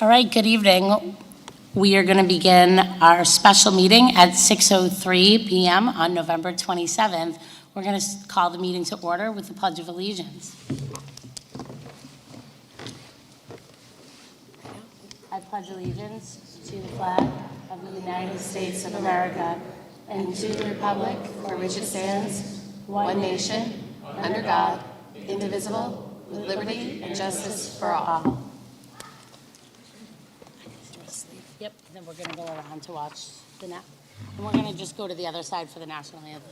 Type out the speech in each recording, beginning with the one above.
All right, good evening. We are going to begin our special meeting at 6:03 p.m. on November 27th. We're going to call the meeting to order with the Pledge of Allegiance. I pledge allegiance to the flag of the United States of America and to the republic for which it stands, one nation, under God, indivisible, with liberty and justice for all. Yep, then we're going to go around to watch the and we're going to just go to the other side for the national anthem.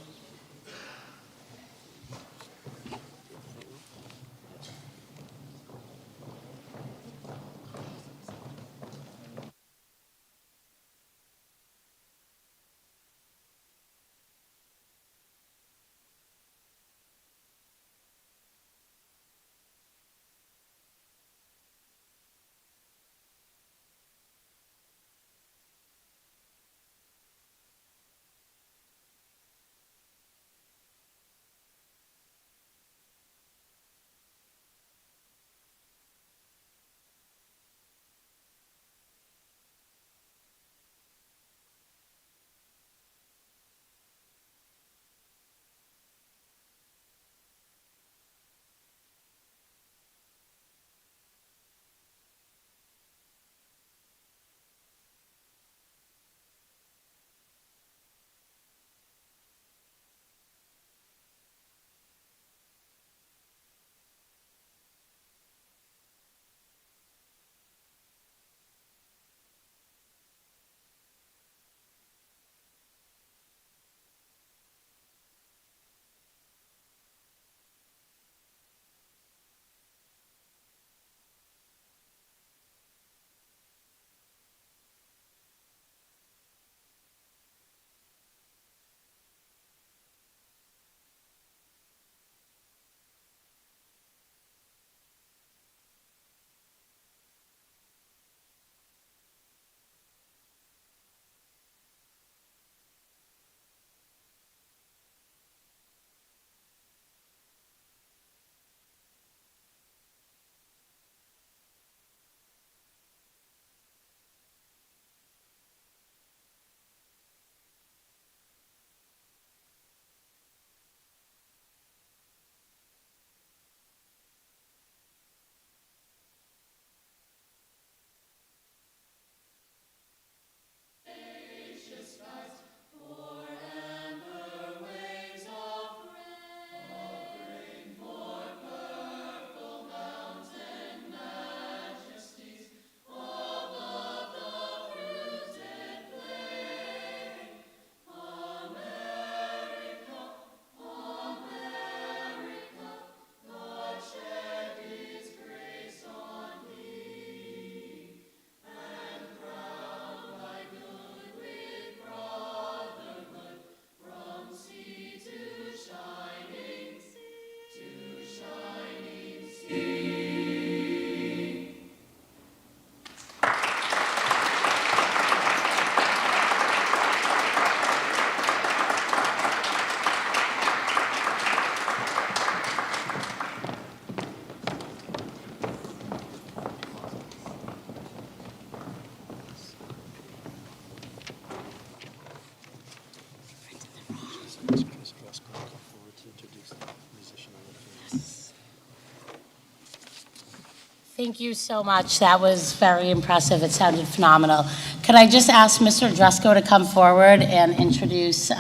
Thank you so much. That was very impressive. It sounded phenomenal. Could I just ask Mr. Dresko to come forward and introduce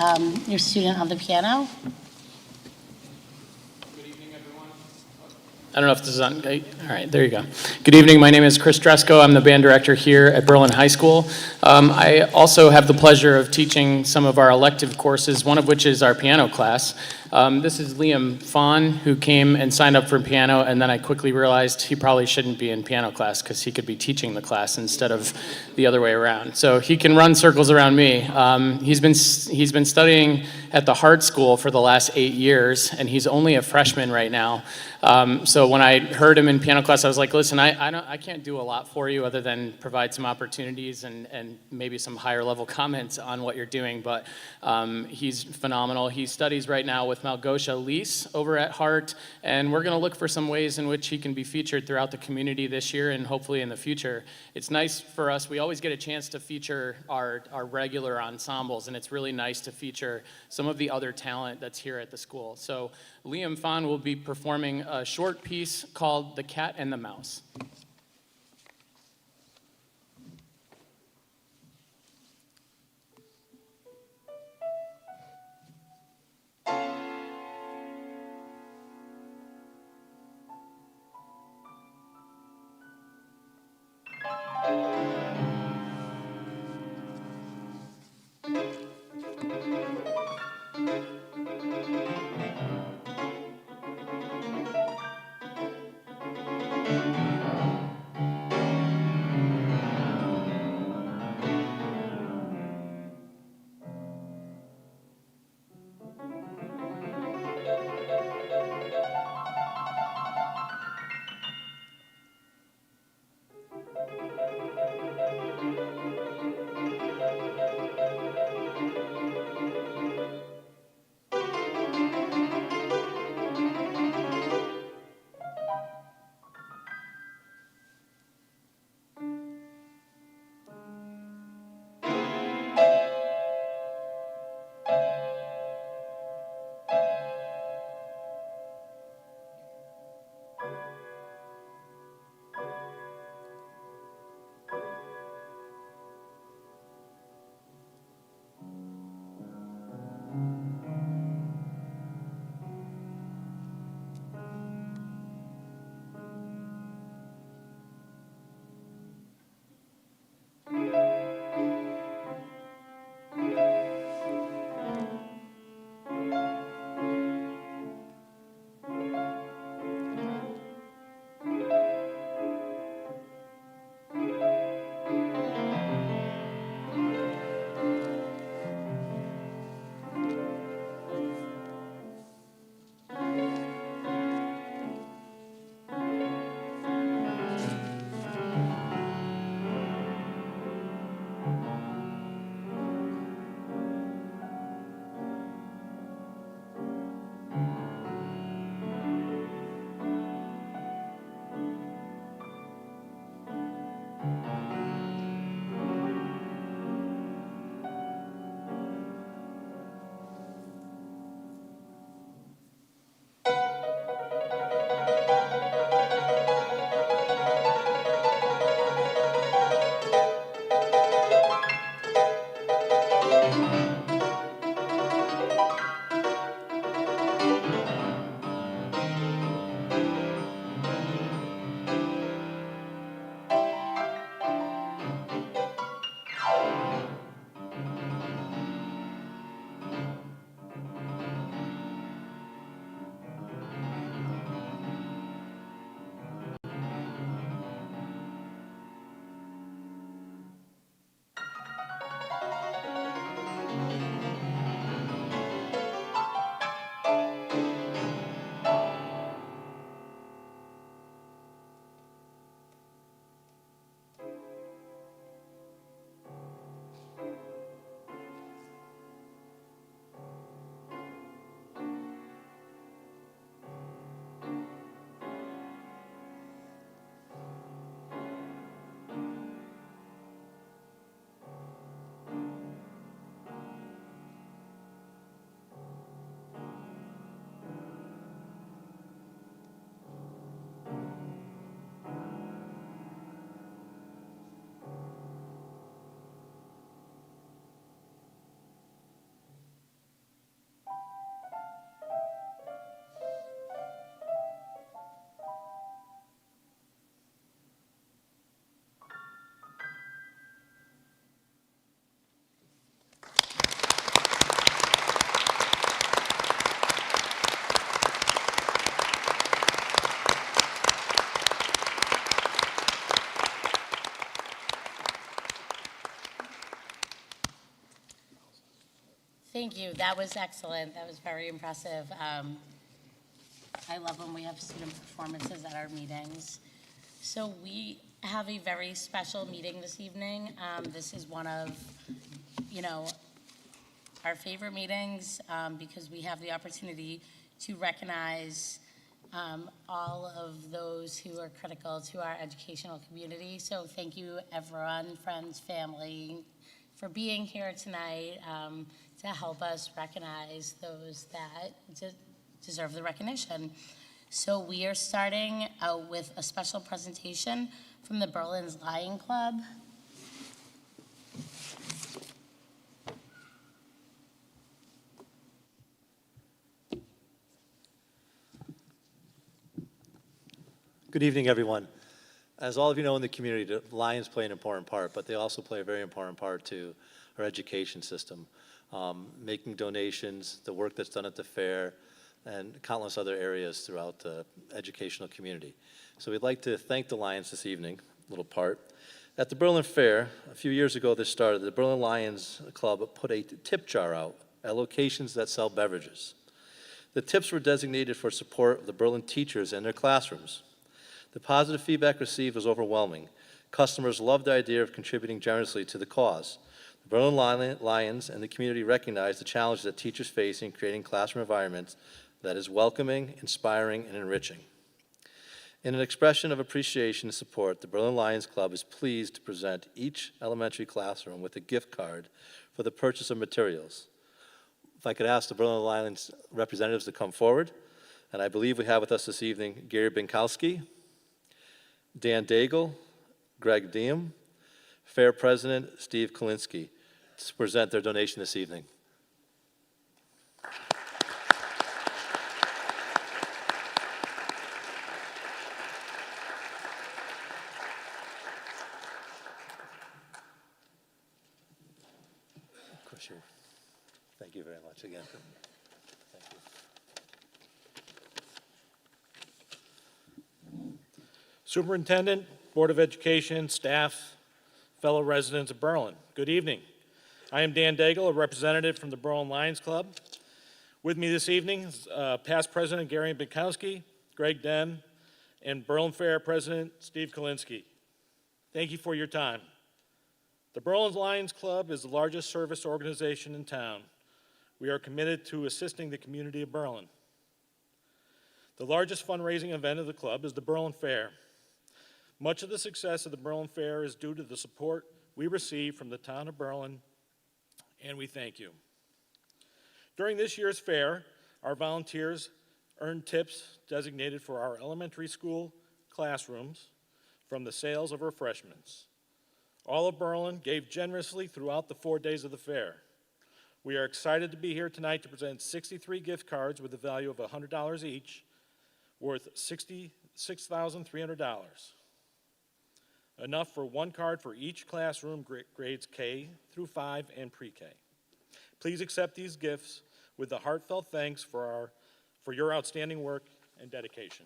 your student on the piano? Good evening, everyone. I don't know if this is on. All right, there you go. Good evening. My name is Chris Dresko. I'm the band director here at Berlin High School. I also have the pleasure of teaching some of our elective courses, one of which is our piano class. This is Liam Fawn, who came and signed up for piano, and then I quickly realized he probably shouldn't be in piano class because he could be teaching the class instead of the other way around. So he can run circles around me. He's been studying at the Hart School for the last 8 years, and he's only a freshman right now. So when I heard him in piano class, I was like, listen, I can't do a lot for you other than provide some opportunities and maybe some higher level comments on what you're doing, but he's phenomenal. He studies right now with Malgosia Lease over at Hart, and we're going to look for some ways in which he can be featured throughout the community this year and hopefully in the future. It's nice for us, we always get a chance to feature our regular ensembles, and it's really nice to feature some of the other talent that's here at the school. So Liam Fahn will be performing a short piece called The Cat and the Mouse. Thank you. That was excellent. That was very impressive. I love when we have student performances at our meetings. So we have a very special meeting this evening. This is one of, our favorite meetings because we have the opportunity to recognize all of those who are critical to our educational community. So thank you, everyone, friends, family, for being here tonight to help us recognize those that deserve the recognition. So we are starting out with a special presentation from the Berlin's Lion Club. Good evening, everyone. As all of you know in the community, the Lions play an important part, but they also play a very important part to our education system, making donations, the work that's done at the fair, and countless other areas throughout the educational community. So we'd like to thank the Lions this evening, a little part. At the Berlin Fair, a few years ago this started, the Berlin Lions Club put a tip jar out at locations that sell beverages. The tips were designated for support of the Berlin teachers and their classrooms. The positive feedback received was overwhelming. Customers loved the idea of contributing generously to the cause. The Berlin Lions and the community recognize the challenges that teachers face in creating classroom environments that is welcoming, inspiring, and enriching. In an expression of appreciation and support, the Berlin Lions Club is pleased to present each elementary classroom with a gift card for the purchase of materials. If I could ask the Berlin Lions representatives to come forward, and I believe we have with us this evening Gary Binkowski, Dan Daigle, Greg Diem, Fair President Steve Kalinsky, to present their donation this evening. Thank you very much again. Thank you. Superintendent, Board of Education, staff, fellow residents of Berlin, good evening. I am Dan Daigle, a representative from the Berlin Lions Club. With me this evening is past President Gary Binkowski, Greg Dem, and Berlin Fair President Steve Kalinsky. Thank you for your time. The Berlin Lions Club is the largest service organization in town. We are committed to assisting the community of Berlin. The largest fundraising event of the club is the Berlin Fair. Much of the success of the Berlin Fair is due to the support we receive from the town of Berlin, and we thank you. During this year's fair, our volunteers earned tips designated for our elementary school classrooms from the sales of refreshments. All of Berlin gave generously throughout the 4 days of the fair. We are excited to be here tonight to present 63 gift cards with a value of $100 each, worth $66,300. Enough for one card for each classroom grades K through 5 and pre-K. Please accept these gifts with a heartfelt thanks for your outstanding work and dedication.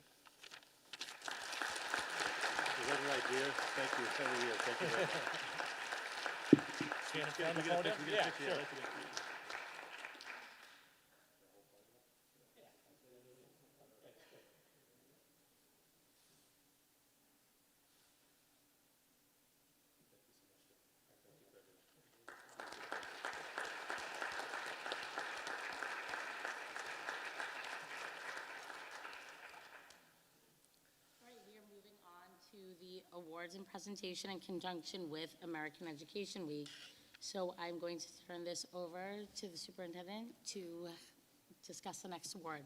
Is that right, dear? Thank you. Every year. Thank you very much. Stand in front of the podium? Yeah, sure. To the awards and presentation in conjunction with American Education Week. So I'm going to turn this over to the superintendent to discuss the next award.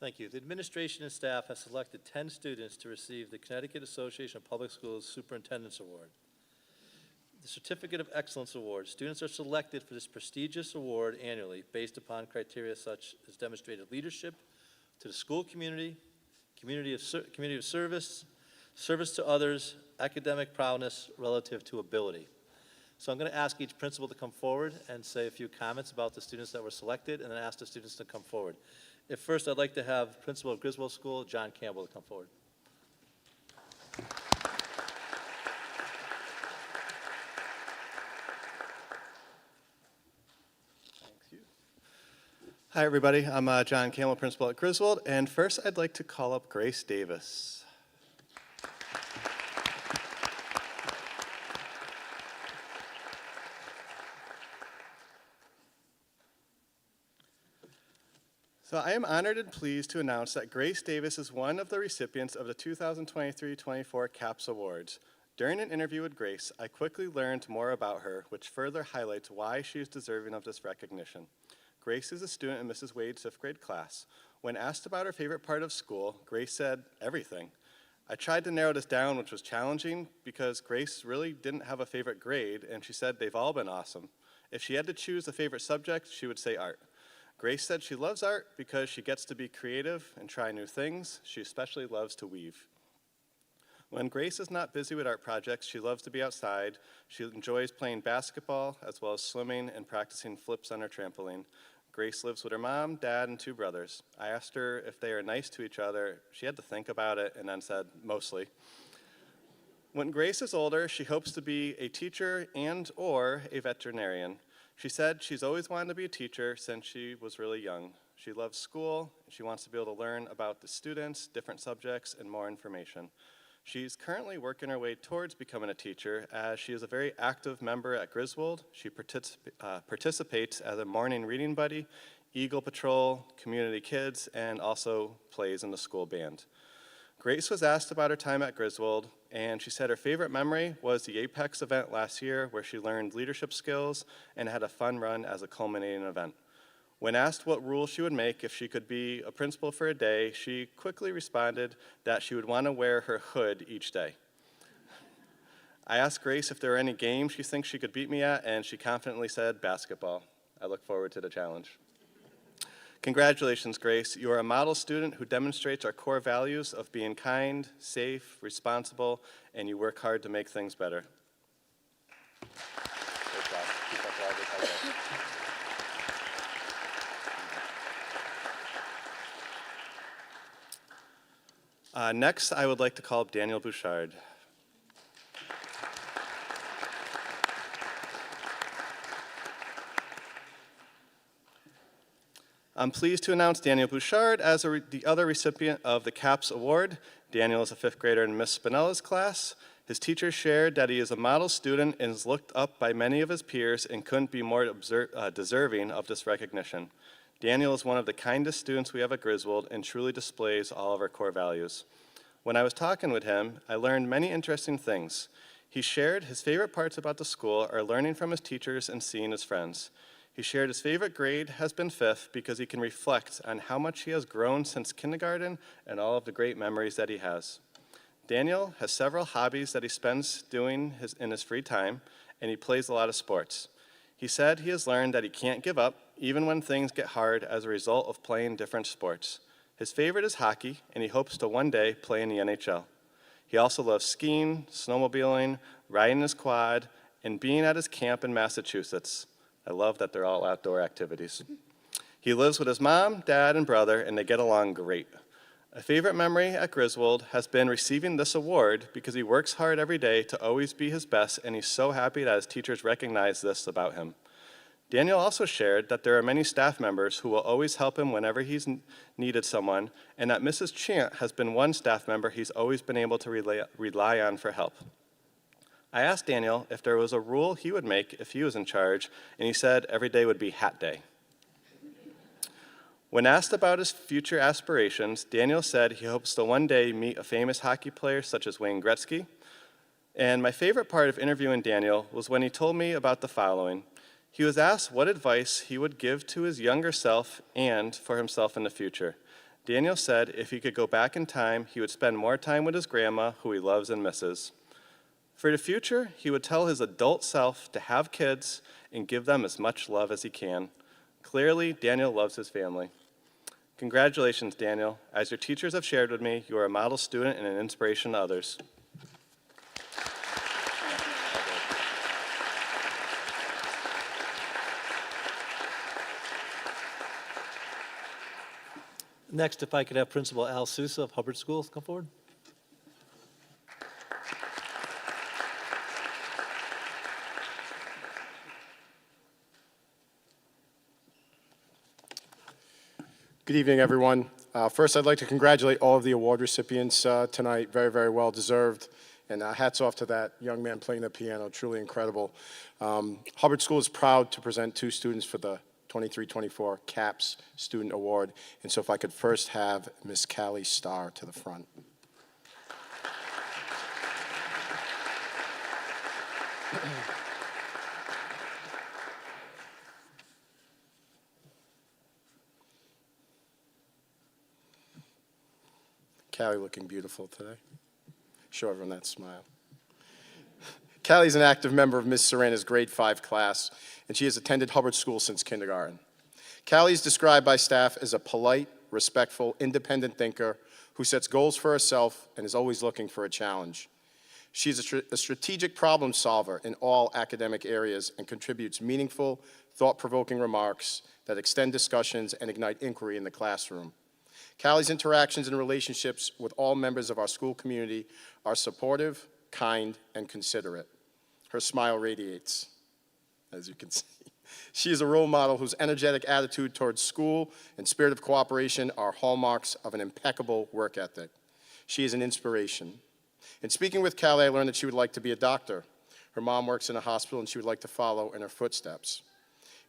Thank you. The administration and staff have selected 10 students to receive the Connecticut Association of Public Schools Superintendent's Award. The Certificate of Excellence Award. Students are selected for this prestigious award annually based upon criteria such as demonstrated leadership to the school community, community of service, service to others, academic prowess relative to ability. So I'm going to ask each principal to come forward and say a few comments about the students that were selected, and then ask the students to come forward. At first, I'd like to have Principal of Griswold School, John Campbell, to come forward. Hi, everybody. I'm John Campbell, principal at Griswold. And first, I'd like to call up Grace Davis. So I am honored and pleased to announce that Grace Davis is one of the recipients of the 2023-24 CAPS Awards. During an interview with Grace, I quickly learned more about her, which further highlights why she is deserving of this recognition. Grace is a student in Mrs. Wade's 5th grade class. When asked about her favorite part of school, Grace said, everything. I tried to narrow this down, which was challenging because Grace really didn't have a favorite grade, and she said they've all been awesome. If she had to choose a favorite subject, she would say art. Grace said she loves art because she gets to be creative and try new things. She especially loves to weave. When Grace is not busy with art projects, she loves to be outside. She enjoys playing basketball as well as swimming and practicing flips on her trampoline. Grace lives with her mom, dad, and 2 brothers. I asked her if they are nice to each other. She had to think about it and then said, mostly. When Grace is older, she hopes to be a teacher and/or a veterinarian. She said she's always wanted to be a teacher since she was really young. She loves school. She wants to be able to learn about the students, different subjects, and more information. She's currently working her way towards becoming a teacher as she is a very active member at Griswold. She participates as a morning reading buddy, Eagle Patrol, Community Kids, and also plays in the school band. Grace was asked about her time at Griswold, and she said her favorite memory was the Apex event last year where she learned leadership skills and had a fun run as a culminating event. When asked what rule she would make if she could be a principal for a day, she quickly responded that she would want to wear her hood each day. I asked Grace if there were any games she thinks she could beat me at, and she confidently said basketball. I look forward to the challenge. Congratulations, Grace. You are a model student who demonstrates our core values of being kind, safe, responsible, and you work hard to make things better. Great job. Keep up all the hard work. Next, I would like to call up Daniel Bouchard. I'm pleased to announce Daniel Bouchard as the other recipient of the CAPS Award. Daniel is a 5th grader in Miss Spinella's class. His teachers shared that he is a model student and is looked up by many of his peers and couldn't be more deserving of this recognition. Daniel is one of the kindest students we have at Griswold and truly displays all of our core values. When I was talking with him, I learned many interesting things. He shared his favorite parts about the school are learning from his teachers and seeing his friends. He shared his favorite grade has been 5th because he can reflect on how much he has grown since kindergarten and all of the great memories that he has. Daniel has several hobbies that he spends doing in his free time, and he plays a lot of sports. He said he has learned that he can't give up, even when things get hard as a result of playing different sports. His favorite is hockey, and he hopes to one day play in the NHL. He also loves skiing, snowmobiling, riding his quad, and being at his camp in Massachusetts. I love that they're all outdoor activities. He lives with his mom, dad, and brother, and they get along great. A favorite memory at Griswold has been receiving this award because he works hard every day to always be his best, and he's so happy that his teachers recognize this about him. Daniel also shared that there are many staff members who will always help him whenever he's needed someone, and that Mrs. Chant has been one staff member he's always been able to rely on for help. I asked Daniel if there was a rule he would make if he was in charge, and he said every day would be hat day. When asked about his future aspirations, Daniel said he hopes to one day meet a famous hockey player such as Wayne Gretzky. And my favorite part of interviewing Daniel was when he told me about the following. He was asked what advice he would give to his younger self and for himself in the future. Daniel said if he could go back in time, he would spend more time with his grandma, who he loves and misses. For the future, he would tell his adult self to have kids and give them as much love as he can. Clearly, Daniel loves his family. Congratulations, Daniel. As your teachers have shared with me, you are a model student and an inspiration to others. Next, if I could have Principal Al Sousa of Hubbard Schools come forward. Good evening, everyone. First, I'd like to congratulate all of the award recipients tonight. Very, very well deserved. And hats off to that young man playing the piano. Truly incredible. Hubbard School is proud to present 2 students for the 23-24 CAPS Student Award. And so if I could first have Miss Callie Starr to the front. Callie looking beautiful today. Show everyone that smile. Callie's an active member of Miss Serana's grade 5 class, and she has attended Hubbard School since kindergarten. Callie is described by staff as a polite, respectful, independent thinker who sets goals for herself and is always looking for a challenge. She is a strategic problem solver in all academic areas and contributes meaningful, thought-provoking remarks that extend discussions and ignite inquiry in the classroom. Callie's interactions and relationships with all members of our school community are supportive, kind, and considerate. Her smile radiates, as you can see. She is a role model whose energetic attitude towards school and spirit of cooperation are hallmarks of an impeccable work ethic. She is an inspiration. In speaking with Callie, I learned that she would like to be a doctor. Her mom works in a hospital, and she would like to follow in her footsteps.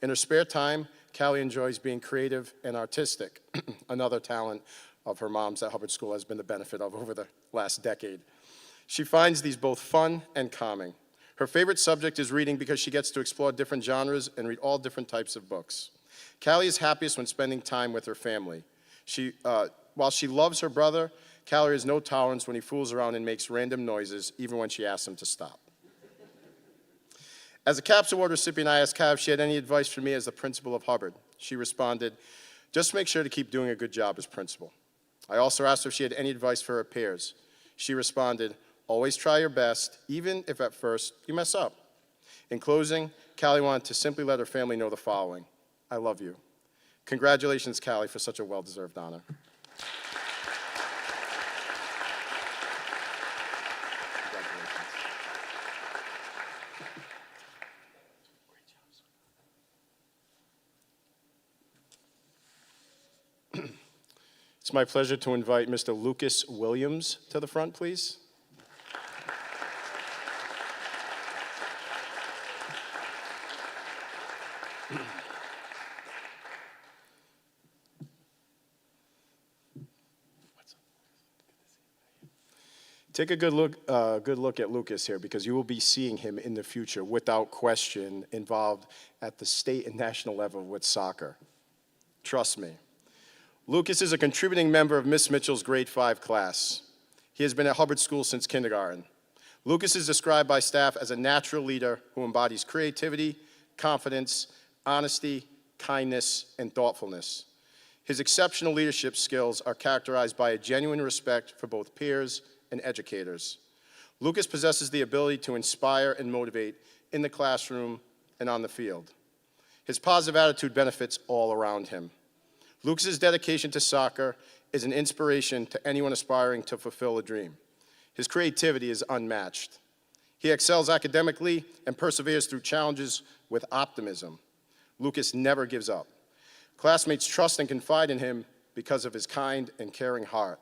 In her spare time, Callie enjoys being creative and artistic, another talent of her mom's that Hubbard School has been the benefit of over the last decade. She finds these both fun and calming. Her favorite subject is reading because she gets to explore different genres and read all different types of books. Callie is happiest when spending time with her family. While she loves her brother, Callie has no tolerance when he fools around and makes random noises, even when she asks him to stop. As a CAPS Award recipient, I asked Callie if she had any advice for me as the principal of Hubbard. She responded, "Just make sure to keep doing a good job as principal." I also asked her if she had any advice for her peers. She responded, "Always try your best, even if at first you mess up." In closing, Callie wanted to simply let her family know the following: I love you. Congratulations, Callie, for such a well-deserved honor. It's my pleasure to invite Mr. Lucas Williams to the front, please. Take a good look at Lucas here, because you will be seeing him in the future, without question, involved at the state and national level with soccer. Trust me. Lucas is a contributing member of Miss Mitchell's grade 5 class. He has been at Hubbard School since kindergarten. Lucas is described by staff as a natural leader who embodies creativity, confidence, honesty, kindness, and thoughtfulness. His exceptional leadership skills are characterized by a genuine respect for both peers and educators. Lucas possesses the ability to inspire and motivate in the classroom and on the field. His positive attitude benefits all around him. Lucas's dedication to soccer is an inspiration to anyone aspiring to fulfill a dream. His creativity is unmatched. He excels academically and perseveres through challenges with optimism. Lucas never gives up. Classmates trust and confide in him because of his kind and caring heart.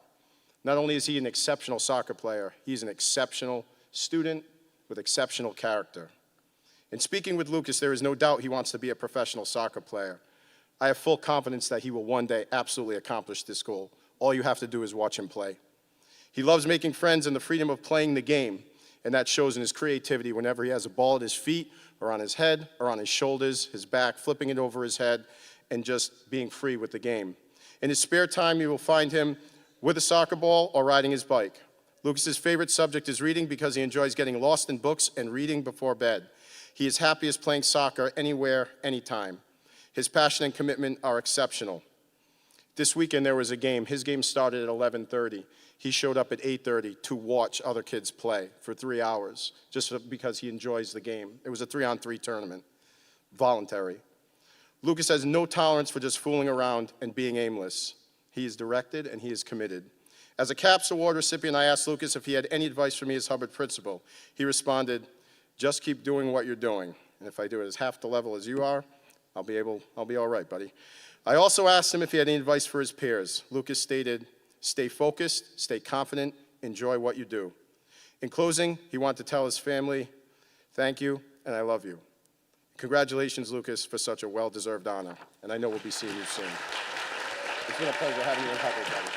Not only is he an exceptional soccer player, he's an exceptional student with exceptional character. In speaking with Lucas, there is no doubt he wants to be a professional soccer player. I have full confidence that he will one day absolutely accomplish this goal. All you have to do is watch him play. He loves making friends and the freedom of playing the game, and that shows in his creativity whenever he has a ball at his feet or on his head or on his shoulders, his back, flipping it over his head, and just being free with the game. In his spare time, you will find him with a soccer ball or riding his bike. Lucas's favorite subject is reading because he enjoys getting lost in books and reading before bed. He is happiest playing soccer anywhere, anytime. His passion and commitment are exceptional. This weekend there was a game. His game started at 11:30. He showed up at 8:30 to watch other kids play for 3 hours just because he enjoys the game. It was a 3-on-3 tournament, voluntary. Lucas has no tolerance for just fooling around and being aimless. He is directed and he is committed. As a CAPS Award recipient, I asked Lucas if he had any advice for me as Hubbard principal. He responded, "Just keep doing what you're doing. And if I do it as half the level as you are, I'll be all right, buddy." I also asked him if he had any advice for his peers. Lucas stated, "Stay focused, stay confident, enjoy what you do." In closing, he wanted to tell his family, "Thank you, and I love you." Congratulations, Lucas, for such a well-deserved honor, and I know we'll be seeing you soon. It's been a pleasure having you in public, buddy.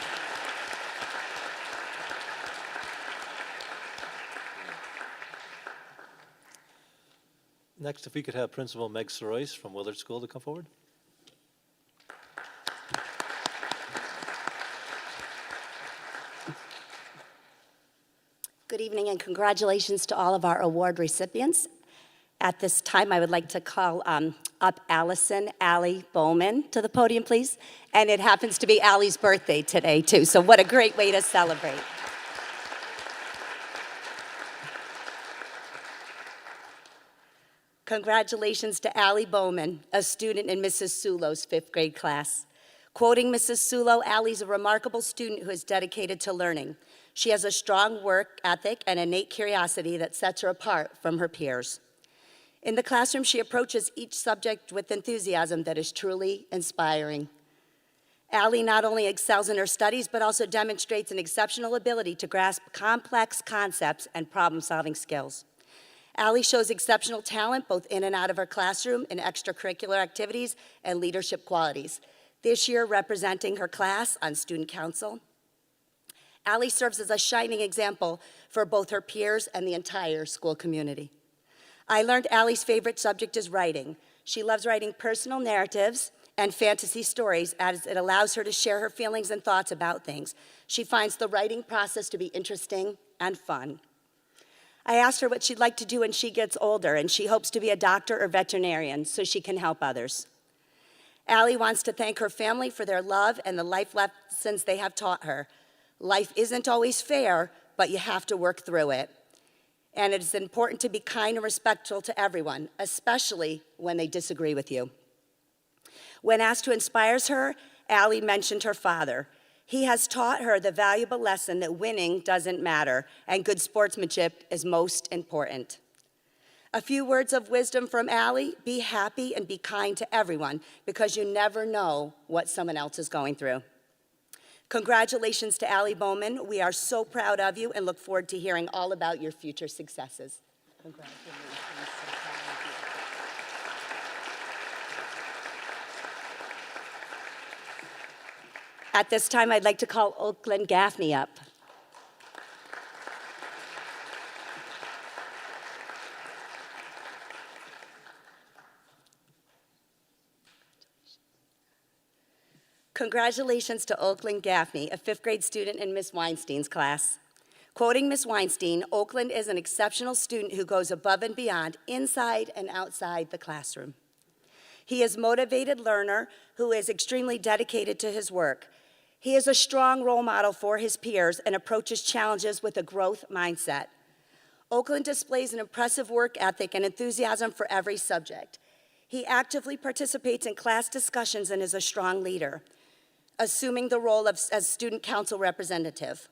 Next, if we could have Principal Meg Sorois from Willard School to come forward. Good evening and congratulations to all of our award recipients. At this time, I would like to call up Allison Allie Bowman to the podium, please. And it happens to be Allie's birthday today, too, so what a great way to celebrate. Congratulations to Allie Bowman, a student in Mrs. Sulo's 5th grade class. Quoting Mrs. Sulo, Allie's a remarkable student who is dedicated to learning. She has a strong work ethic and innate curiosity that sets her apart from her peers. In the classroom, she approaches each subject with enthusiasm that is truly inspiring. Allie not only excels in her studies, but also demonstrates an exceptional ability to grasp complex concepts and problem-solving skills. Allie shows exceptional talent both in and out of her classroom in extracurricular activities and leadership qualities. This year, representing her class on student council, Allie serves as a shining example for both her peers and the entire school community. I learned Allie's favorite subject is writing. She loves writing personal narratives and fantasy stories as it allows her to share her feelings and thoughts about things. She finds the writing process to be interesting and fun. I asked her what she'd like to do when she gets older, and she hopes to be a doctor or veterinarian so she can help others. Allie wants to thank her family for their love and the life lessons they have taught her. Life isn't always fair, but you have to work through it. And it is important to be kind and respectful to everyone, especially when they disagree with you. When asked who inspires her, Allie mentioned her father. He has taught her the valuable lesson that winning doesn't matter and good sportsmanship is most important. A few words of wisdom from Allie: be happy and be kind to everyone because you never know what someone else is going through. Congratulations to Allie Bowman. We are so proud of you and look forward to hearing all about your future successes. Congratulations. At this time, I'd like to call Oakland Gaffney up. Congratulations to Oakland Gaffney, a 5th grade student in Miss Weinstein's class. Quoting Miss Weinstein, Oakland is an exceptional student who goes above and beyond inside and outside the classroom. He is a motivated learner who is extremely dedicated to his work. He is a strong role model for his peers and approaches challenges with a growth mindset. Oakland displays an impressive work ethic and enthusiasm for every subject. He actively participates in class discussions and is a strong leader, assuming the role as student council representative.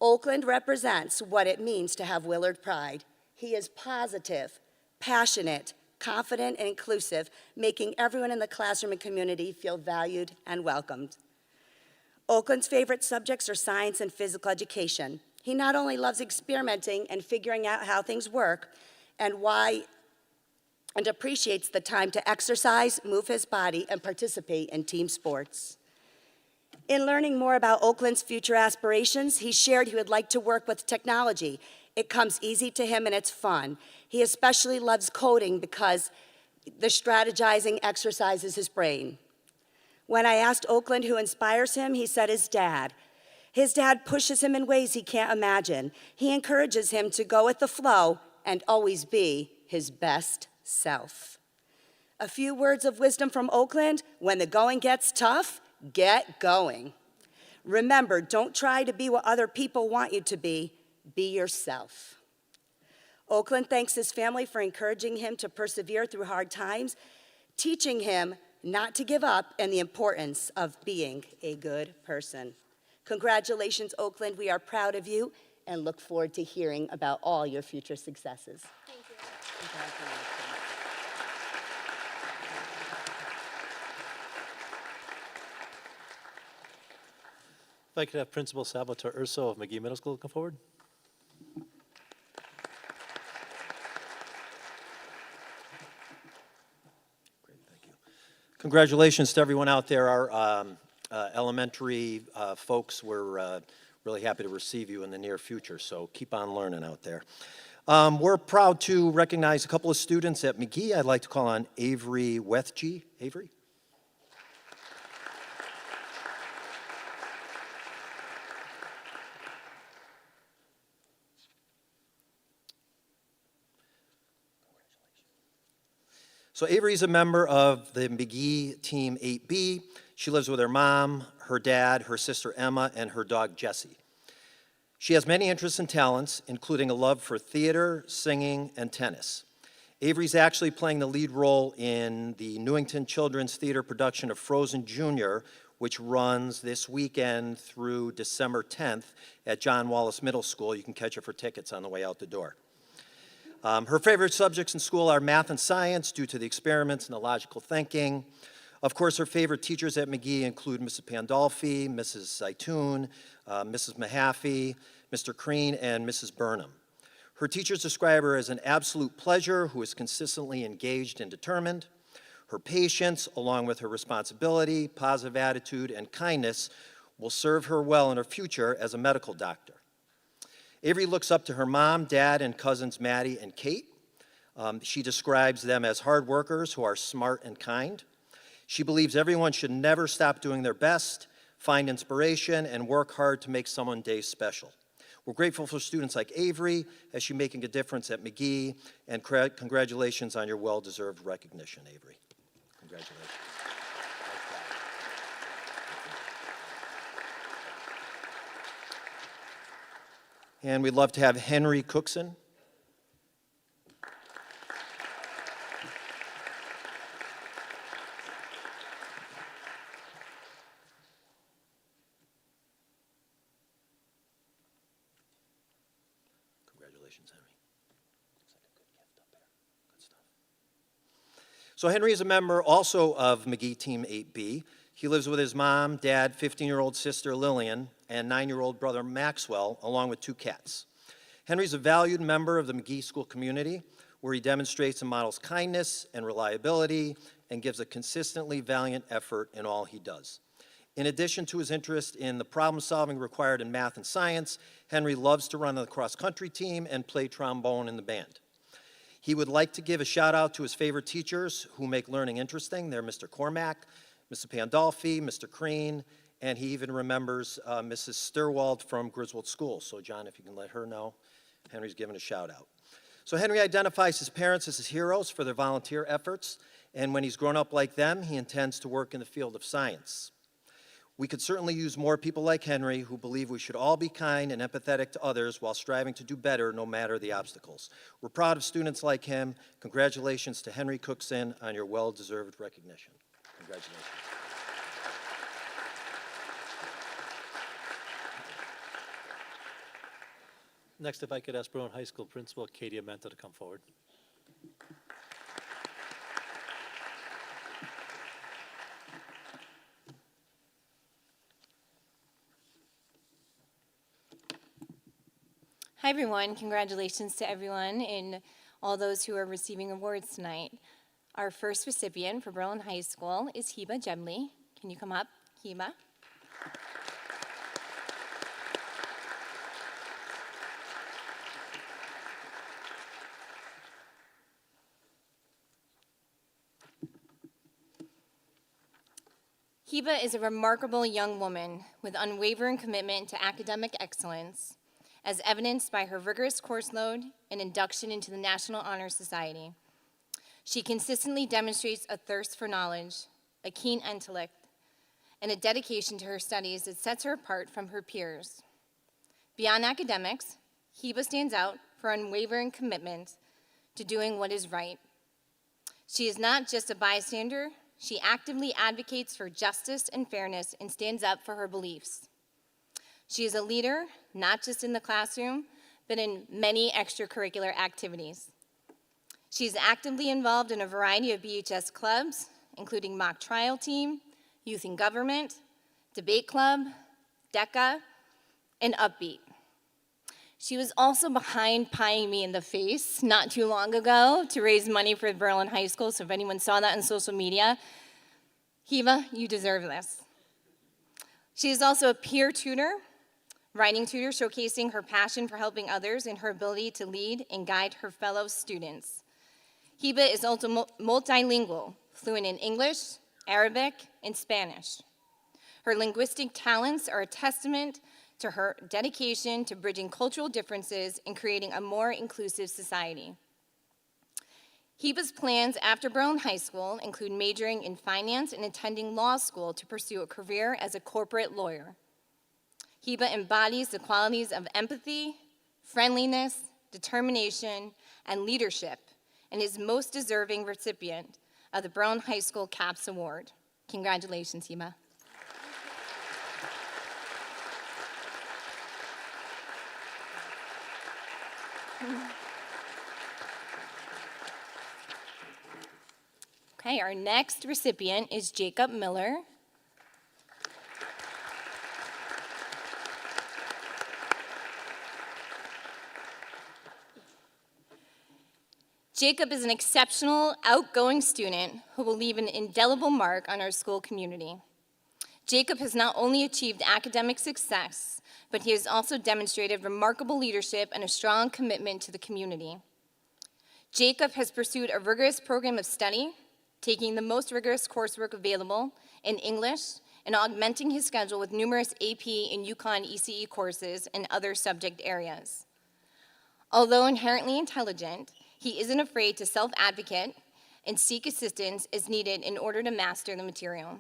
Oakland represents what it means to have Willard pride. He is positive, passionate, confident, and inclusive, making everyone in the classroom and community feel valued and welcomed. Oakland's favorite subjects are science and physical education. He not only loves experimenting and figuring out how things work and appreciates the time to exercise, move his body, and participate in team sports. In learning more about Oakland's future aspirations, he shared he would like to work with technology. It comes easy to him and it's fun. He especially loves coding because the strategizing exercises his brain. When I asked Oakland who inspires him, he said his dad. His dad pushes him in ways he can't imagine. He encourages him to go with the flow and always be his best self. A few words of wisdom from Oakland: when the going gets tough, get going. Remember, don't try to be what other people want you to be yourself. Oakland thanks his family for encouraging him to persevere through hard times, teaching him not to give up and the importance of being a good person. Congratulations, Oakland. We are proud of you and look forward to hearing about all your future successes. Thank you. Congratulations. If I could have Principal Salvatore Urso of McGee Middle School come forward. Congratulations to everyone out there. Our elementary folks, we're really happy to receive you in the near future, so keep on learning out there. We're proud to recognize a couple of students at McGee. I'd like to call on Avery Wethge. Avery? So Avery's a member of the McGee Team 8B. She lives with her mom, her dad, her sister Emma, and her dog Jessie. She has many interests and talents, including a love for theater, singing, and tennis. Avery's actually playing the lead role in the Newington Children's Theater production of Frozen Jr., which runs this weekend through December 10th at John Wallace Middle School. You can catch her for tickets on the way out the door. Her favorite subjects in school are math and science due to the experiments and the logical thinking. Of course, her favorite teachers at McGee include Mrs. Pandolfi, Mrs. Zaitoon, Mrs. Mahaffey, Mr. Crean, and Mrs. Burnham. Her teachers describe her as an absolute pleasure who is consistently engaged and determined. Her patience, along with her responsibility, positive attitude, and kindness will serve her well in her future as a medical doctor. Avery looks up to her mom, dad, and cousins Maddie and Kate. She describes them as hard workers who are smart and kind. She believes everyone should never stop doing their best, find inspiration, and work hard to make someone's day special. We're grateful for students like Avery as she's making a difference at McGee, and congratulations on your well-deserved recognition, Avery. Congratulations. And we'd love to have Henry Cookson. Congratulations, Henry. Looks like a good gift up there. Good stuff. So Henry is a member also of McGee Team 8B. He lives with his mom, dad, 15-year-old sister Lillian, and 9-year-old brother Maxwell, along with 2 cats. Henry's a valued member of the McGee school community, where he demonstrates and models kindness and reliability and gives a consistently valiant effort in all he does. In addition to his interest in the problem-solving required in math and science, Henry loves to run on the cross-country team and play trombone in the band. He would like to give a shout-out to his favorite teachers who make learning interesting. They're Mr. Cormack, Mr. Pandolfi, Mr. Crean, and he even remembers Mrs. Sturwald from Griswold School. So John, if you can let her know, Henry's giving a shout out. So Henry identifies his parents as his heroes for their volunteer efforts, and when he's grown up like them, he intends to work in the field of science. We could certainly use more people like Henry who believe we should all be kind and empathetic to others while striving to do better no matter the obstacles. We're proud of students like him. Congratulations to Henry Cookson on your well-deserved recognition. Congratulations. Next, if I could ask Berlin High School Principal Katie Amenta to come forward. Hi, everyone. Congratulations to everyone and all those who are receiving awards tonight. Our first recipient for Berlin High School is Heba Jemli. Can you come up, Heba? Heba is a remarkable young woman with unwavering commitment to academic excellence, as evidenced by her rigorous course load and induction into the National Honor Society. She consistently demonstrates a thirst for knowledge, a keen intellect, and a dedication to her studies that sets her apart from her peers. Beyond academics, Heba stands out for unwavering commitment to doing what is right. She is not just a bystander, she actively advocates for justice and fairness and stands up for her beliefs. She is a leader, not just in the classroom, but in many extracurricular activities. She is actively involved in a variety of BHS clubs, including Mock Trial Team, Youth in Government, Debate Club, DECA, and Upbeat. She was also behind pieing me in the face not too long ago to raise money for Berlin High School, so if anyone saw that on social media, Hiva, you deserve this. She is also a peer tutor, writing tutor, showcasing her passion for helping others and her ability to lead and guide her fellow students. Hiba is also multilingual, fluent in English, Arabic, and Spanish. Her linguistic talents are a testament to her dedication to bridging cultural differences and creating a more inclusive society. Hiba's plans after Berlin High School include majoring in finance and attending law school to pursue a career as a corporate lawyer. Hiba embodies the qualities of empathy, friendliness, determination, and leadership, and is most deserving recipient of the Berlin High School CAPS Award. Congratulations, Hiba. Okay, our next recipient is Jacob Miller. Jacob is an exceptional, outgoing student who will leave an indelible mark on our school community. Jacob has not only achieved academic success, but he has also demonstrated remarkable leadership and a strong commitment to the community. Jacob has pursued a rigorous program of study, taking the most rigorous coursework available in English and augmenting his schedule with numerous AP and UConn ECE courses and other subject areas. Although inherently intelligent, he isn't afraid to self-advocate and seek assistance as needed in order to master the material.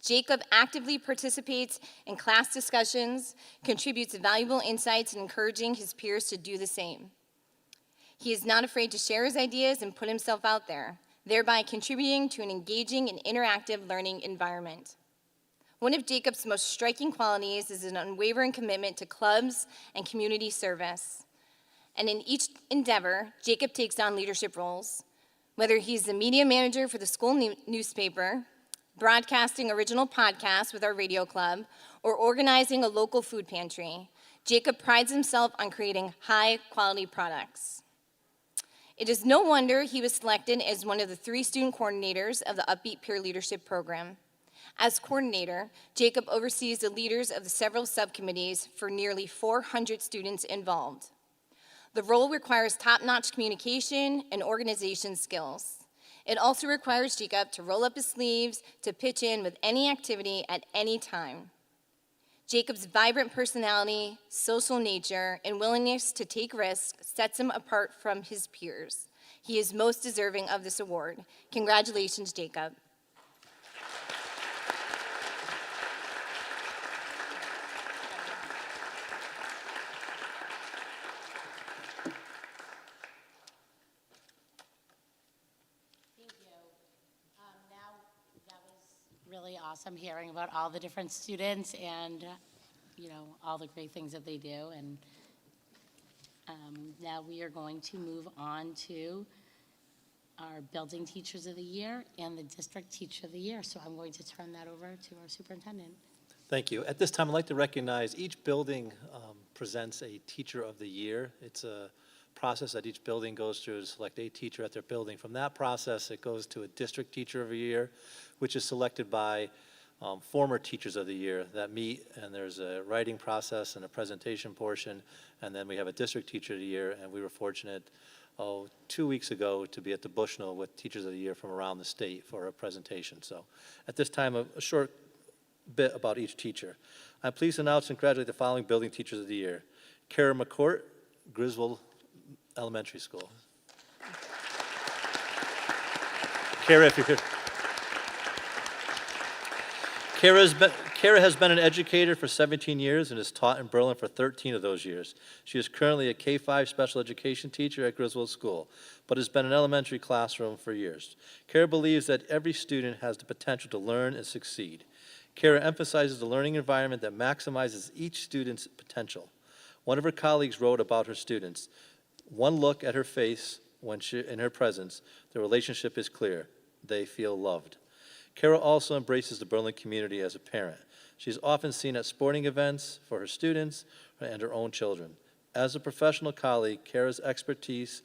Jacob actively participates in class discussions, contributes valuable insights, and encouraging his peers to do the same. He is not afraid to share his ideas and put himself out there, thereby contributing to an engaging and interactive learning environment. One of Jacob's most striking qualities is an unwavering commitment to clubs and community service. And in each endeavor, Jacob takes on leadership roles, whether he's the media manager for the school newspaper, broadcasting original podcasts with our radio club, or organizing a local food pantry. Jacob prides himself on creating high-quality products. It is no wonder he was selected as one of the 3 student coordinators of the Upbeat Peer Leadership Program. As coordinator, Jacob oversees the leaders of the several subcommittees for nearly 400 students involved. The role requires top-notch communication and organization skills. It also requires Jacob to roll up his sleeves to pitch in with any activity at any time. Jacob's vibrant personality, social nature, and willingness to take risks sets him apart from his peers. He is most deserving of this award. Congratulations, Jacob. Really awesome hearing about all the different students and, all the great things that they do. And now we are going to move on to our Building Teachers of the Year and the District Teacher of the Year. So I'm going to turn that over to our superintendent. Thank you. At this time, I'd like to recognize each building presents a Teacher of the Year. It's a process that each building goes through to select a teacher at their building. From that process, it goes to a District Teacher of the Year, which is selected by former Teachers of the Year that meet, and there's a writing process and a presentation portion, and then we have a District Teacher of the Year, and we were fortunate 2 weeks ago to be at the Bushnell with Teachers of the Year from around the state for a presentation. So at this time, a short bit about each teacher. I'm pleased to announce and congratulate the following Building Teachers of the Year. Kara McCourt, Griswold Elementary School. Kara, if you're here. Kara has been an educator for 17 years and has taught in Berlin for 13 of those years. She is currently a K-5 special education teacher at Griswold School, but has been in an elementary classroom for years. Kara believes that every student has the potential to learn and succeed. Kara emphasizes the learning environment that maximizes each student's potential. One of her colleagues wrote about her students, "One look at her face when in her presence, the relationship is clear. They feel loved." Kara also embraces the Berlin community as a parent. She is often seen at sporting events for her students and her own children. As a professional colleague, Kara's expertise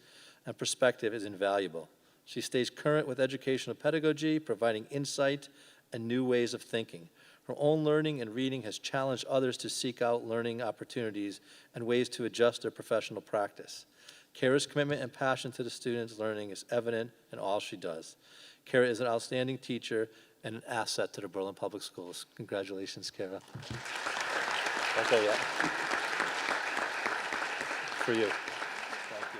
and perspective is invaluable. She stays current with educational pedagogy, providing insight and new ways of thinking. Her own learning and reading has challenged others to seek out learning opportunities and ways to adjust their professional practice. Kara's commitment and passion to the students' learning is evident in all she does. Kara is an outstanding teacher and an asset to the Berlin Public Schools. Congratulations, Kara. Don't go yet. For you. Thank you.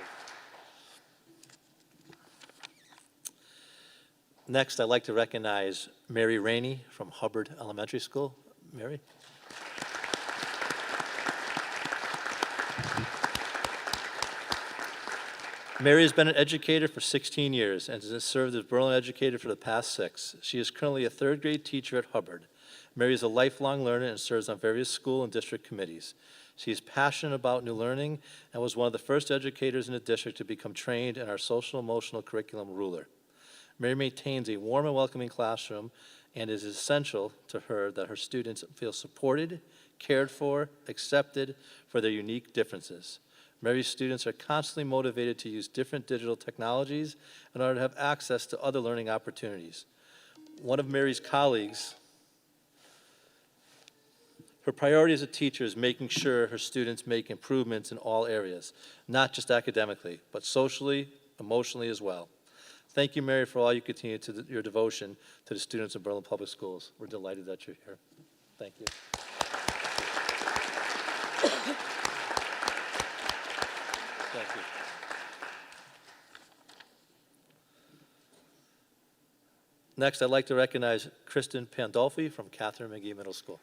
Next, I'd like to recognize Mary Rainey from Hubbard Elementary School. Mary? Mary has been an educator for 16 years and has served as Berlin educator for the past 6. She is currently a third grade teacher at Hubbard. Mary is a lifelong learner and serves on various school and district committees. She is passionate about new learning and was one of the first educators in the district to become trained in our social emotional curriculum ruler. Mary maintains a warm and welcoming classroom, and it is essential to her that her students feel supported, cared for, accepted for their unique differences. Mary's students are constantly motivated to use different digital technologies in order to have access to other learning opportunities. One of Mary's colleagues, her priority as a teacher is making sure her students make improvements in all areas, not just academically, but socially, emotionally as well. Thank you, Mary, for all you continue to your devotion to the students of Berlin Public Schools. We're delighted that you're here. Thank you. Thank you. Next, I'd like to recognize Kristen Pandolfi from Catherine McGee Middle School.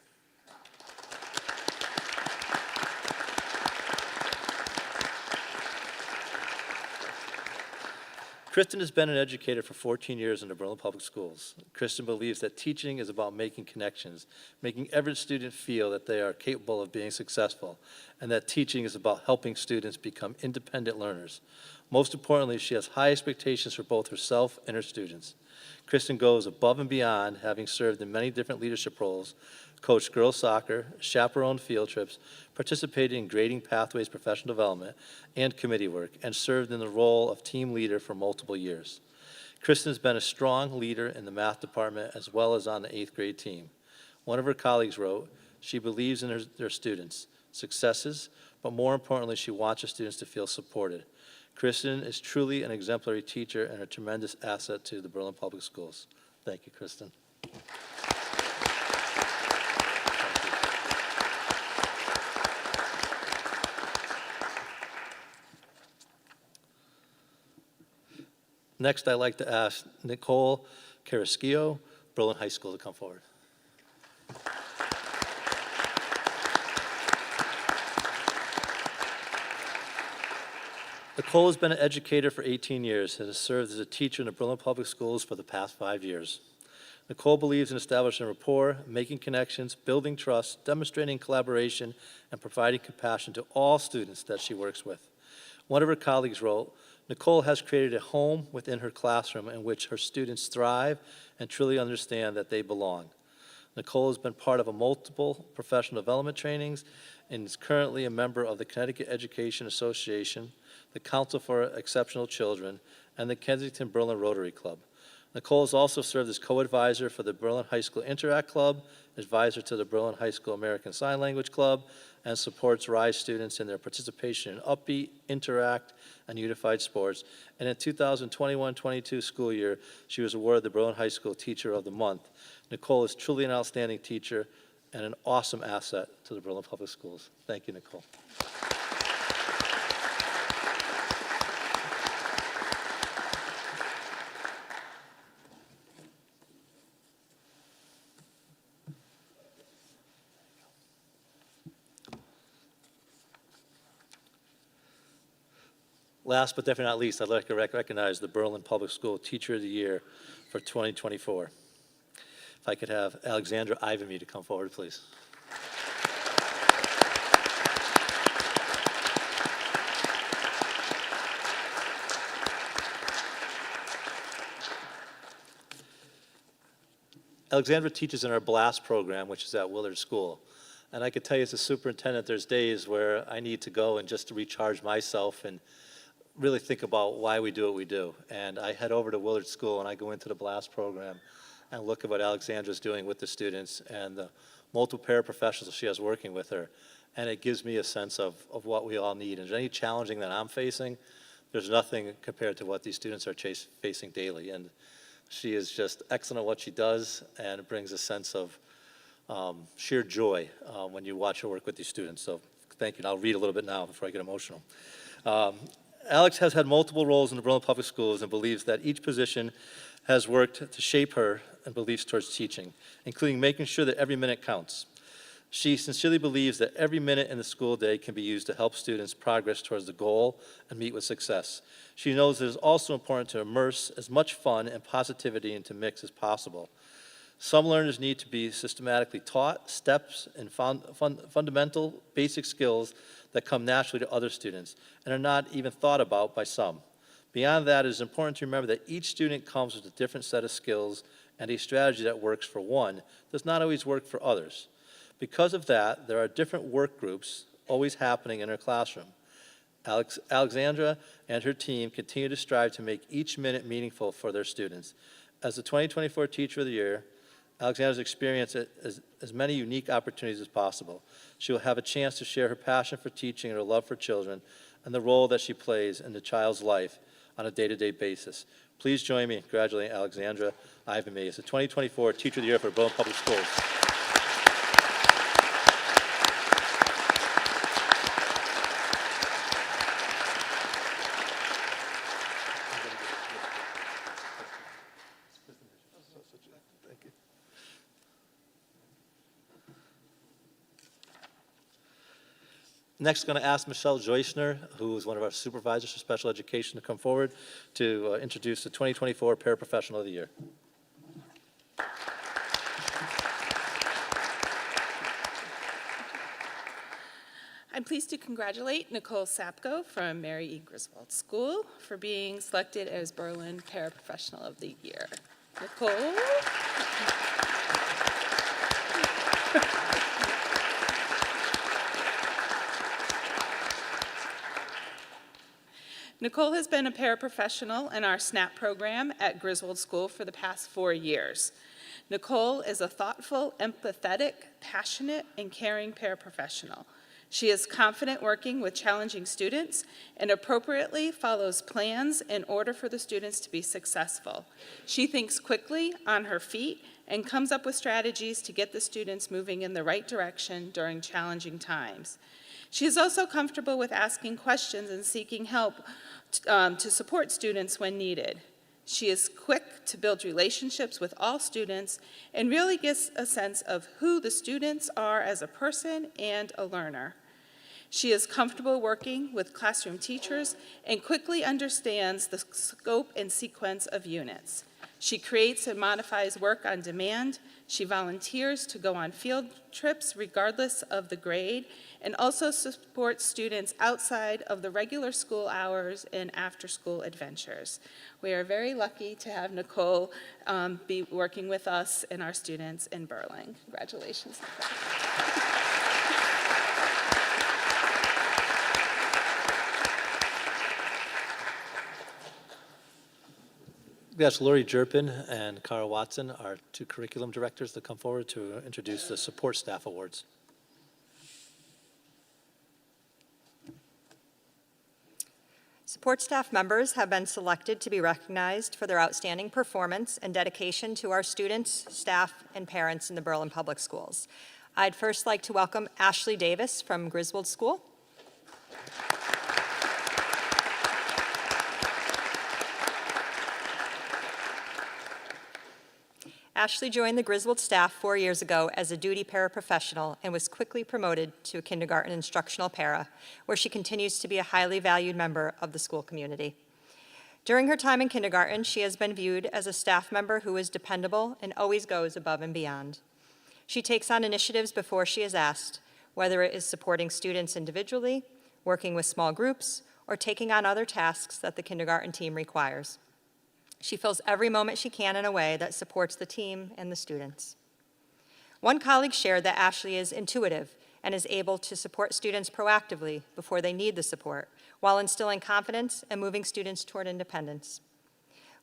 Kristen has been an educator for 14 years in the Berlin Public Schools. Kristen believes that teaching is about making connections, making every student feel that they are capable of being successful, and that teaching is about helping students become independent learners. Most importantly, she has high expectations for both herself and her students. Kristen goes above and beyond, having served in many different leadership roles, coached girls soccer, chaperoned field trips, participated in grading pathways professional development, and committee work, and served in the role of team leader for multiple years. Kristen has been a strong leader in the math department as well as on the 8th grade team. One of her colleagues wrote, she believes in their students' successes, but more importantly, she wants her students to feel supported. Kristen is truly an exemplary teacher and a tremendous asset to the Berlin Public Schools. Thank you, Kristen. Next, I'd like to ask Nicole Carrasquillo, Berlin High School, to come forward. Nicole has been an educator for 18 years and has served as a teacher in the Berlin Public Schools for the past 5 years. Nicole believes in establishing rapport, making connections, building trust, demonstrating collaboration, and providing compassion to all students that she works with. One of her colleagues wrote, Nicole has created a home within her classroom in which her students thrive and truly understand that they belong. Nicole has been part of multiple professional development trainings and is currently a member of the Connecticut Education Association, the Council for Exceptional Children, and the Kensington Berlin Rotary Club. Nicole has also served as co-advisor for the Berlin High School Interact Club, advisor to the Berlin High School American Sign Language Club, and supports RISE students in their participation in Upbeat, Interact, and Unified Sports. And in 2021-22 school year, she was awarded the Berlin High School Teacher of the Month. Nicole is truly an outstanding teacher and an awesome asset to the Berlin Public Schools. Thank you, Nicole. Last but definitely not least, I'd like to recognize the Berlin Public School Teacher of the Year for 2024. If I could have Alexandra Ivanby to come forward, please. Alexandra teaches in our BLAST program, which is at Willard School. And I could tell you as a superintendent, there's days where I need to go and just to recharge myself and really think about why we do what we do. And I head over to Willard School and I go into the BLAST program. and look at what Alexandra's doing with the students and the multiple paraprofessionals she has working with her. And it gives me a sense of what we all need. And if there's any challenging that I'm facing, there's nothing compared to what these students are facing daily. And she is just excellent at what she does, and it brings a sense of sheer joy when you watch her work with these students. So thank you. And I'll read a little bit now before I get emotional. Alex has had multiple roles in the Berlin Public Schools and believes that each position has worked to shape her and beliefs towards teaching, including making sure that every minute counts. She sincerely believes that every minute in the school day can be used to help students progress towards the goal and meet with success. She knows it is also important to immerse as much fun and positivity into mix as possible. Some learners need to be systematically taught steps and fundamental basic skills that come naturally to other students and are not even thought about by some. Beyond that, it is important to remember that each student comes with a different set of skills, and a strategy that works for one does not always work for others. Because of that, there are different work groups always happening in her classroom. Alexandra and her team continue to strive to make each minute meaningful for their students. As the 2024 Teacher of the Year, Alexandra's experienced as many unique opportunities as possible. She will have a chance to share her passion for teaching and her love for children and the role that she plays in the child's life on a day-to-day basis. Please join me in congratulating Alexandra Ivanme as the 2024 Teacher of the Year for Berlin Public Schools. Next, I'm going to ask Michelle Joyschner, who is one of our supervisors for special education, to come forward to introduce the 2024 Paraprofessional of the Year. I'm pleased to congratulate Nicole Sapko from Mary E. Griswold School for being selected as Berlin Paraprofessional of the Year. Nicole? Nicole has been a paraprofessional in our SNAP program at Griswold School for the past 4 years. Nicole is a thoughtful, empathetic, passionate, and caring paraprofessional. She is confident working with challenging students and appropriately follows plans in order for the students to be successful. She thinks quickly, on her feet, and comes up with strategies to get the students moving in the right direction during challenging times. She is also comfortable with asking questions and seeking help to support students when needed. She is quick to build relationships with all students and really gets a sense of who the students are as a person and a learner. She is comfortable working with classroom teachers and quickly understands the scope and sequence of units. She creates and modifies work on demand. She volunteers to go on field trips regardless of the grade, and also supports students outside of the regular school hours and after-school adventures. We are very lucky to have Nicole be working with us and our students in Berlin. Congratulations, Nicole. Yes, Lori Jerpin and Cara Watson, our two curriculum directors, to come forward to introduce the Support Staff Awards. Support staff members have been selected to be recognized for their outstanding performance and dedication to our students, staff, and parents in the Berlin Public Schools. I'd first like to welcome Ashley Davis from Griswold School. Ashley joined the Griswold staff 4 years ago as a duty paraprofessional and was quickly promoted to a kindergarten instructional para, where she continues to be a highly valued member of the school community. During her time in kindergarten, she has been viewed as a staff member who is dependable and always goes above and beyond. She takes on initiatives before she is asked, whether it is supporting students individually, working with small groups, or taking on other tasks that the kindergarten team requires. She fills every moment she can in a way that supports the team and the students. One colleague shared that Ashley is intuitive and is able to support students proactively before they need the support, while instilling confidence and moving students toward independence.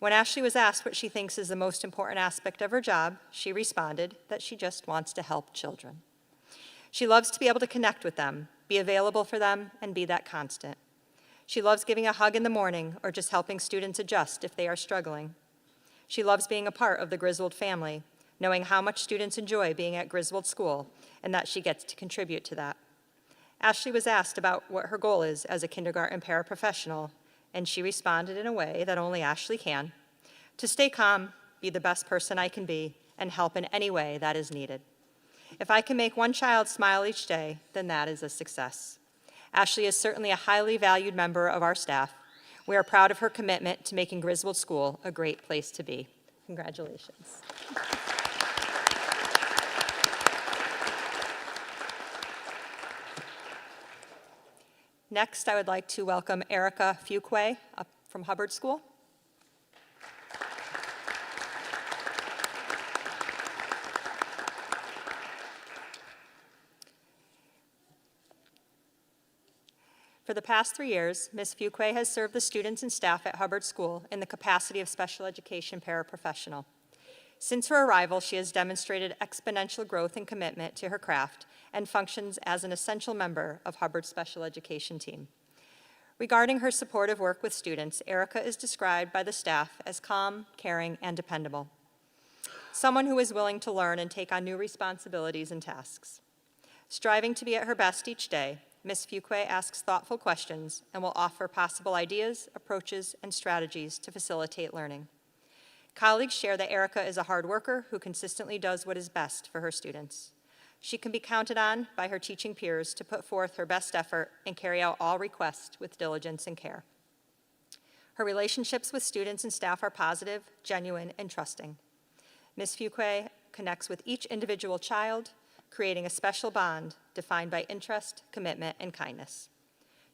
When Ashley was asked what she thinks is the most important aspect of her job, she responded that she just wants to help children. She loves to be able to connect with them, be available for them, and be that constant. She loves giving a hug in the morning or just helping students adjust if they are struggling. She loves being a part of the Griswold family, knowing how much students enjoy being at Griswold School and that she gets to contribute to that. Ashley was asked about what her goal is as a kindergarten paraprofessional, and she responded in a way that only Ashley can: to stay calm, be the best person I can be, and help in any way that is needed. If I can make one child smile each day, then that is a success. Ashley is certainly a highly valued member of our staff. We are proud of her commitment to making Griswold School a great place to be. Congratulations. Next, I would like to welcome Erica Fuqua up from Hubbard School. For the past 3 years, Ms. Fuqua has served the students and staff at Hubbard School in the capacity of special education paraprofessional. Since her arrival, she has demonstrated exponential growth and commitment to her craft and functions as an essential member of Hubbard's special education team. Regarding her supportive work with students, Erica is described by the staff as calm, caring, and dependable. Someone who is willing to learn and take on new responsibilities and tasks. Striving to be at her best each day, Ms. Fuqua asks thoughtful questions and will offer possible ideas, approaches, and strategies to facilitate learning. Colleagues share that Erica is a hard worker who consistently does what is best for her students. She can be counted on by her teaching peers to put forth her best effort and carry out all requests with diligence and care. Her relationships with students and staff are positive, genuine, and trusting. Ms. Fuqua connects with each individual child, creating a special bond defined by interest, commitment, and kindness.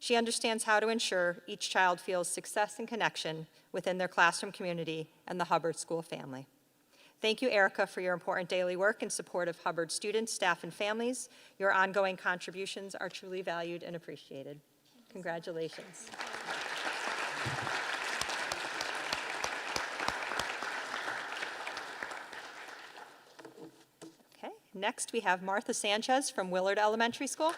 She understands how to ensure each child feels success and connection within their classroom community and the Hubbard School family. Thank you, Erica, for your important daily work in support of Hubbard students, staff, and families. Your ongoing contributions are truly valued and appreciated. Congratulations. Okay, next we have Martha Sanchez from Willard Elementary School.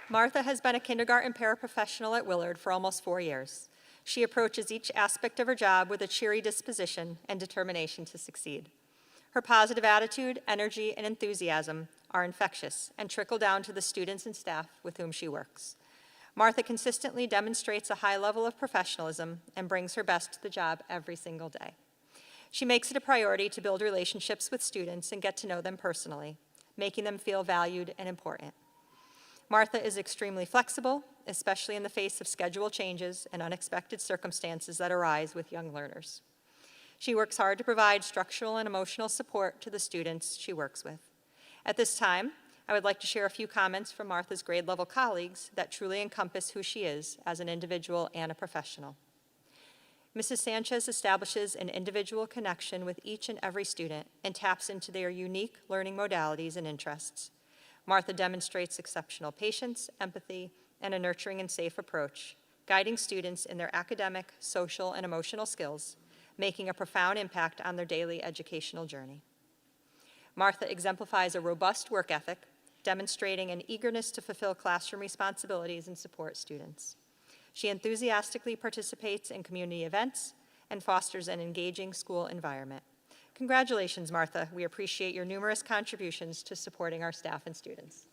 Martha has been a kindergarten paraprofessional at Willard for almost 4 years. She approaches each aspect of her job with a cheery disposition and determination to succeed. Her positive attitude, energy, and enthusiasm are infectious and trickle down to the students and staff with whom she works. Martha consistently demonstrates a high level of professionalism and brings her best to the job every single day. She makes it a priority to build relationships with students and get to know them personally, making them feel valued and important. Martha is extremely flexible, especially in the face of schedule changes and unexpected circumstances that arise with young learners. She works hard to provide structural and emotional support to the students she works with. At this time, I would like to share a few comments from Martha's grade-level colleagues that truly encompass who she is as an individual and a professional. Mrs. Sanchez establishes an individual connection with each and every student and taps into their unique learning modalities and interests. Martha demonstrates exceptional patience, empathy, and a nurturing and safe approach, guiding students in their academic, social, and emotional skills, making a profound impact on their daily educational journey. Martha exemplifies a robust work ethic, demonstrating an eagerness to fulfill classroom responsibilities and support students. She enthusiastically participates in community events and fosters an engaging school environment. Congratulations, Martha. We appreciate your numerous contributions to supporting our staff and students.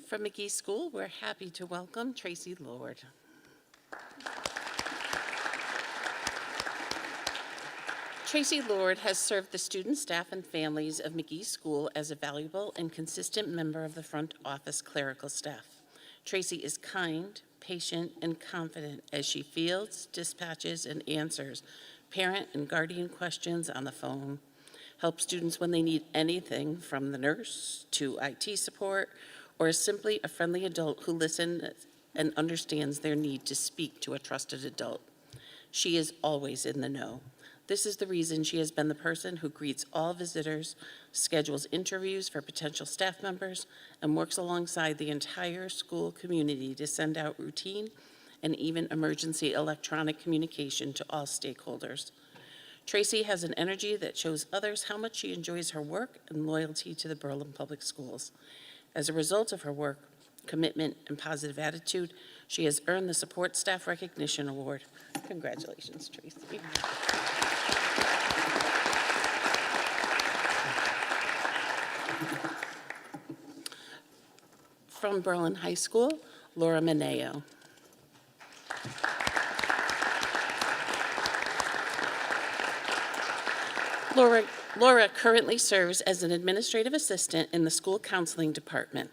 From McGee School, we're happy to welcome Tracy Lord. Tracy Lord has served the students, staff, and families of McGee School as a valuable and consistent member of the front office clerical staff. Tracy is kind, patient, and confident as she fields, dispatches, and answers parent and guardian questions on the phone, helps students when they need anything from the nurse to IT support, or is simply a friendly adult who listens and understands their need to speak to a trusted adult. She is always in the know. This is the reason she has been the person who greets all visitors, schedules interviews for potential staff members, and works alongside the entire school community to send out routine and even emergency electronic communication to all stakeholders. Tracy has an energy that shows others how much she enjoys her work and loyalty to the Berlin Public Schools. As a result of her work, commitment, and positive attitude, she has earned the Support Staff Recognition Award. Congratulations, Tracy. From Berlin High School, Laura Mineo. Laura currently serves as an administrative assistant in the school counseling department,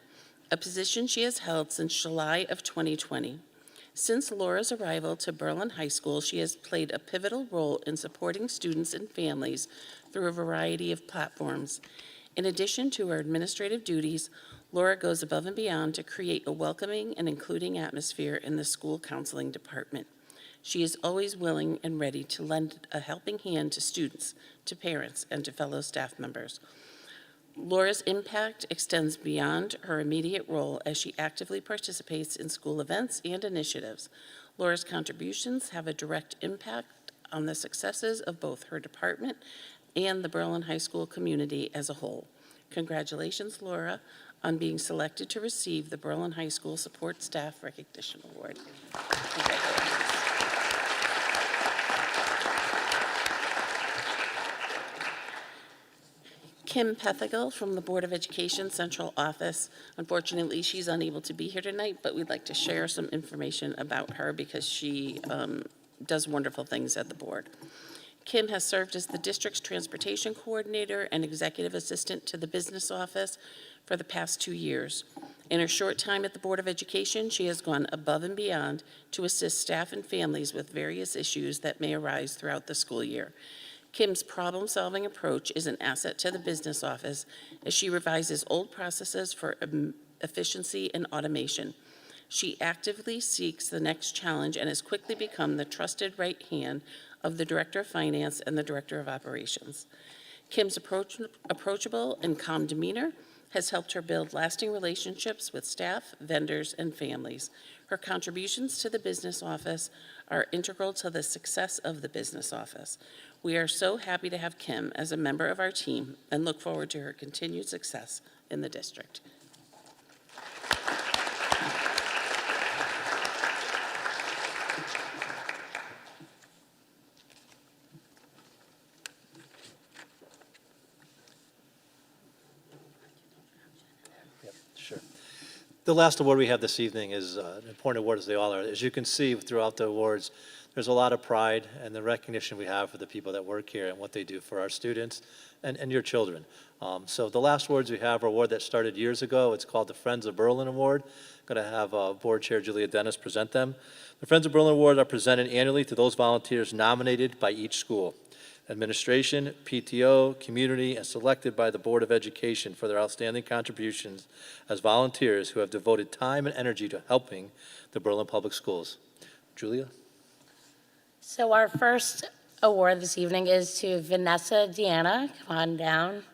a position she has held since July of 2020. Since Laura's arrival to Berlin High School, she has played a pivotal role in supporting students and families through a variety of platforms. In addition to her administrative duties, Laura goes above and beyond to create a welcoming and including atmosphere in the school counseling department. She is always willing and ready to lend a helping hand to students, to parents, and to fellow staff members. Laura's impact extends beyond her immediate role as she actively participates in school events and initiatives. Laura's contributions have a direct impact on the successes of both her department and the Berlin High School community as a whole. Congratulations, Laura, on being selected to receive the Berlin High School Support Staff Recognition Award. Congratulations. Kim Pethigal from the Board of Education Central Office. Unfortunately, she's unable to be here tonight, but we'd like to share some information about her because she does wonderful things at the board. Kim has served as the district's transportation coordinator and executive assistant to the business office for the past 2 years. In her short time at the Board of Education, she has gone above and beyond to assist staff and families with various issues that may arise throughout the school year. Kim's problem-solving approach is an asset to the business office as she revises old processes for efficiency and automation. She actively seeks the next challenge and has quickly become the trusted right hand of the Director of Finance and the Director of Operations. Kim's approachable and calm demeanor has helped her build lasting relationships with staff, vendors, and families. Her contributions to the business office are integral to the success of the business office. We are so happy to have Kim as a member of our team and look forward to her continued success in the district. Sure. The last award we have this evening is an important award, as they all are. As you can see throughout the awards, there's a lot of pride and the recognition we have for the people that work here and what they do for our students and your children. So the last awards we have are an award that started years ago. It's called the Friends of Berlin Award. I'm going to have Board Chair Julia Dennis present them. The Friends of Berlin Awards are presented annually to those volunteers nominated by each school, administration, PTO, community, and selected by the Board of Education for their outstanding contributions as volunteers who have devoted time and energy to helping the Berlin Public Schools. Julia? So our first award this evening is to Vanessa Deanna. Come on down.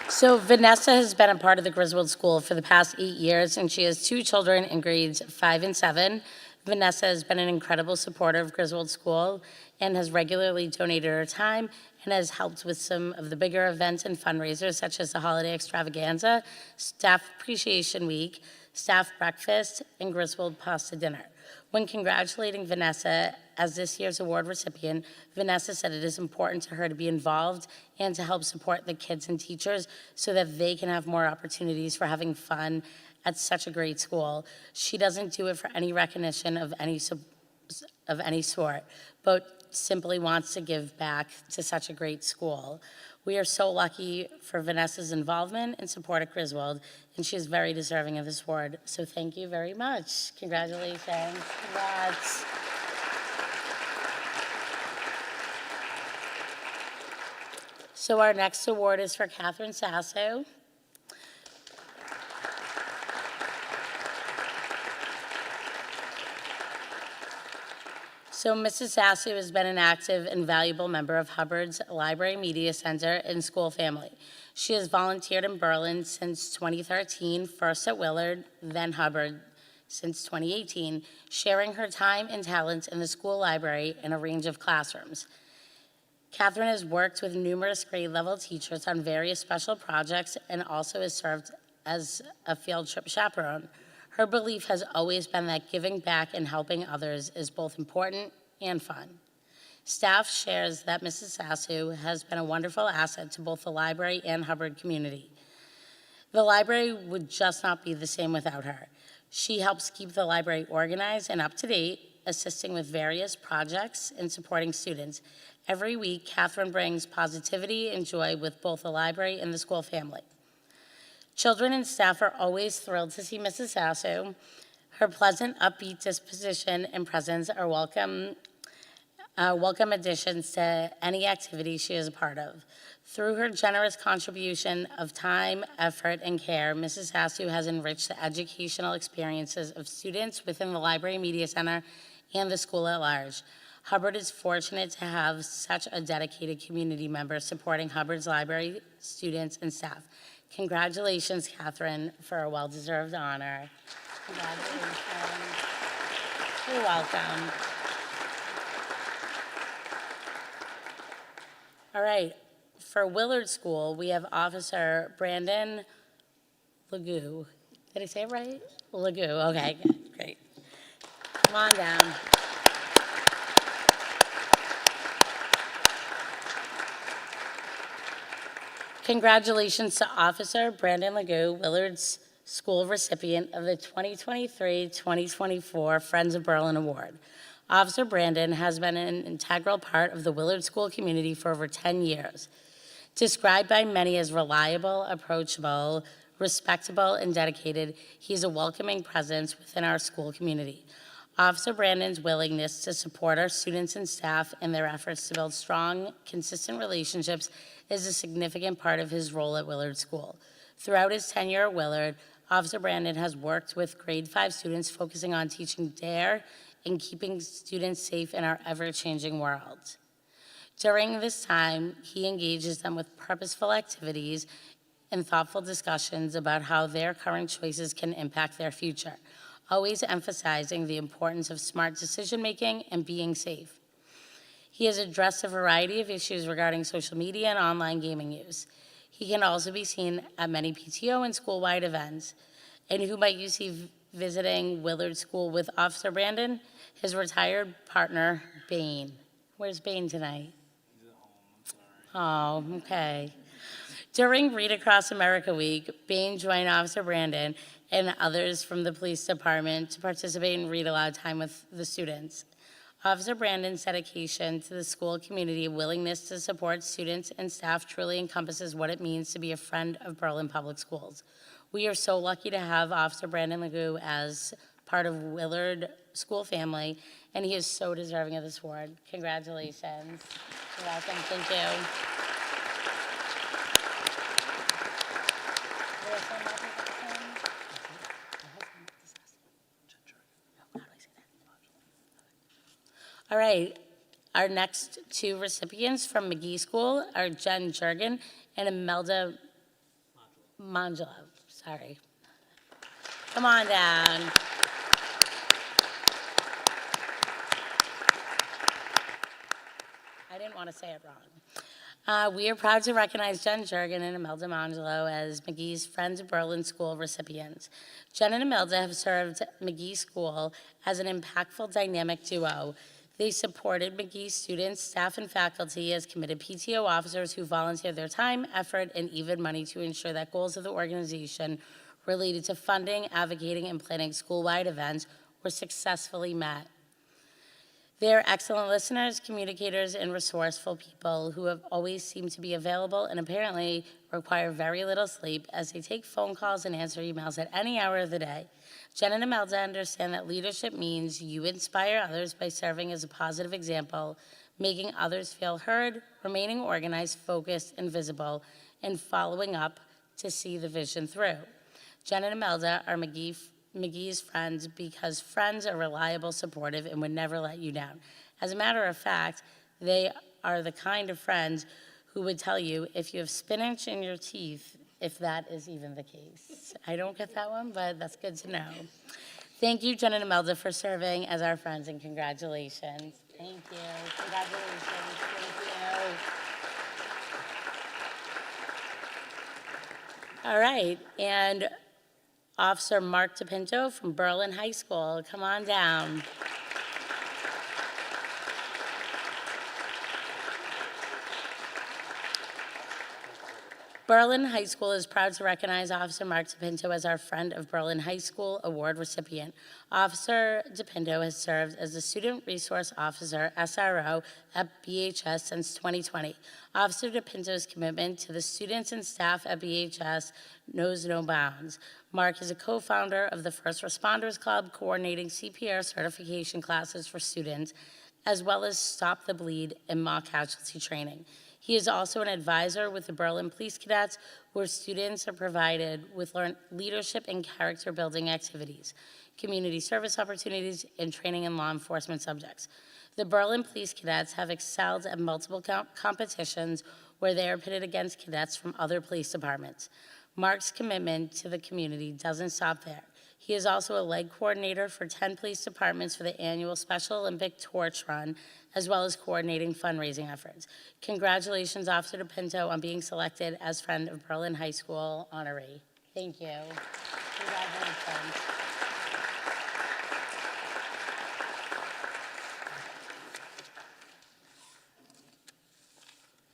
So Vanessa has been a part of the Griswold School for the past 8 years, and she has 2 children in grades 5 and 7. Vanessa has been an incredible supporter of Griswold School and has regularly donated her time and has helped with some of the bigger events and fundraisers, such as the Holiday Extravaganza, Staff Appreciation Week, Staff Breakfast, and Griswold Pasta Dinner. When congratulating Vanessa as this year's award recipient, Vanessa said it is important to her to be involved and to help support the kids and teachers so that they can have more opportunities for having fun at such a great school. She doesn't do it for any recognition of any sort, but simply wants to give back to such a great school. We are so lucky for Vanessa's involvement and support at Griswold, and she is very deserving of this award. So thank you very much. Congratulations. Congrats. So our next award is for Catherine Sasso. So Mrs. Sassy has been an active and valuable member of Hubbard's Library Media Center and school family. She has volunteered in Berlin since 2013, first at Willard, then Hubbard since 2018, sharing her time and talents in the school library in a range of classrooms. Catherine has worked with numerous grade-level teachers on various special projects and also has served as a field trip chaperone. Her belief has always been that giving back and helping others is both important and fun. Staff shares that Mrs. Sassu has been a wonderful asset to both the library and Hubbard community. The library would just not be the same without her. She helps keep the library organized and up to date, assisting with various projects and supporting students. Every week, Catherine brings positivity and joy with both the library and the school family. Children and staff are always thrilled to see Mrs. Sassu. Her pleasant, upbeat disposition and presence are welcome additions to any activity she is a part of. Through her generous contribution of time, effort, and care, Mrs. Sassu has enriched the educational experiences of students within the Library Media Center and the school at large. Hubbard is fortunate to have such a dedicated community member supporting Hubbard's library, students, and staff. Congratulations, Catherine, for a well-deserved honor. Congratulations. You're welcome. All right, for Willard School, we have Officer Brandon Legoo. Did I say it right? Legoo, okay, great. Come on down. Congratulations to Officer Brandon Legoo, Willard's School recipient of the 2023-2024 Friends of Berlin Award. Officer Brandon has been an integral part of the Willard School community for over 10 years. Described by many as reliable, approachable, respectable, and dedicated, he's a welcoming presence within our school community. Officer Brandon's willingness to support our students and staff in their efforts to build strong, consistent relationships is a significant part of his role at Willard School. Throughout his tenure at Willard, Officer Brandon has worked with grade 5 students focusing on teaching DARE and keeping students safe in our ever-changing world. During this time, he engages them with purposeful activities and thoughtful discussions about how their current choices can impact their future, always emphasizing the importance of smart decision-making and being safe. He has addressed a variety of issues regarding social media and online gaming use. He can also be seen at many PTO and school-wide events. And who might you see visiting Willard School with Officer Brandon? His retired partner, Bane. Where's Bane tonight? He's at home, I'm sorry. Oh, okay. During Read Across America Week, Bane joined Officer Brandon and others from the police department to participate in read aloud time with the students. Officer Brandon's dedication to the school community, willingness to support students and staff truly encompasses what it means to be a friend of Berlin Public Schools. We are so lucky to have Officer Brandon Legoo as part of Willard School family, and he is so deserving of this award. Congratulations. You're welcome. Thank you. All right, our next two recipients from McGee School are Jen Jurgen and Imelda Mangela. Sorry. Come on down. I didn't want to say it wrong. We are proud to recognize Jen Jurgen and Imelda Mangelo as McGee's Friends of Berlin School recipients. Jen and Imelda have served McGee School as an impactful dynamic duo. They supported McGee students, staff, and faculty as committed PTO officers who volunteered their time, effort, and even money to ensure that goals of the organization related to funding, advocating, and planning school-wide events were successfully met. They are excellent listeners, communicators, and resourceful people who have always seemed to be available and apparently require very little sleep as they take phone calls and answer emails at any hour of the day. Jen and Imelda understand that leadership means you inspire others by serving as a positive example, making others feel heard, remaining organized, focused, and visible, and following up to see the vision through. Jen and Imelda are McGee's friends because friends are reliable, supportive, and would never let you down. As a matter of fact, they are the kind of friends who would tell you if you have spinach in your teeth, if that is even the case. I don't get that one, but that's good to know. Thank you, Jen and Imelda, for serving as our friends, and congratulations. Thank you. Congratulations. Thank you. All right, and Officer Mark DePinto from Berlin High School, come on down. Berlin High School is proud to recognize Officer Mark DePinto as our Friend of Berlin High School Award recipient. Officer DePinto has served as the Student Resource Officer, SRO, at BHS since 2020. Officer DePinto's commitment to the students and staff at BHS knows no bounds. Mark is a co-founder of the First Responders Club, coordinating CPR certification classes for students, as well as Stop the Bleed and mock casualty training. He is also an advisor with the Berlin Police Cadets, where students are provided with leadership and character building activities, community service opportunities, and training in law enforcement subjects. The Berlin Police Cadets have excelled at multiple competitions where they are pitted against cadets from other police departments. Mark's commitment to the community doesn't stop there. He is also a leg coordinator for 10 police departments for the annual Special Olympic Torch Run, as well as coordinating fundraising efforts. Congratulations, Officer DePinto, on being selected as Friend of Berlin High School honoree. Thank you. Congratulations.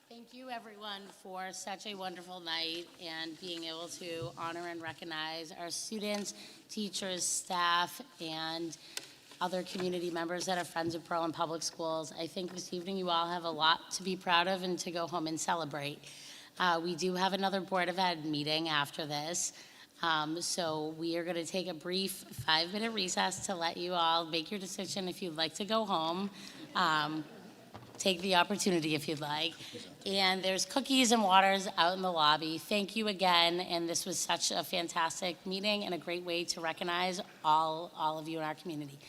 Thank you, everyone, for such a wonderful night and being able to honor and recognize our students, teachers, staff, and other community members that are Friends of Berlin Public Schools. I think this evening you all have a lot to be proud of and to go home and celebrate. We do have another Board of Ed meeting after this, so we are going to take a brief 5-minute recess to let you all make your decision if you'd like to go home. Take the opportunity if you'd like. And there's cookies and waters out in the lobby. Thank you again, and this was such a fantastic meeting and a great way to recognize all of you in our community.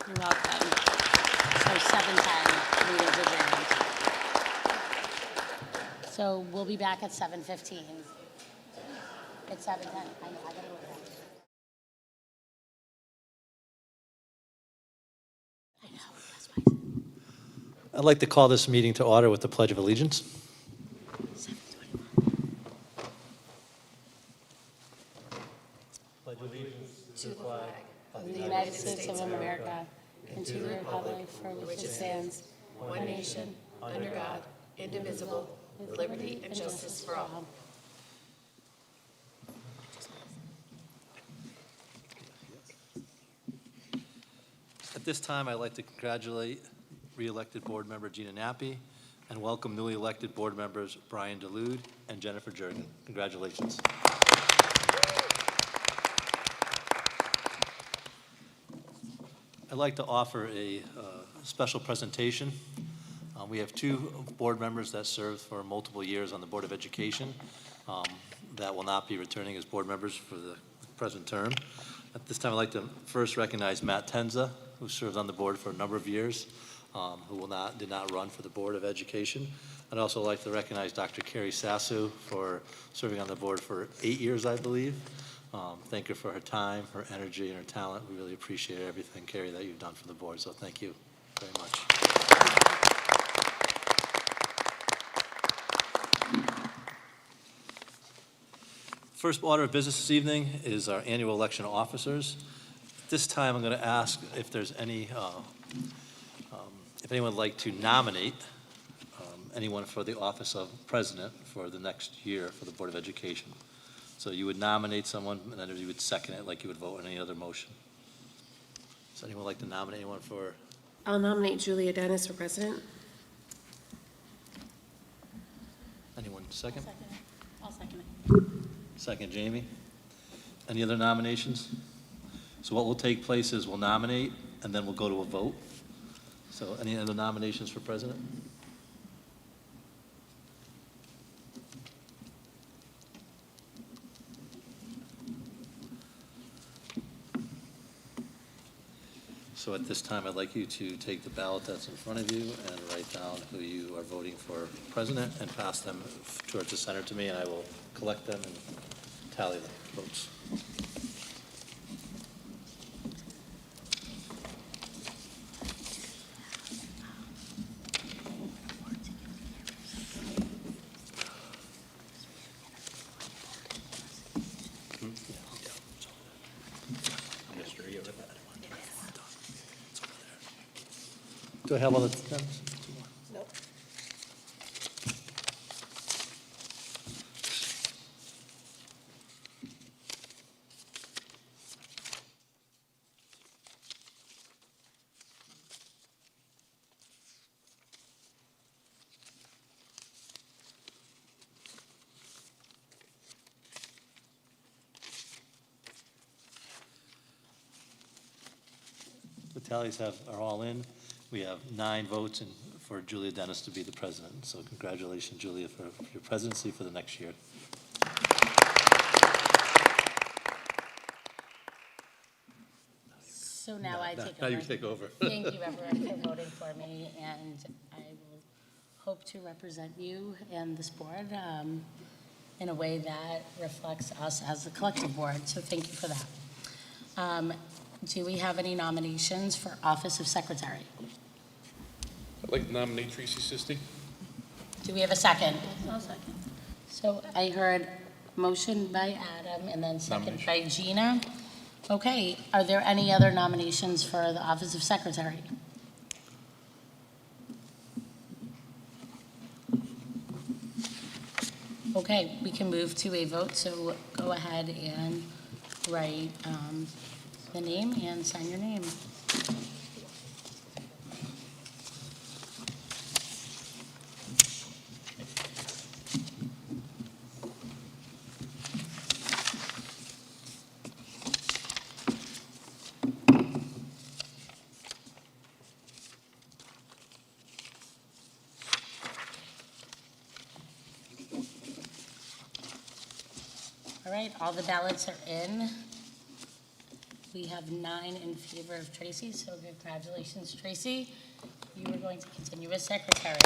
You're welcome. So 7:10, meeting's adjourned. So we'll be back at 7:15. It's 7:10. I know, I gotta go back. I know, that's why I said. I'd like to call this meeting to order with the Pledge of Allegiance. 7:21. Pledge allegiance To the flag of the United States of America and to the republic for which it stands, one nation, under God, indivisible, with liberty and justice for all. At this time, I'd like to congratulate re-elected board member Gina Nappi and welcome newly elected board members Brian DeLude and Jennifer Jurgen. Congratulations. I'd like to offer a special presentation. We have 2 board members that served for multiple years on the Board of Education that will not be returning as board members for the present term. At this time, I'd like to first recognize Matt Tenza, who served on the board for a number of years, who did not run for the Board of Education. I'd also like to recognize Dr. Carrie Sassu for serving on the board for 8 years, I believe. Thank her for her time, her energy, and her talent. We really appreciate everything, Carrie, that you've done for the board, so thank you very much. First order of business this evening is our annual election of officers. At this time, I'm going to ask if there's any, if anyone would like to nominate anyone for the office of president for the next year for the Board of Education. So you would nominate someone, and then you would second it like you would vote on any other motion. Does anyone like to nominate anyone for? I'll nominate Julia Dennis for president. Anyone second? Second. I'll second it. Second, Jamie. Any other nominations? So what will take place is we'll nominate, and then we'll go to a vote. So any other nominations for president? So at this time, I'd like you to take the ballot that's in front of you and write down who you are voting for president and pass them towards the center to me, and I will collect them and tally the votes. Do I have all the stems? Nope. The tallies are all in. We have 9 votes for Julia Dennis to be the president. So congratulations, Julia, for your presidency for the next year. So now I take Now over. you take over. Thank you, everyone, for voting for me, and I will hope to represent you and this board in a way that reflects us as a collective board, so thank you for that. Do we have any nominations for Office of Secretary? I'd like to nominate Tracy Sisti. Do we have a second? I'll second. So I heard motion by Adam and then second by Gina. Okay, are there any other nominations for the Office of Secretary? Okay, we can move to a vote, so go ahead and write the name and sign your name. All right, all the ballots are in. We have 9 in favor of Tracy, so congratulations, Tracy. You are going to continue as secretary.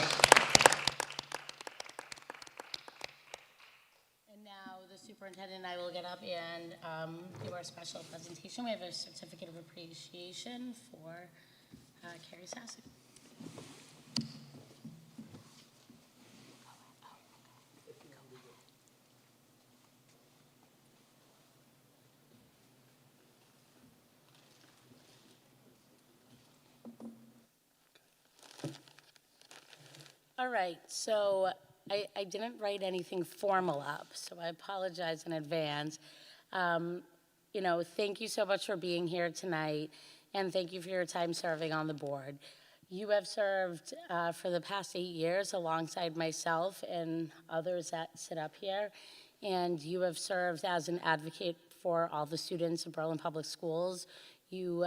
And now the superintendent and I will get up and do our special presentation. We have a certificate of appreciation for Carrie Sassett. All right, so I didn't write anything formal up, so I apologize in advance. You know, thank you so much for being here tonight, and thank you for your time serving on the board. You have served for the past 8 years alongside myself and others that sit up here, and you have served as an advocate for all the students in Berlin Public Schools. You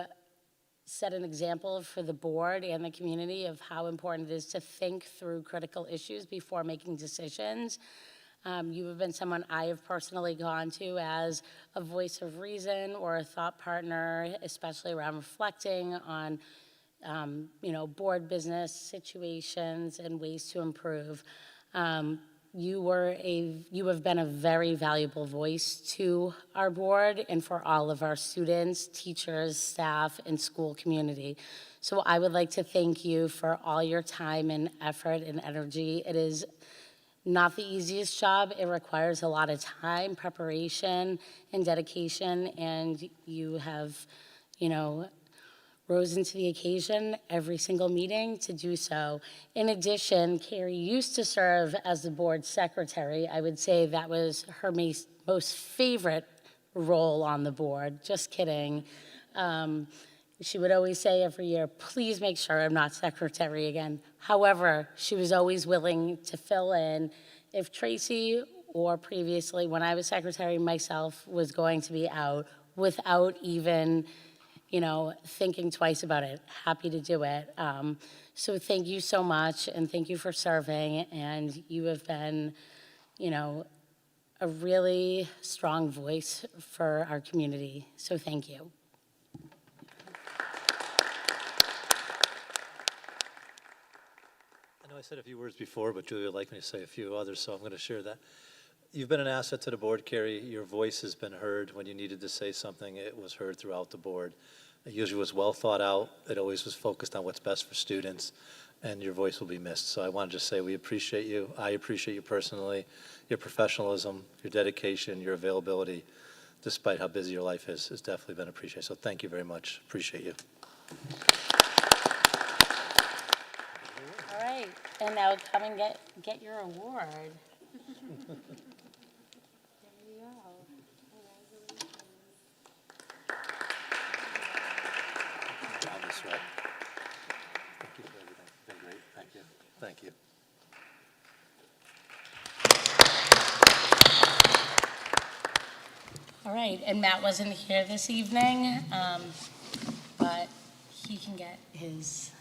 set an example for the board and the community of how important it is to think through critical issues before making decisions. You have been someone I have personally gone to as a voice of reason or a thought partner, especially around reflecting on board business situations and ways to improve. You have been a very valuable voice to our board and for all of our students, teachers, staff, and school community. So I would like to thank you for all your time and effort and energy. It is not the easiest job. It requires a lot of time, preparation, and dedication, and you have, rose into the occasion every single meeting to do so. In addition, Carrie used to serve as the board secretary. I would say that was her most favorite role on the board. Just kidding. She would always say every year, please make sure I'm not secretary again. However, she was always willing to fill in if Tracy or previously when I was secretary myself was going to be out without even thinking twice about it. Happy to do it. So thank you so much, and thank you for serving, and you have been, a really strong voice for our community, so thank you. said a few words before, but Julie would like me to say a few others, so I'm going to share that. You've been an asset to the board, Carrie. Your voice has been heard. When you needed to say something, it was heard throughout the board. It usually was well thought out. It always was focused on what's best for students, and your voice will be missed. So I want to just say we appreciate you. I appreciate you personally, your professionalism, your dedication, your availability, despite how busy your life is, has definitely been appreciated. So thank you very much. Appreciate you. All right, and now come and get your award. There you go. Good job, Ms. Webb. Thank you for everything. Been great. Thank you. Thank you. All right, and Matt wasn't here this evening, but he can get his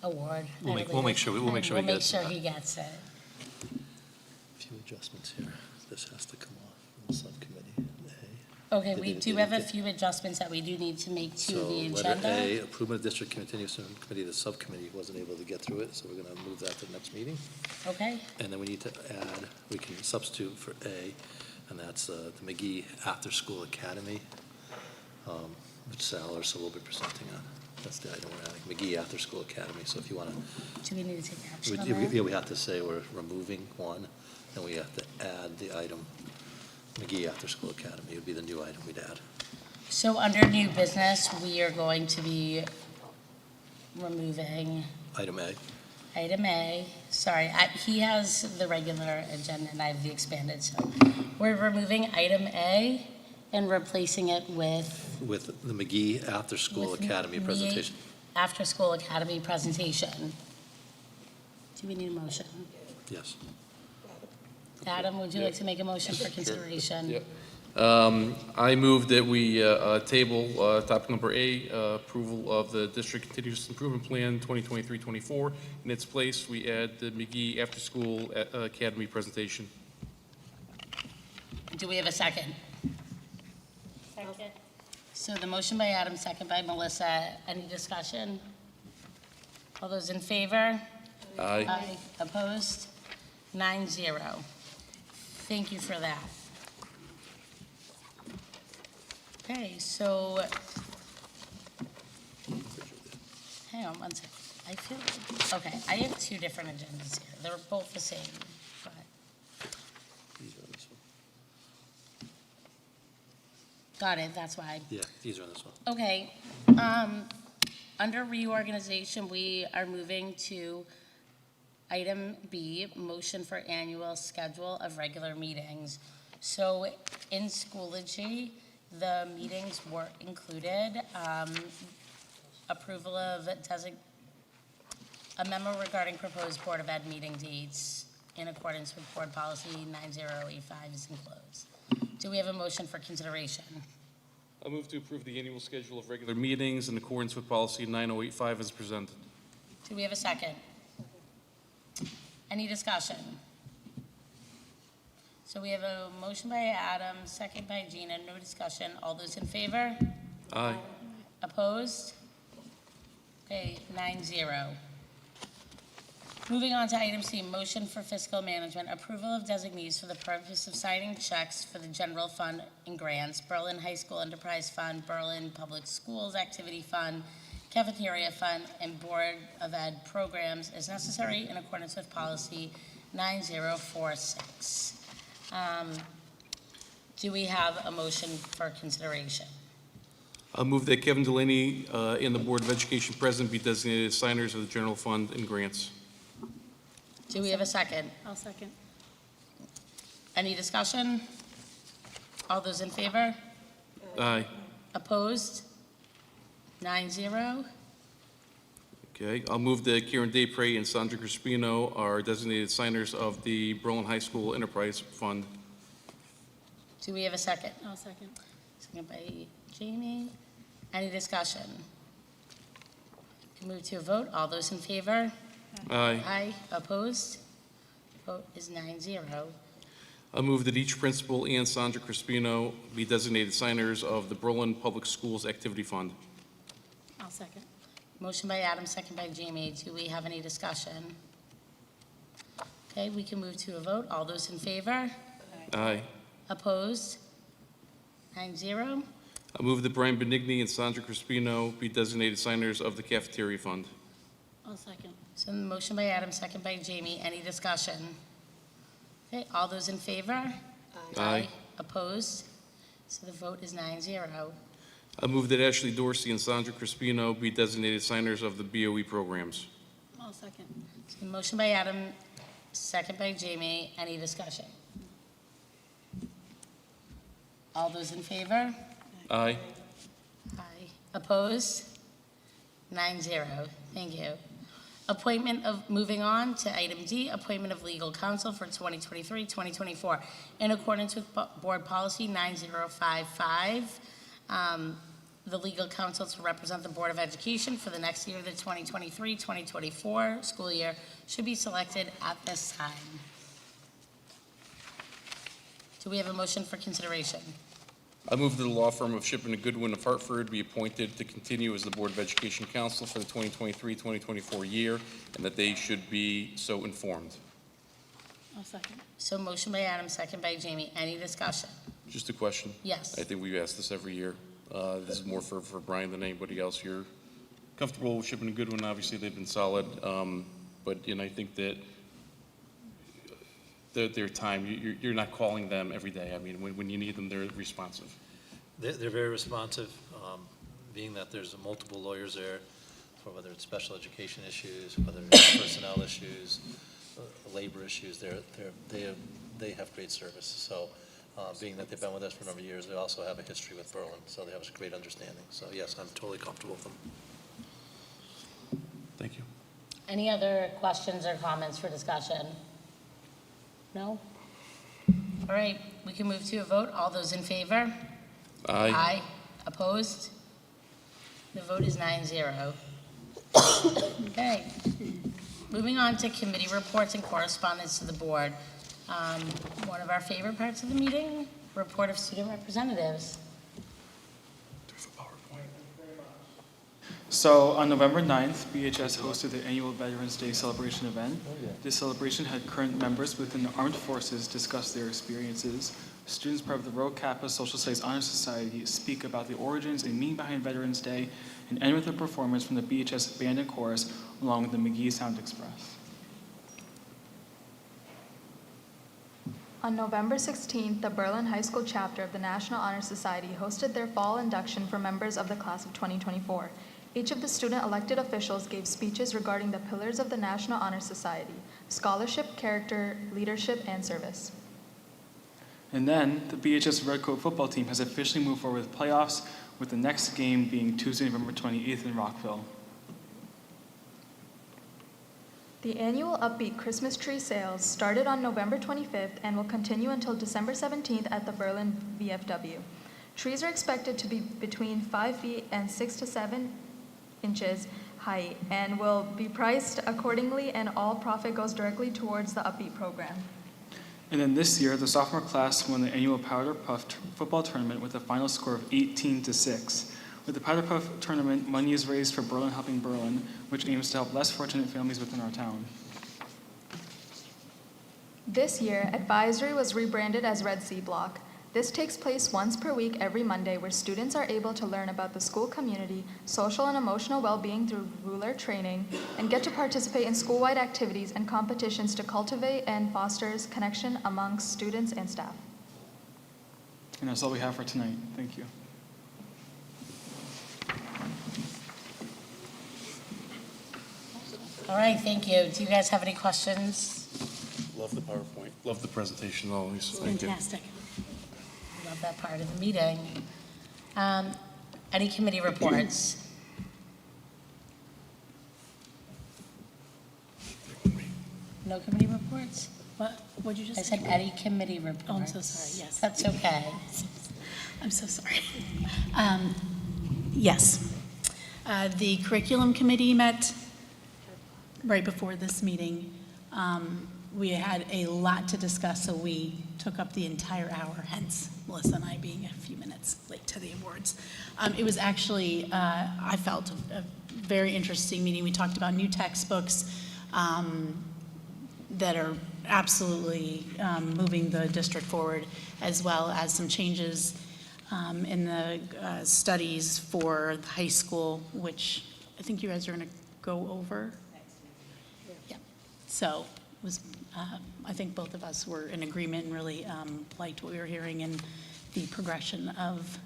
award. We'll make sure he We'll gets make it. sure he gets it. A few adjustments here. This has to come off from the subcommittee. Okay, Did we it- do did have it a get- few adjustments that we do need to make to So the letter agenda. A, approval of district continuous committee, the subcommittee wasn't able to get through it, so we're going to move that to the next meeting. Okay, And then we need to add, we can substitute for A, and that's the McGee After School Academy, which Sal or so will be presenting on. That's the item we're adding, McGee After School Academy. So if you want do we need to take action on to, that? we have to say we're removing one, and we have to add the item McGee After School Academy would be the new item we'd add. So under new business, we are going to be removing Item A. item A. Sorry, he has the regular agenda and I have the expanded, so we're removing item A and replacing it with With the McGee After School With Academy me- presentation. After School Academy presentation. Do we need a motion? Yes. Adam, would you like to make a motion for consideration? Yep. I move that we table topic number A, approval of the District Continuous Improvement Plan 2023-24. In its place, we add the McGee After School Academy presentation. Do we have a second? Second. So the motion by Adam, second by Melissa. Any discussion? All those in favor? Aye. Aye. Opposed? 9-0. Thank you for that. Okay, so, hang on one second. I feel, okay, I have two different agendas here. They're both the same, but, These are on this one. got it, that's why. Yeah, these are on this one. Okay, under reorganization, we are moving to item B, motion for annual schedule of regular meetings. So in Schoology, the meetings were included, approval of a memo regarding proposed Board of Ed meeting dates in accordance with Board Policy 9085 is enclosed. Do we have a motion for consideration? I move to approve the annual schedule of regular meetings in accordance with policy 9085 as presented. Do we have a second? Any discussion? So we have a motion by Adam, second by Gina, no discussion. All those in favor? Aye. Opposed? Okay, 9-0. Moving on to item C, motion for fiscal management, approval of designees for the purpose of signing checks for the general fund and grants, Berlin High School Enterprise Fund, Berlin Public Schools Activity Fund, Cafeteria Fund, and Board of Ed programs as necessary in accordance with policy 9046. Do we have a motion for consideration? I move that Kevin Delaney and the Board of Education President be designated as signers of the general fund and grants. Do we have a second? I'll second. Any discussion? All those in favor? Aye. Opposed? 9-0. Okay, I'll move that Kieran Daypre and Sandra Crispino are designated signers of the Berlin High School Enterprise Fund. Do we have a second? I'll second. Second by Jamie. Any discussion? Can move to a vote. All those in favor? Aye. Aye. Opposed? Vote is 9-0. I move that each principal and Sandra Crispino be designated signers of the Berlin Public Schools Activity Fund. I'll second. Motion by Adam, second by Jamie. Do we have any discussion? Okay, we can move to a vote. All those in favor? Aye. Opposed? 9-0. I move that Brian Benigni and Sandra Crispino be designated signers of the cafeteria fund. I'll second. So motion by Adam, second by Jamie. Any discussion? Okay, all those in favor? Aye. Opposed? So the vote is 9-0. I move that Ashley Dorsey and Sandra Crispino be designated signers of the BOE programs. I'll second. So motion by Adam, second by Jamie. Any discussion? All those in favor? Aye. Aye. Opposed? 9-0. Thank you. Moving on to item D, appointment of legal counsel for 2023-2024. In accordance with Board Policy 9055, the legal counsel to represent the Board of Education for the next year, the 2023-2024 school year, should be selected at this time. Do we have a motion for consideration? I move that the law firm of Shippen and Goodwin of Hartford be appointed to continue as the Board of Education counsel for the 2023-2024 year, and that they should be so informed. I'll second. So motion by Adam, second by Jamie. Any discussion? Just a question. Yes. I think we ask this every year. This is more for Brian than anybody else. You're comfortable with Shippen and Goodwin. Obviously, they've been solid. But I think that their time, you're not calling them every day. I mean, when you need them, they're responsive. They're very responsive, being that there's multiple lawyers there, for whether it's special education issues, whether it's personnel issues, labor issues. They have great service. So, being that they've been with us for a number of years, they also have a history with Berlin, so they have a great understanding. So, yes, I'm totally comfortable with them. Thank you. Any other questions or comments for discussion? No? All right, we can move to a vote. All those in favor? Aye. Opposed? The vote is 9-0. Okay. Moving on to committee reports and correspondence to the board. One of our favorite parts of the meeting, report of student representatives. So on November 9th, BHS hosted the annual Veterans Day celebration event. This celebration had current members within the armed forces discuss their experiences. Students part of the Rho Kappa Social Studies Honor Society speak about the origins and meaning behind Veterans Day, and end with a performance from the BHS Band and Chorus along with the McGee Sound Express. On November 16th, the Berlin High School chapter of the National Honor Society hosted their fall induction for members of the class of 2024. Each of the student elected officials gave speeches regarding the pillars of the National Honor Society: scholarship, character, leadership, and service. And then the BHS Red Coat football team has officially moved forward with playoffs, with the next game being Tuesday, November 28th in Rockville. The annual Upbeat Christmas tree sales started on November 25th and will continue until December 17th at the Berlin VFW. Trees are expected to be between 5 feet and 6 to 7 inches height and will be priced accordingly, and all profit goes directly towards the Upbeat program. And then this year, the sophomore class won the annual Powder Puff football tournament with a final score of 18-6. With the Powder Puff tournament, money is raised for Berlin Helping Berlin, which aims to help less fortunate families within our town. This year, Advisory was rebranded as Red Sea Block. This takes place once per week every Monday, where students are able to learn about the school community, social and emotional well-being through ruler training, and get to participate in school-wide activities and competitions to cultivate and foster connection amongst students and staff. And that's all we have for tonight. Thank you. All right, thank you. Do you guys have any questions? Love the PowerPoint. Love the presentation always. Thank you. Fantastic. Love that part of the meeting. Any committee reports? No committee reports? What? What'd you just I say? said any committee reports. Oh, I'm so sorry. Yes. That's okay. I'm so sorry. Yes. The curriculum committee met right before this meeting. We had a lot to discuss, so we took up the entire hour, hence Melissa and I being a few minutes late to the awards. It was actually, I felt, a very interesting meeting. We talked about new textbooks that are absolutely moving the district forward, as well as some changes in the studies for the high school, which I think you guys are going to go over. Yeah. So it was, I think both of us were in agreement and really liked what we were hearing and the progression of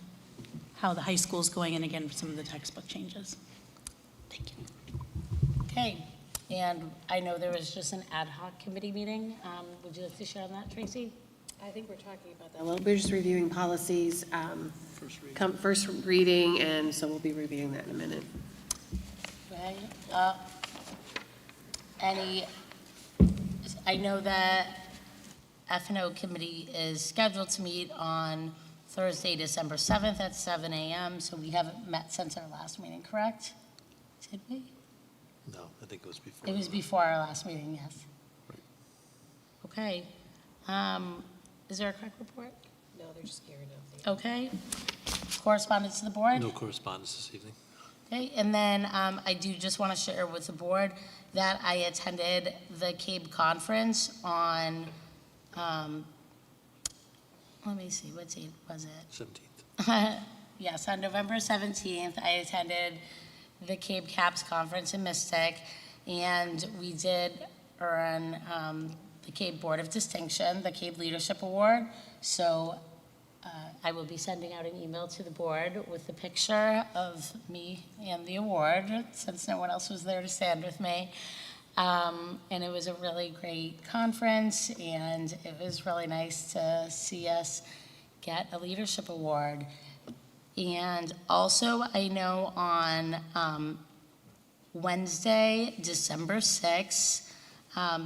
how the high school is going, and again, some of the textbook changes. Thank you. Okay, and I know there was just an ad hoc committee meeting. Would you like to share on that, Tracy? I think we're talking about that. Well, we're just reviewing policies, first reading, and so we'll be reviewing that in a minute. Okay. I know that F&O committee is scheduled to meet on Thursday, December 7th at 7 a.m., so we haven't met since our last meeting, correct? Did we? No, I think it was before. It was before our last meeting, yes. Okay. Is there a correct report? No, they're just gearing up. Okay. Correspondence to the board? No correspondence this evening. Okay, and then I do just want to share with the board that I attended the CABE conference on, let me see, what date was it? 17th. Yes, on November 17th, I attended the CABE CAPS conference in Mystic, and we did earn the CABE Board of Distinction, the CABE Leadership Award. So I will be sending out an email to the board with the picture of me and the award, since no one else was there to stand with me. And it was a really great conference, and it was really nice to see us get a leadership award. And also, I know on Wednesday, December 6th,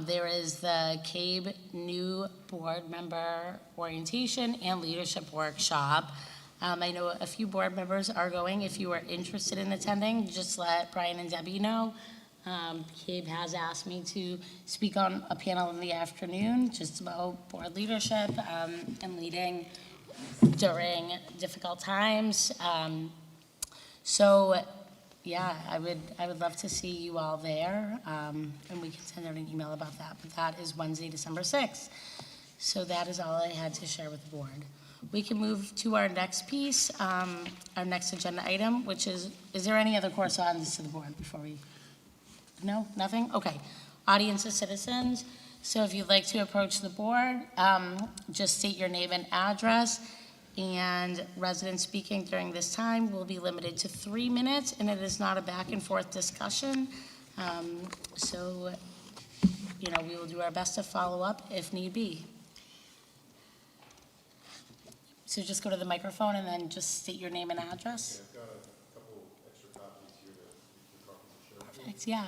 there is the CABE new board member orientation and leadership workshop. I know a few board members are going. If you are interested in attending, just let Brian and Debbie know. CABE has asked me to speak on a panel in the afternoon just about board leadership and leading during difficult times. So yeah, I would love to see you all there, and we can send out an email about that. But that is Wednesday, December 6th. So that is all I had to share with the board. We can move to our next piece, our next agenda item, which is there any other correspondence to the board before we? No, nothing? Okay. Audience of citizens. So if you'd like to approach the board, just state your name and address. And residents speaking during this time will be limited to 3 minutes, and it is not a back and forth discussion. So, we will do our best to follow up if need be. So just go to the microphone and then just state your name and address. I've got a couple extra copies here to share. Perfect, yeah.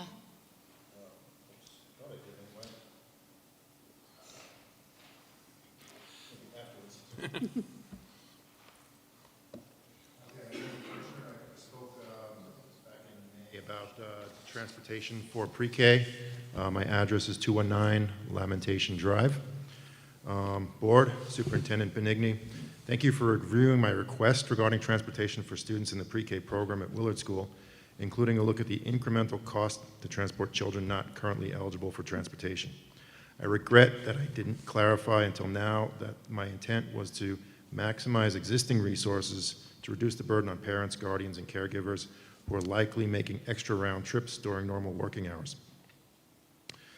Afterwards. About transportation for pre-K. My address is 219 Lamentation Drive. Board, Superintendent Benigni, thank you for reviewing my request regarding transportation for students in the pre-K program at Willard School, including a look at the incremental cost to transport children not currently eligible for transportation. I regret that I didn't clarify until now that my intent was to maximize existing resources to reduce the burden on parents, guardians, and caregivers who are likely making extra round trips during normal working hours.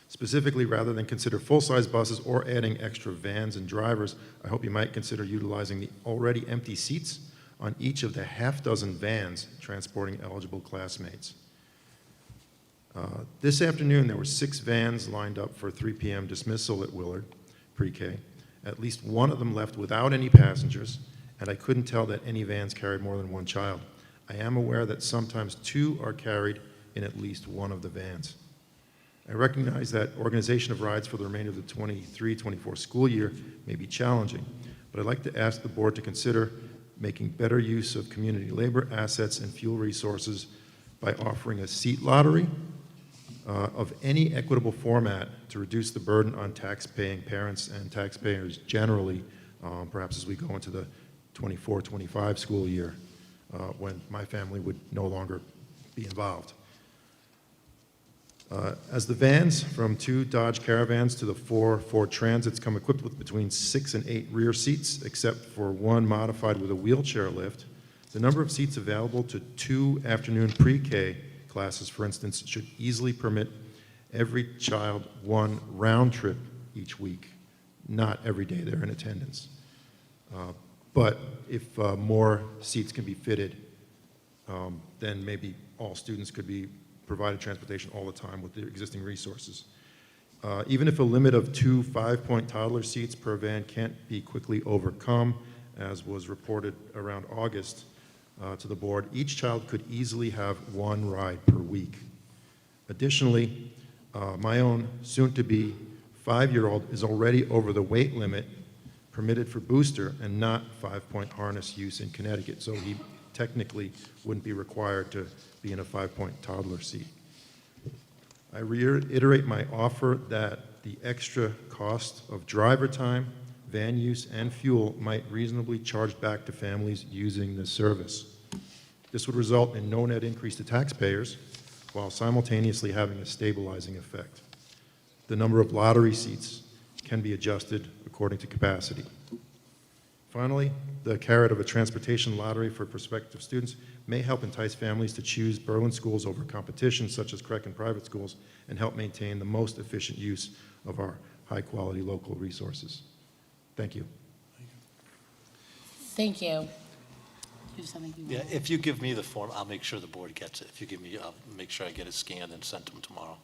Specifically, rather than consider full-size buses or adding extra vans and drivers, I hope you might consider utilizing the already empty seats on each of the half-dozen vans transporting eligible classmates. This afternoon, there were 6 vans lined up for 3 p.m. dismissal at Willard pre-K. At least one of them left without any passengers, and I couldn't tell that any vans carried more than one child. I am aware that sometimes 2 are carried in at least one of the vans. I recognize that organization of rides for the remainder of the 23-24 school year may be challenging, but I'd like to ask the board to consider making better use of community labor assets and fuel resources by offering a seat lottery of any equitable format to reduce the burden on tax-paying parents and taxpayers generally, perhaps as we go into the 24-25 school year, when my family would no longer be involved. As the vans from 2 Dodge Caravans to the 4 Ford Transits come equipped with between 6 and 8 rear seats, except for 1 modified with a wheelchair lift, the number of seats available to 2 afternoon pre-K classes, for instance, should easily permit every child 1 round trip each week, not every day they're in attendance. But if more seats can be fitted, then maybe all students could be provided transportation all the time with the existing resources. Even if a limit of 2 5-point toddler seats per van can't be quickly overcome, as was reported around August to the board, each child could easily have 1 ride per week. Additionally, my own soon-to-be 5-year-old is already over the weight limit permitted for booster and not 5-point harness use in Connecticut, so he technically wouldn't be required to be in a 5-point toddler seat. I reiterate my offer that the extra cost of driver time, van use, and fuel might reasonably charge back to families using this service. This would result in no net increase to taxpayers while simultaneously having a stabilizing effect. The number of lottery seats can be adjusted according to capacity. Finally, the carrot of a transportation lottery for prospective students may help entice families to choose Berlin schools over competition such as CREC and private schools and help maintain the most efficient use of our high-quality local resources. Thank you. Thank you. You have something you Yeah, want? if you give me the form, I'll make sure the board gets it. If you give me, I'll make sure I get it scanned and sent to them tomorrow.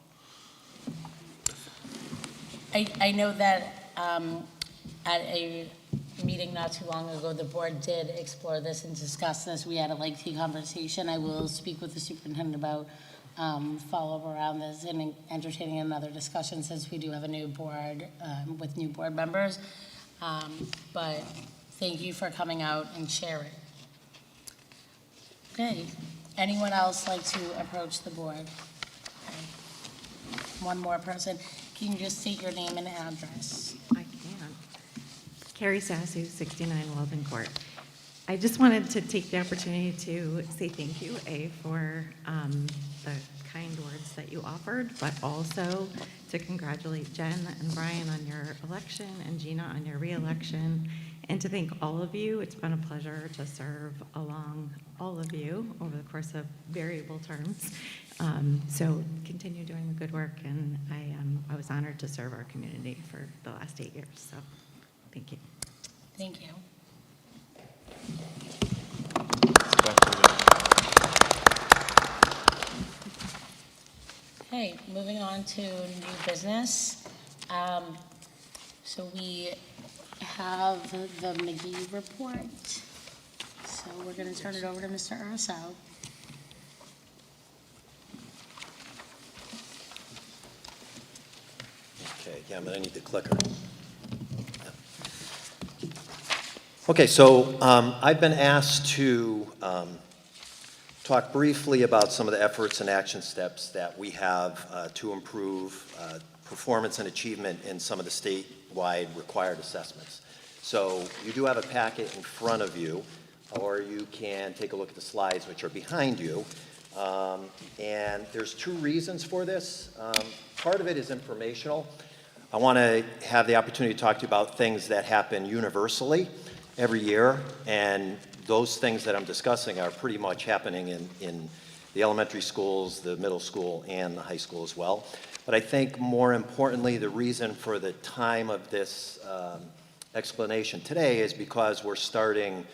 I know that at a meeting not too long ago, the board did explore this and discuss this. We had a lengthy conversation. I will speak with the superintendent about follow-up around this and entertaining another discussion since we do have a new board with new board members. But thank you for coming out and sharing. Okay. Anyone else like to approach the board? Okay. One more person. Can you just state your name and address? I can. Carrie Sassu, 69 Walden Court. I just wanted to take the opportunity to say thank you, for the kind words that you offered, but also to congratulate Jen and Brian on your election and Gina on your re-election, and to thank all of you. It's been a pleasure to serve along all of you over the course of variable terms. So continue doing the good work, and I was honored to serve our community for the last 8 years. So thank you. Thank you. Okay, moving on to new business. So we have the McGee report. So we're going to turn it over to Mr. Urso. Okay, yeah, I'm gonna need the clicker. Okay, so I've been asked to talk briefly about some of the efforts and action steps that we have to improve performance and achievement in some of the statewide required assessments. So you do have a packet in front of you, or you can take a look at the slides which are behind you. And there's 2 reasons for this. Part of it is informational. I want to have the opportunity to talk to you about things that happen universally every year, and those things that I'm discussing are pretty much happening in the elementary schools, the middle school, and the high school as well. But I think more importantly, the reason for the time of this explanation today is because we're starting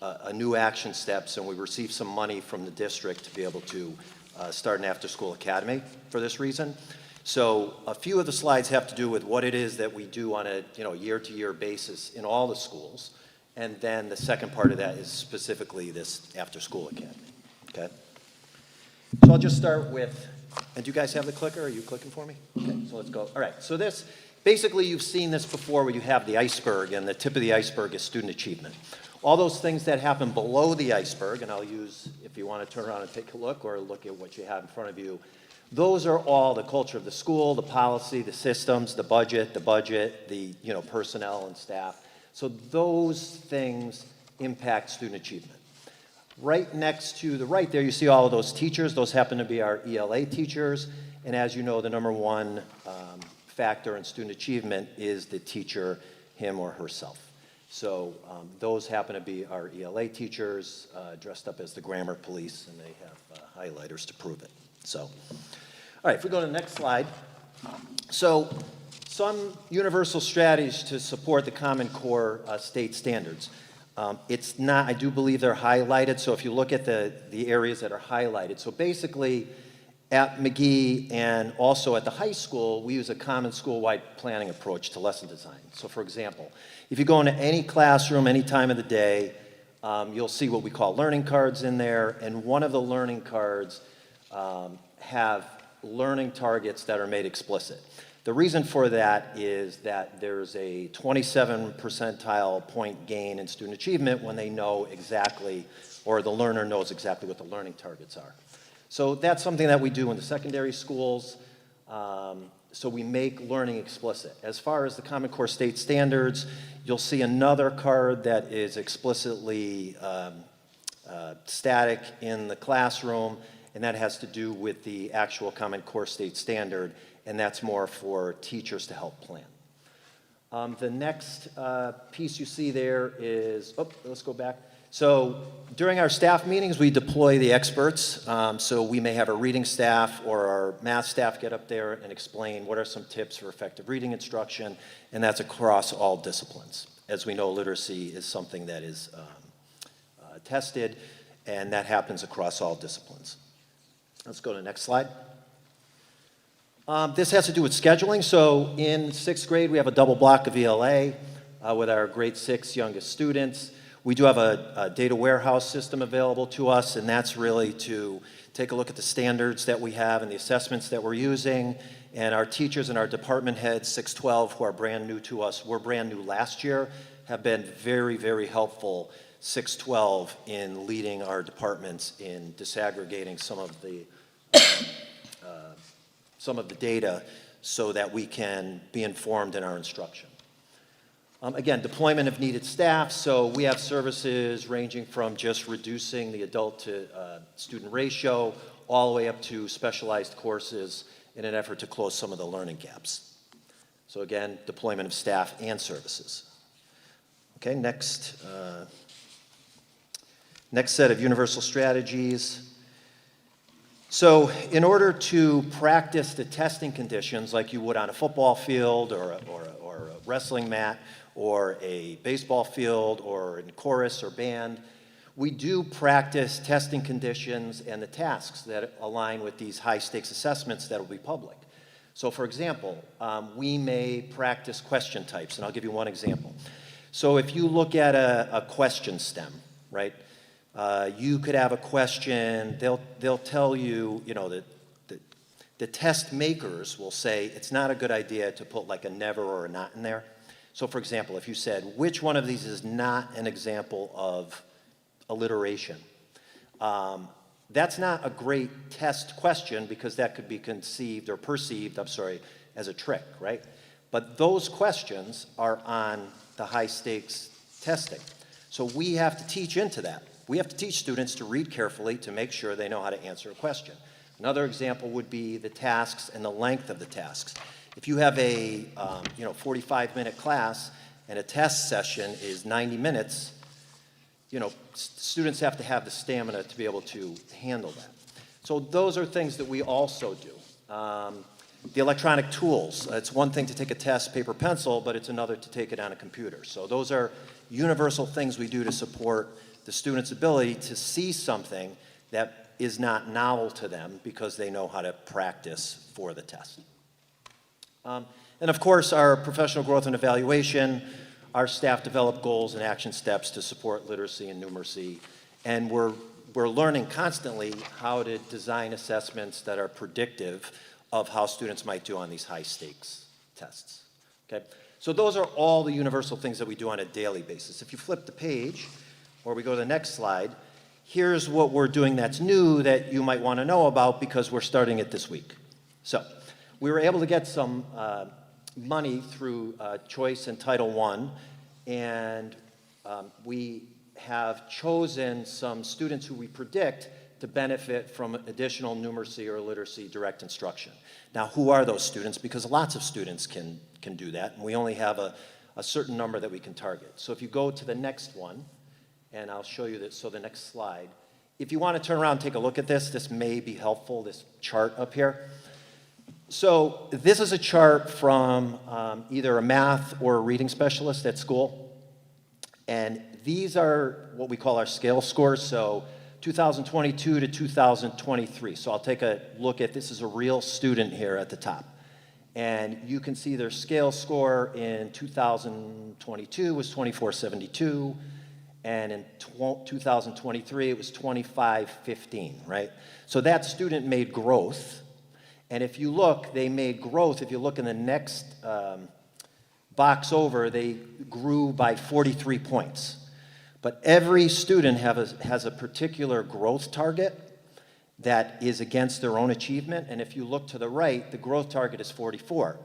a new action steps, and we received some money from the district to be able to start an after-school academy for this reason. So a few of the slides have to do with what it is that we do on a year-to-year basis in all the schools. And then the second part of that is specifically this after-school academy, okay? So I'll just start with, and do you guys have the clicker? Are you clicking for me? Okay, so let's go. All right, so this, basically you've seen this before where you have the iceberg, and the tip of the iceberg is student achievement. All those things that happen below the iceberg, and I'll use, if you want to turn around and take a look or look at what you have in front of you, those are all the culture of the school, the policy, the systems, the budget, the personnel and staff. So those things impact student achievement. Right next to the right there, you see all of those teachers. Those happen to be our ELA teachers. And as you know, the number one factor in student achievement is the teacher, him or herself. So those happen to be our ELA teachers dressed up as the grammar police, and they have highlighters to prove it. So, all right, if we go to the next slide. So some universal strategies to support the Common Core state standards. It's not, I do believe they're highlighted, so if you look at the areas that are highlighted. So basically, at McGee and also at the high school, we use a common school-wide planning approach to lesson design. So for example, if you go into any classroom, any time of the day, you'll see what we call learning cards in there, and one of the learning cards have learning targets that are made explicit. The reason for that is that there's a 27 percentile point gain in student achievement when they know exactly, or the learner knows exactly what the learning targets are. So that's something that we do in the secondary schools. So we make learning explicit. As far as the Common Core state standards, you'll see another card that is explicitly static in the classroom, and that has to do with the actual Common Core state standard, and that's more for teachers to help plan. The next piece you see there is, let's go back. So during our staff meetings, we deploy the experts. So we may have a reading staff or our math staff get up there and explain what are some tips for effective reading instruction, and that's across all disciplines. As we know, literacy is something that is tested, and that happens across all disciplines. Let's go to the next slide. This has to do with scheduling. So in 6th grade, we have a double block of ELA with our grade 6 youngest students. We do have a data warehouse system available to us, and that's really to take a look at the standards that we have and the assessments that we're using. And our teachers and our department heads, 612, who are brand new to us, were brand new last year, have been very, very helpful, 612, in leading our departments in disaggregating some of the data so that we can be informed in our instruction. Again, deployment of needed staff. So we have services ranging from just reducing the adult to student ratio all the way up to specialized courses in an effort to close some of the learning gaps. So again, deployment of staff and services. Okay, next set of universal strategies. So in order to practice the testing conditions like you would on a football field or a wrestling mat or a baseball field or in chorus or band, we do practice testing conditions and the tasks that align with these high-stakes assessments that will be public. So for example, we may practice question types, and I'll give you one example. So if you look at a question stem, right? You could have a question, they'll tell you, that the test makers will say it's not a good idea to put like a never or a not in there. So for example, if you said, which one of these is not an example of alliteration? That's not a great test question because that could be conceived or perceived, as a trick, right? But those questions are on the high stakes testing. So we have to teach into that. We have to teach students to read carefully to make sure they know how to answer a question. Another example would be the tasks and the length of the tasks. If you have a 45-minute class and a test session is 90 minutes, students have to have the stamina to be able to handle that. So those are things that we also do. The electronic tools, it's one thing to take a test paper pencil, but it's another to take it on a computer. So those are universal things we do to support the student's ability to see something that is not novel to them because they know how to practice for the test. And of course, our professional growth and evaluation, our staff develop goals and action steps to support literacy and numeracy, and we're learning constantly how to design assessments that are predictive of how students might do on these high stakes tests. Okay? So those are all the universal things that we do on a daily basis. If you flip the page, or we go to the next slide, here's what we're doing that's new that you might want to know about because we're starting it this week. So we were able to get some money through Choice and Title I, and we have chosen some students who we predict to benefit from additional numeracy or literacy direct instruction. Now, who are those students? Because lots of students can do that, and we only have a certain number that we can target. So if you go to the next one, and I'll show you this, so the next slide. If you want to turn around and take a look at this, this may be helpful, this chart up here. So this is a chart from either a math or a reading specialist at school. And these are what we call our scale scores, so 2022 to 2023. So I'll take a look at, this is a real student here at the top. And you can see their scale score in 2022 was 2472, and in 2023 it was 2515, right? So that student made growth. And if you look, they made growth. If you look in the next box over, they grew by 43 points. But every student has a particular growth target that is against their own achievement. And if you look to the right, the growth target is 44.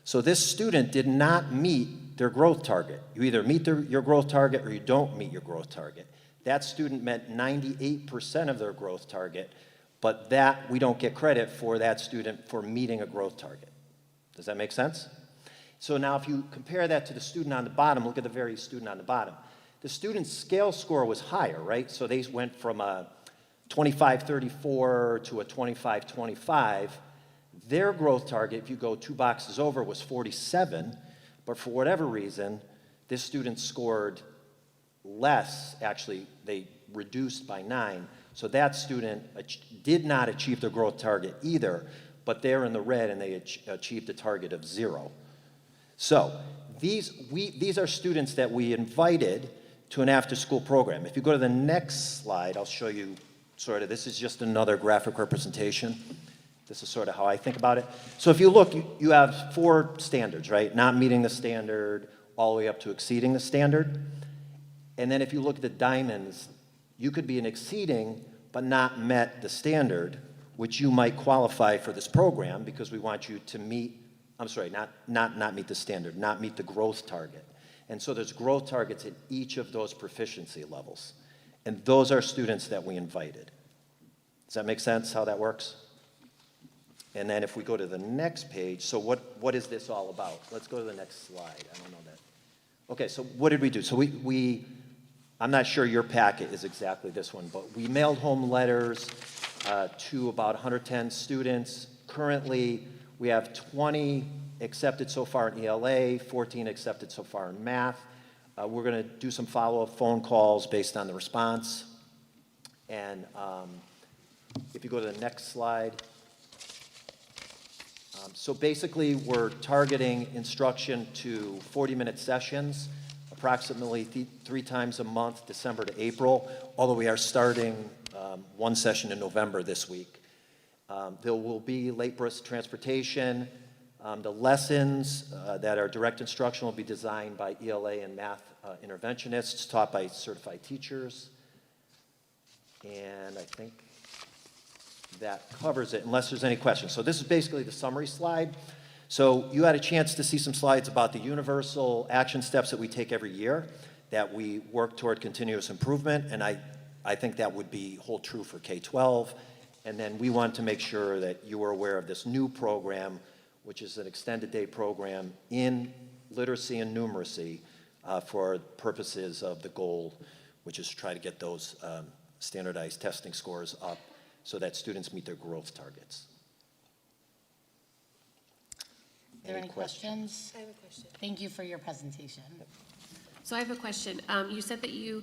So this student did not meet their growth target. You either meet your growth target or you don't meet your growth target. That student met 98% of their growth target, but that we don't get credit for that student for meeting a growth target. Does that make sense? So now if you compare that to the student on the bottom, look at the very student on the bottom. The student's scale score was higher, right? So they went from a 2534 to a 2525. Their growth target, if you go 2 boxes over, was 47, but for whatever reason, this student scored less. Actually, they reduced by 9. So that student did not achieve their growth target either, but they're in the red and they achieved a target of 0. So these are students that we invited to an after-school program. If you go to the next slide, I'll show you sort of, this is just another graphic representation. This is sort of how I think about it. So if you look, you have 4 standards, right? Not meeting the standard, all the way up to exceeding the standard. And then if you look at the diamonds, you could be an exceeding but not met the standard, which you might qualify for this program because we want you to meet, I'm sorry, not meet the standard, not meet the growth target. And so there's growth targets at each of those proficiency levels. And those are students that we invited. Does that make sense how that works? And then if we go to the next page, so what is this all about? Let's go to the next slide. I don't know that. Okay, so what did we do? So I'm not sure your packet is exactly this one, but we mailed home letters to about 110 students. Currently, we have 20 accepted so far in ELA, 14 accepted so far in math. We're going to do some follow-up phone calls based on the response. And if you go to the next slide. So basically, we're targeting instruction to 40-minute sessions, approximately 3 times a month, December to April, although we are starting 1 session in November this week. There will be late bus transportation. The lessons that are direct instruction will be designed by ELA and math interventionists taught by certified teachers. And I think that covers it, unless there's any questions. So this is basically the summary slide. So you had a chance to see some slides about the universal action steps that we take every year, that we work toward continuous improvement, and I think that would hold true for K-12. And then we want to make sure that you are aware of this new program, which is an extended day program in literacy and numeracy for purposes of the goal, which is to try to get those standardized testing scores up so that students meet their growth targets. Are there any questions? I have a question. Thank you for your presentation. So I have a question. You said that you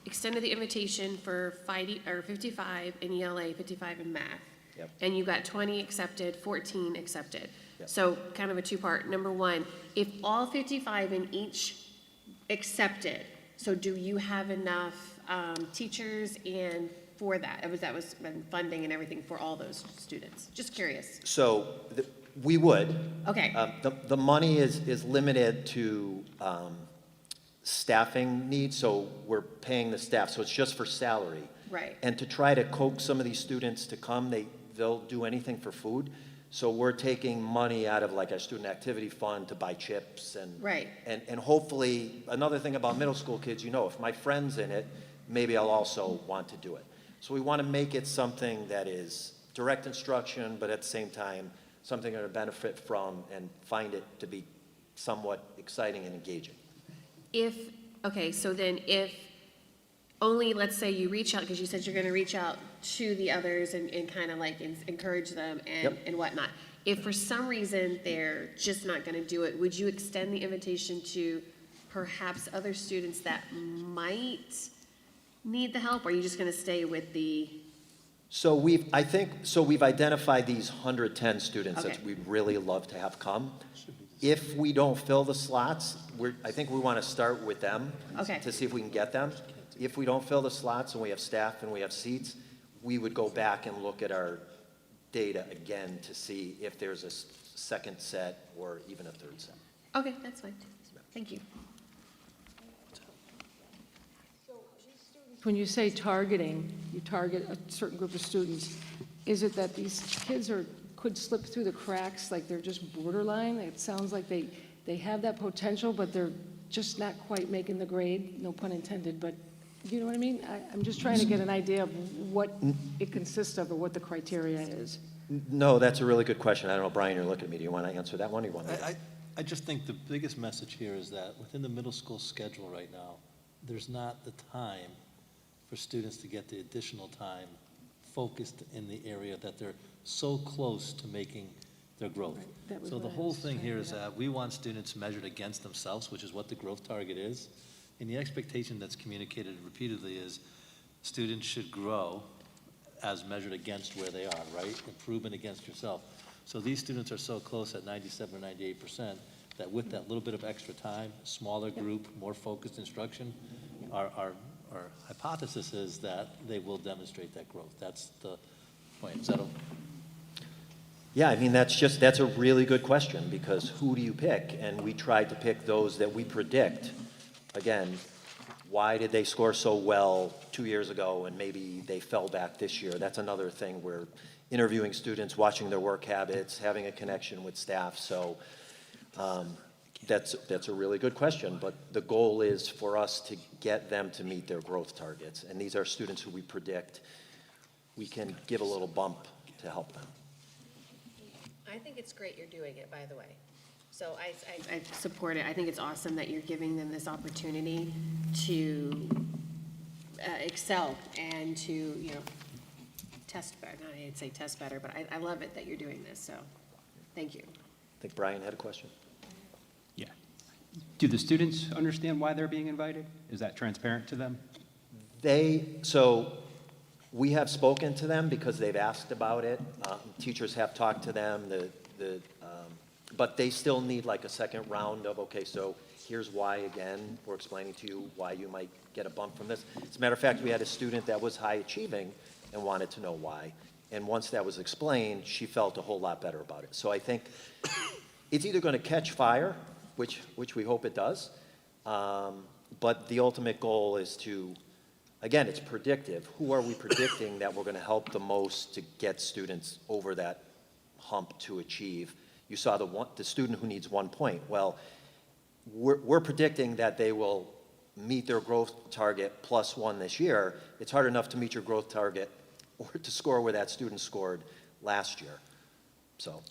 extended the invitation for 55 in ELA, 55 in math. Yep. And you got 20 accepted, 14 accepted. Yep. So kind of a 2-part. Number 1, if all 55 in each accepted, so do you have enough teachers and for that? That was funding and everything for all those students. Just curious. So we would. Okay. The money is limited to staffing needs, so we're paying the staff, so it's just for salary. Right. And to try to coax some of these students to come, they'll do anything for food. So we're taking money out of like our student activity fund to buy chips and. Right. And hopefully, another thing about middle school kids, you know, if my friend's in it, maybe I'll also want to do it. So we want to make it something that is direct instruction, but at the same time, something they're going to benefit from and find it to be somewhat exciting and engaging. Okay, so then if only, let's say you reach out, because you said you're gonna reach out to the others and kind of like encourage them and whatnot. If for some reason they're just not gonna do it, would you extend the invitation to perhaps other students that might need the help, or are you just gonna stay with the? So we've identified these 110 students that Okay. we'd really love to have come. If we don't fill the slots, I think we want to start with them Okay. to see if we can get them. If we don't fill the slots and we have staff and we have seats, we would go back and look at our data again to see if there's a second set or even a third set. Okay, that's fine. Thank you. When you say targeting, you target a certain group of students, is it that these kids could slip through the cracks, like they're just borderline? It sounds like they have that potential, but they're just not quite making the grade, no pun intended, but you know what I mean? I'm just trying to get an idea of what it consists of or what the criteria is. No, that's a really good question. I don't know, Brian, you're looking at me. Do you want to answer that one or you want me to? I just think the biggest message here is that within the middle school schedule right now, there's not the time for students to get the additional time focused in the area that they're so close to making their growth. So the whole thing here is that we want students measured against themselves, which is what the growth target is. And the expectation that's communicated repeatedly is students should grow as measured against where they are, right? Improvement against yourself. So these students are so close at 97 or 98% that with that little bit of extra time, smaller group, more focused instruction, our hypothesis is that they will demonstrate that growth. That's the point. Is that Yeah, I mean, that's a really good question because who do you pick? And we tried to pick those that we predict. Again, why did they score so well 2 years ago and maybe they fell back this year? That's another thing. We're interviewing students, watching their work habits, having a connection with staff. So that's a really good question. But the goal is for us to get them to meet their growth targets. And these are students who we predict we can give a little bump to help them. I think it's great you're doing it, by the way. So I support it. I think it's awesome that you're giving them this opportunity to excel and to, you know, test better. Not I'd say test better, but I love it that you're doing this, so thank you. I think Brian had a question. Yeah. Do the students understand why they're being invited? Is that transparent to them? So we have spoken to them because they've asked about it. Teachers have talked to them, but they still need like a second round of, okay, so here's why again. We're explaining to you why you might get a bump from this. As a matter of fact, we had a student that was high achieving and wanted to know why. And once that was explained, she felt a whole lot better about it. So I think it's either going to catch fire, which we hope it does, but the ultimate goal is to, again, it's predictive. Who are we predicting that we're going to help the most to get students over that hump to achieve? You saw the student who needs 1 point. Well, we're predicting that they will meet their growth target +1 this year. It's hard enough to meet your growth target or to score where that student scored last year. So.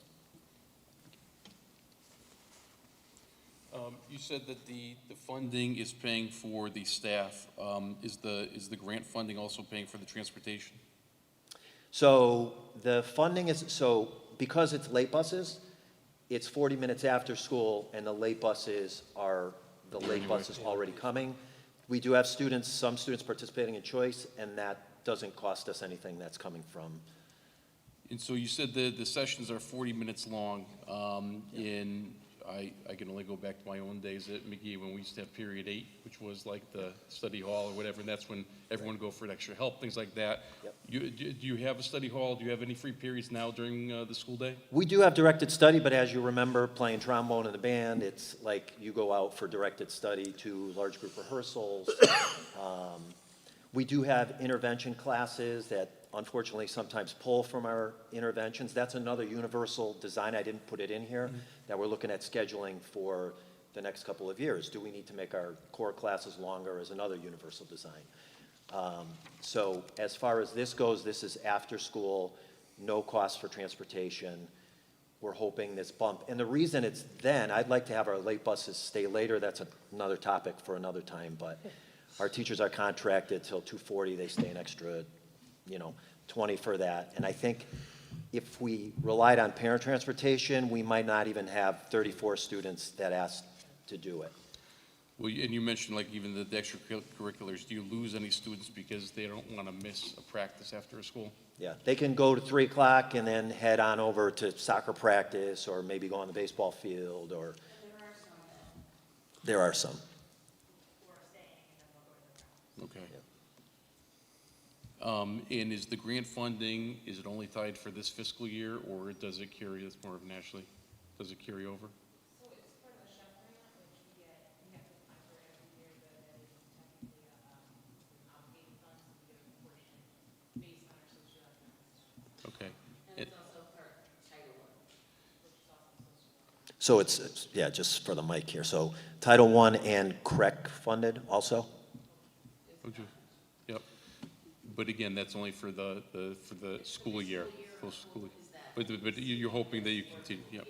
You said that the funding is paying for the staff. Is the grant funding also paying for the transportation? So the funding is, because it's late buses, it's 40 minutes after school and the late buses already coming. We do have some students participating in choice, and that doesn't cost us anything. That's coming from. And so you said the sessions are 40 minutes long. I can only go back to my own days at McGee when we used to have period 8, which was like the study hall or whatever, and that's when everyone would go for an extra help, things like that. Yep. Do you have a study hall? Do you have any free periods now during the school day? We do have directed study, but as you remember, playing trombone in the band, it's like you go out for directed study to large group rehearsals. We do have intervention classes that unfortunately sometimes pull from our interventions. That's another universal design, I didn't put it in here, that we're looking at scheduling for the next couple of years. Do we need to make our core classes longer as another universal design? So as far as this goes, this is after school, no cost for transportation. We're hoping this bump, and the reason it's then, I'd like to have our late buses stay later, that's another topic for another time, but our teachers are contracted till 2:40, they stay an extra, 20 for that. And I think if we relied on parent transportation, we might not even have 34 students that asked to do it. Well, and you mentioned like even the extracurriculars, do you lose any students because they don't want to miss a practice after school? Yeah, they can go to 3 o'clock and then head on over to soccer practice, or maybe go on the baseball field, or. There are some. Okay. And is the grant funding, is it only tied for this fiscal year, or does it carry, it's more of nationally, does it carry over? Okay. So yeah, just for the mic here. So Title I and CREC funded also? Okay. Yep. But again, that's only for the school year. Full school. But you're hoping that you continue, yep.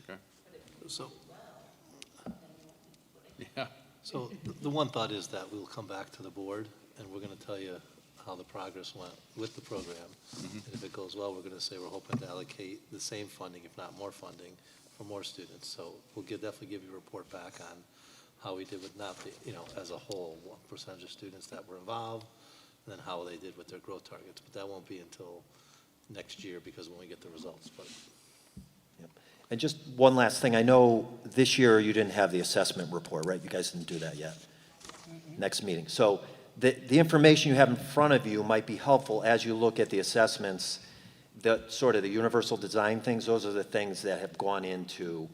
Okay. So, Yeah. so the one thought is that we'll come back to the board, and we're going to tell you how the progress went with the program. And if it goes well, we're going to say we're hoping to allocate the same funding, if not more funding, for more students. So we'll definitely give you a report back on how we did with not the, as a whole, what percentage of students that were involved, and then how they did with their growth targets. But that won't be until next year, because when we get the results. But Yep. And just one last thing. I know this year you didn't have the assessment report, right? You guys didn't do that yet. Next meeting. So the information you have in front of you might be helpful as you look at the assessments, the sort of the universal design things. Those are the things that have gone into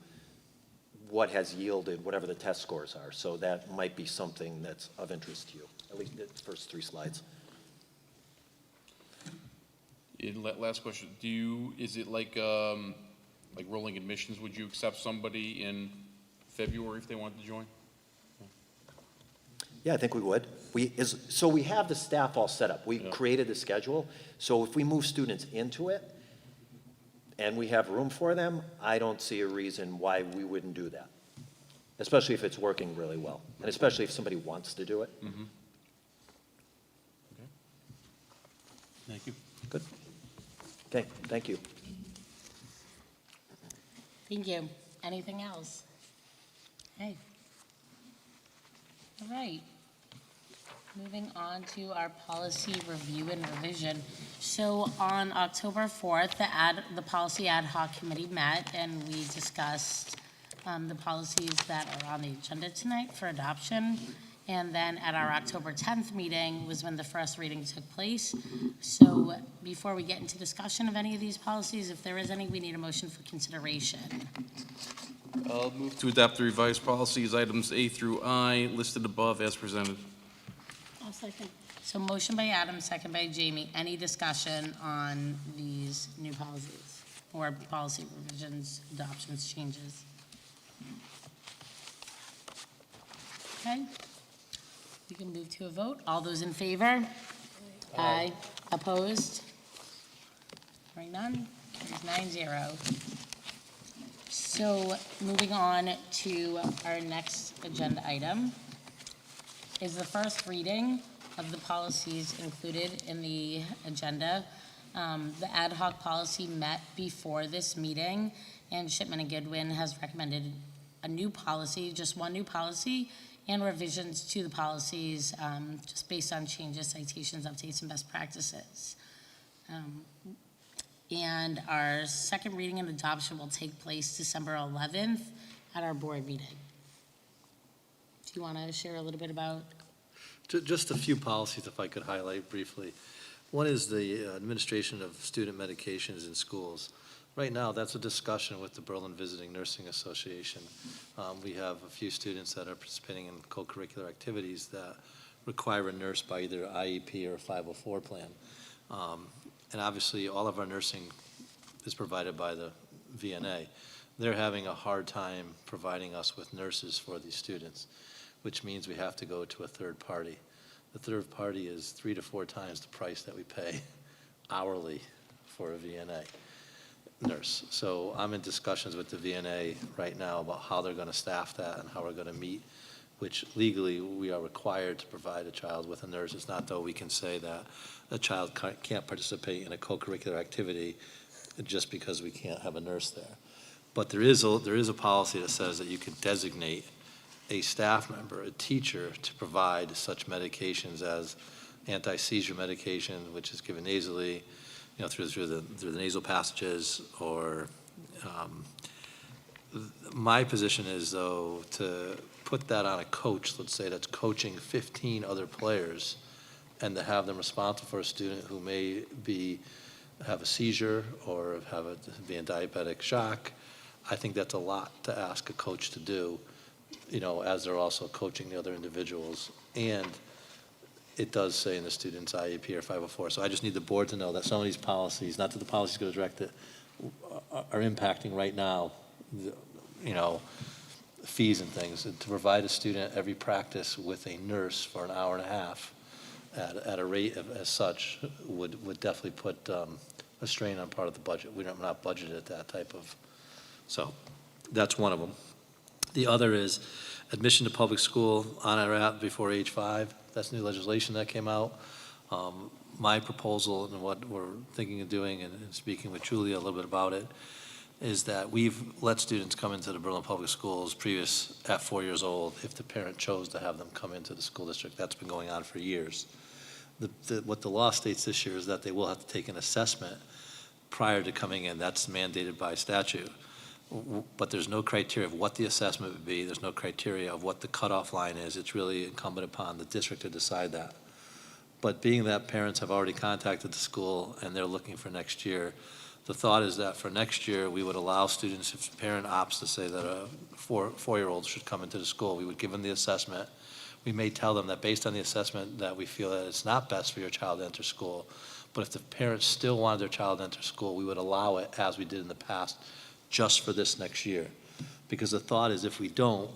what has yielded whatever the test scores are. So that might be something that's of interest to you, at least the first 3 slides. Last question, is it like rolling admissions? Would you accept somebody in February if they wanted to join? Yeah, I think we would. So we have the staff all set up. We created the schedule. So if we move students into it and we have room for them, I don't see a reason why we wouldn't do that, especially if it's working really well, and especially if somebody wants to do it. Mm-hmm. Okay. Thank you. Good. Okay, thank you. Thank you. Anything else? Okay. All right. Moving on to our policy review and revision. So on October 4th, the policy ad hoc committee met, and we discussed the policies that are on the agenda tonight for adoption. And then at our October 10th meeting was when the first reading took place. So before we get into discussion of any of these policies, if there is any, we need a motion for consideration. I'll move to adopt the revised policies, items A through I, listed above as presented. I'll second. So motion by Adam, second by Jamie. Any discussion on these new policies or policy revisions, adoptions, changes? Okay. We can move to a vote. All those in favor? Aye. Opposed? Hearing none. Carries 9-0. So moving on to our next agenda item is the first reading of the policies included in the agenda. The ad hoc policy met before this meeting, and Shipman and Goodwin has recommended a new policy, just one new policy, and revisions to the policies just based on changes, citations, updates, and best practices. And our second reading and adoption will take place December 11th at our board meeting. Do you want to share a little bit about? Just a few policies, if I could highlight briefly. One is the administration of student medications in schools. Right now, that's a discussion with the Berlin Visiting Nursing Association. We have a few students that are participating in co-curricular activities that require a nurse by either IEP or 504 plan. And obviously, all of our nursing is provided by the VNA. They're having a hard time providing us with nurses for these students, which means we have to go to a third party. The third party is 3 to 4 times the price that we pay hourly for a VNA nurse. So I'm in discussions with the VNA right now about how they're going to staff that and how we're going to meet, which legally we are required to provide a child with a nurse. It's not though we can say that a child can't participate in a co-curricular activity just because we can't have a nurse there. But there is a policy that says that you can designate a staff member, a teacher, to provide such medications as anti-seizure medication, which is given nasally, through the nasal passages, or my position is, though, to put that on a coach, let's say that's coaching 15 other players, and to have them responsible for a student who may have a seizure or be in diabetic shock. I think that's a lot to ask a coach to do, as they're also coaching the other individuals. And it does say in the student's IEP or 504. So I just need the board to know that some of these policies, not that the policies go direct, are impacting right now, fees and things. And to provide a student every practice with a nurse for an hour and a half at a rate as such would definitely put a strain on part of the budget. We're not budgeted at that type of. So that's one of them. The other is admission to public school on or at before age 5. That's new legislation that came out. My proposal and what we're thinking of doing, and speaking with Julia a little bit about it, is that we've let students come into the Berlin Public Schools at 4 years old if the parent chose to have them come into the school district. That's been going on for years. What the law states this year is that they will have to take an assessment prior to coming in. That's mandated by statute. But there's no criteria of what the assessment would be. There's no criteria of what the cutoff line is. It's really incumbent upon the district to decide that. But being that parents have already contacted the school and they're looking for next year, the thought is that for next year, we would allow students, if a parent opts to say that a four-year-old should come into the school, we would give them the assessment. We may tell them that based on the assessment that we feel that it's not best for your child to enter school. But if the parents still wanted their child to enter school, we would allow it as we did in the past, just for this next year. Because the thought is if we don't,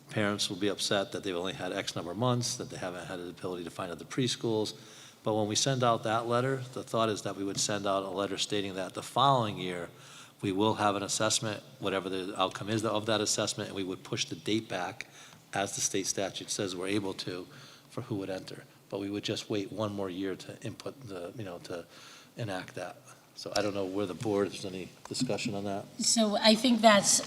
parents will be upset that they've only had X number of months, that they haven't had the ability to find other preschools. But when we send out that letter, the thought is that we would send out a letter stating that the following year, we will have an assessment, whatever the outcome is of that assessment, and we would push the date back, as the state statute says we're able to, for who would enter. But we would just wait one more year to input to enact that. So I don't know where the board, if there's any discussion on that. So I think that's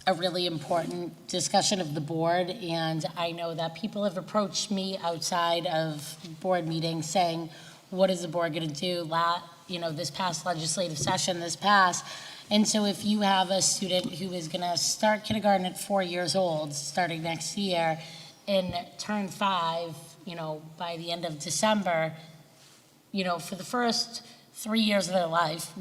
a really important discussion of the board, and I know that people have approached me outside of board meetings saying, what is the board going to do? This past legislative session, and so if you have a student who is going to start kindergarten at 4 years old, starting next year, and turn 5, by the end of December, for the first 3 years of their life,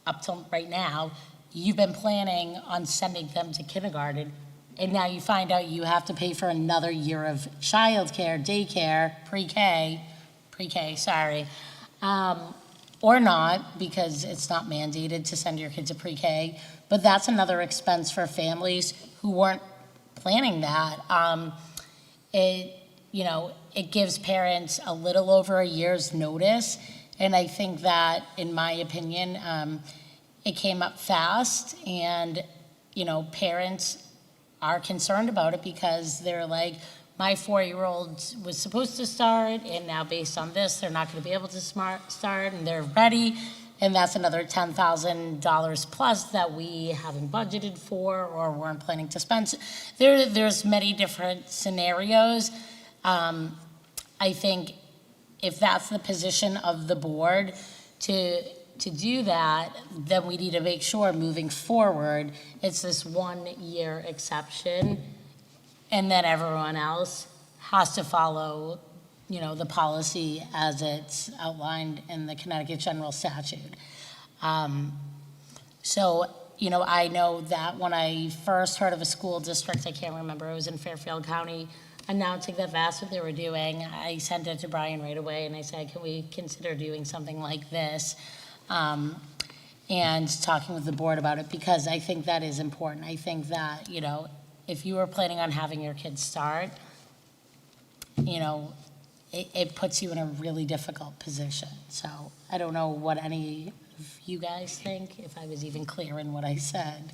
up till right now, you've been planning on sending them to kindergarten, and now you find out you have to pay for another year of childcare, daycare, pre-K, or not, because it's not mandated to send your kids to pre-K, but that's another expense for families who weren't planning that. It gives parents a little over a year's notice, and I think that, in my opinion, it came up fast, and, parents are concerned about it because they're like, my 4-year-old was supposed to start, and now based on this, they're not going to be able to start, and they're ready, and that's another $10,000 plus that we haven't budgeted for or weren't planning to spend. There's many different scenarios. I think if that's the position of the board to do that, then we need to make sure moving forward, it's this 1 year exception, and then everyone else has to follow, the policy as it's outlined in the Connecticut General Statute. So, I know that when I first heard of a school district, I can't remember, it was in Fairfield County, announcing that that's what they were doing, I sent it to Brian right away, and I said, can we consider doing something like this? And talking with the board about it, because I think that is important. I think that, you know, if you are planning on having your kids start, you know, it puts you in a really difficult position. So I don't know what any of you guys think, if I was even clear in what I said.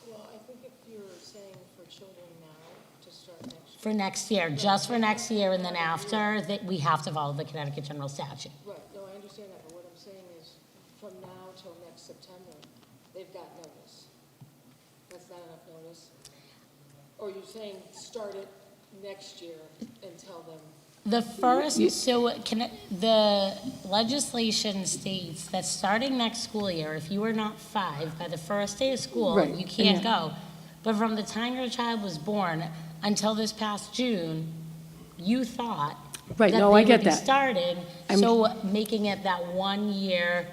Well, I think if you're saying for children now to start next year. For next year, just for next year, and then after, that we have to follow the Connecticut General Statute. Right, no, I understand that, but what I'm saying is from now till next September, they've got notice. That's not enough notice? Or you're saying start it next year and tell them? The first, the legislation states that starting next school year, if you are not 5 by the first day of school, Right, you can't yeah. go. But from the time your child was born until this past June, you thought Right, that no, they I get would be that. starting, I'm- so making it that 1 year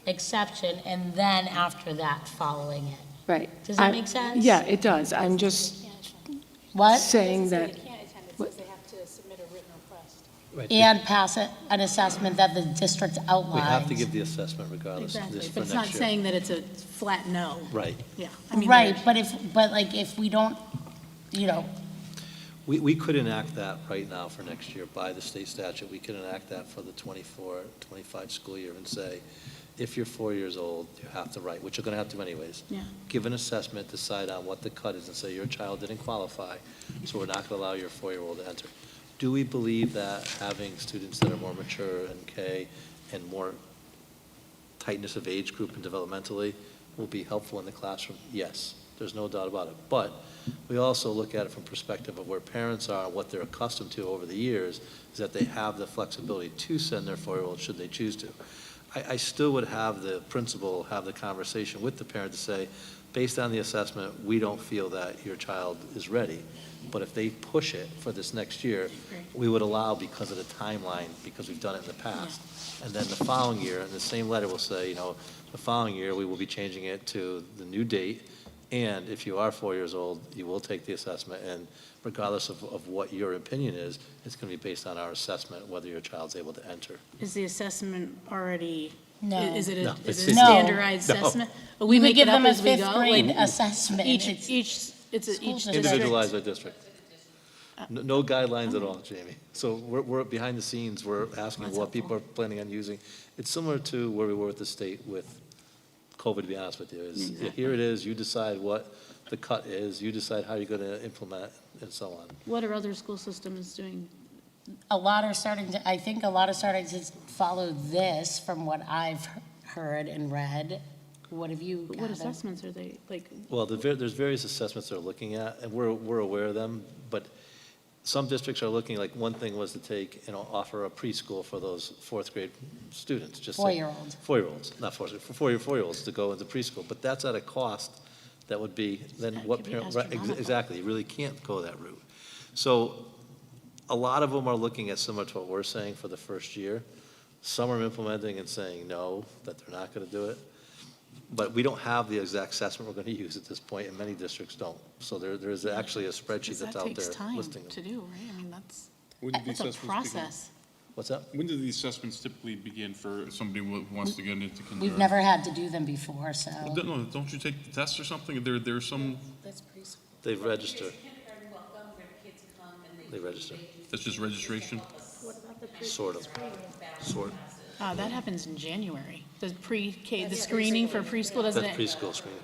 exception, and then after that, following it. Right. Does that make sense? Yeah, it does. I'm just What? saying that. Right. And pass an assessment that the district outlines. We have to give the assessment regardless of Exactly, this for but next it's not year. saying that it's a flat no. Right. Yeah. I mean, Right, but if we don't, you know, We could enact that right now for next year by the state statute. We could enact that for the 24, 25 school year and say, if you're 4 years old, you have to write, which you're going to have to anyways. Yeah. Give an assessment, decide on what the cut is, and say your child didn't qualify, so we're not going to allow your 4-year-old to enter. Do we believe that having students that are more mature in K and more tightness of age group and developmentally will be helpful in the classroom? Yes, there's no doubt about it. But we also look at it from perspective of where parents are, what they're accustomed to over the years, is that they have the flexibility to send their 4-year-old should they choose to. I still would have the principal have the conversation with the parent to say, based on the assessment, we don't feel that your child is ready. But if they push it for this next year, we would allow because of the timeline, because we've done it in the past. And then the following year, in the same letter will say, you know, the following year, we will be changing it to the new date. And if you are 4 years old, you will take the assessment. And regardless of what your opinion is, it's going to be based on our assessment, whether your child's able to enter. Is the assessment already, No. is it No, a it's- standardized No. assessment? Or we would make it give up them a as we 5th go? grade Like, assessment. Each, It's it's a, school each district. district. Individualized by district. No guidelines at all, Jamie. So we're behind the scenes, we're asking what people are planning on using. It's similar to where we were with the state with COVID, to be honest with you, is here it is, you decide what the cut is, you decide how you're going to implement, and so on. What are other school systems doing? A lot are starting to, I think a lot are starting to follow this from what I've heard and read. What have you What gathered? assessments are they, like, Well, there's various assessments they're looking at, and we're aware of them, but some districts are looking, like, one thing was to take, offer a preschool for those 4th grade students, just say. 4-year-olds. 4-year-olds, not 4th, for 4-year-olds to go into preschool, but that's at a cost that would be, then what could be parent, right, astronomical. exactly, you really can't go that route. So a lot of them are looking at similar to what we're saying for the first year. Some are implementing and saying no, that they're not going to do it. But we don't have the exact assessment we're going to use at this point, and many districts don't. So there is actually a spreadsheet that's out there That takes time listing them. to do, right? I mean, that's When did the a assessments begin? process. What's that? When do the assessments typically begin for somebody who wants to get into kindergarten? We've never had to do them before, so. No, don't you take the test or something? There's some, That's preschool. They register. They register, that's just registration? sort of, sort. That happens in January. The pre-K, the screening for preschool, doesn't That's it? preschool screening.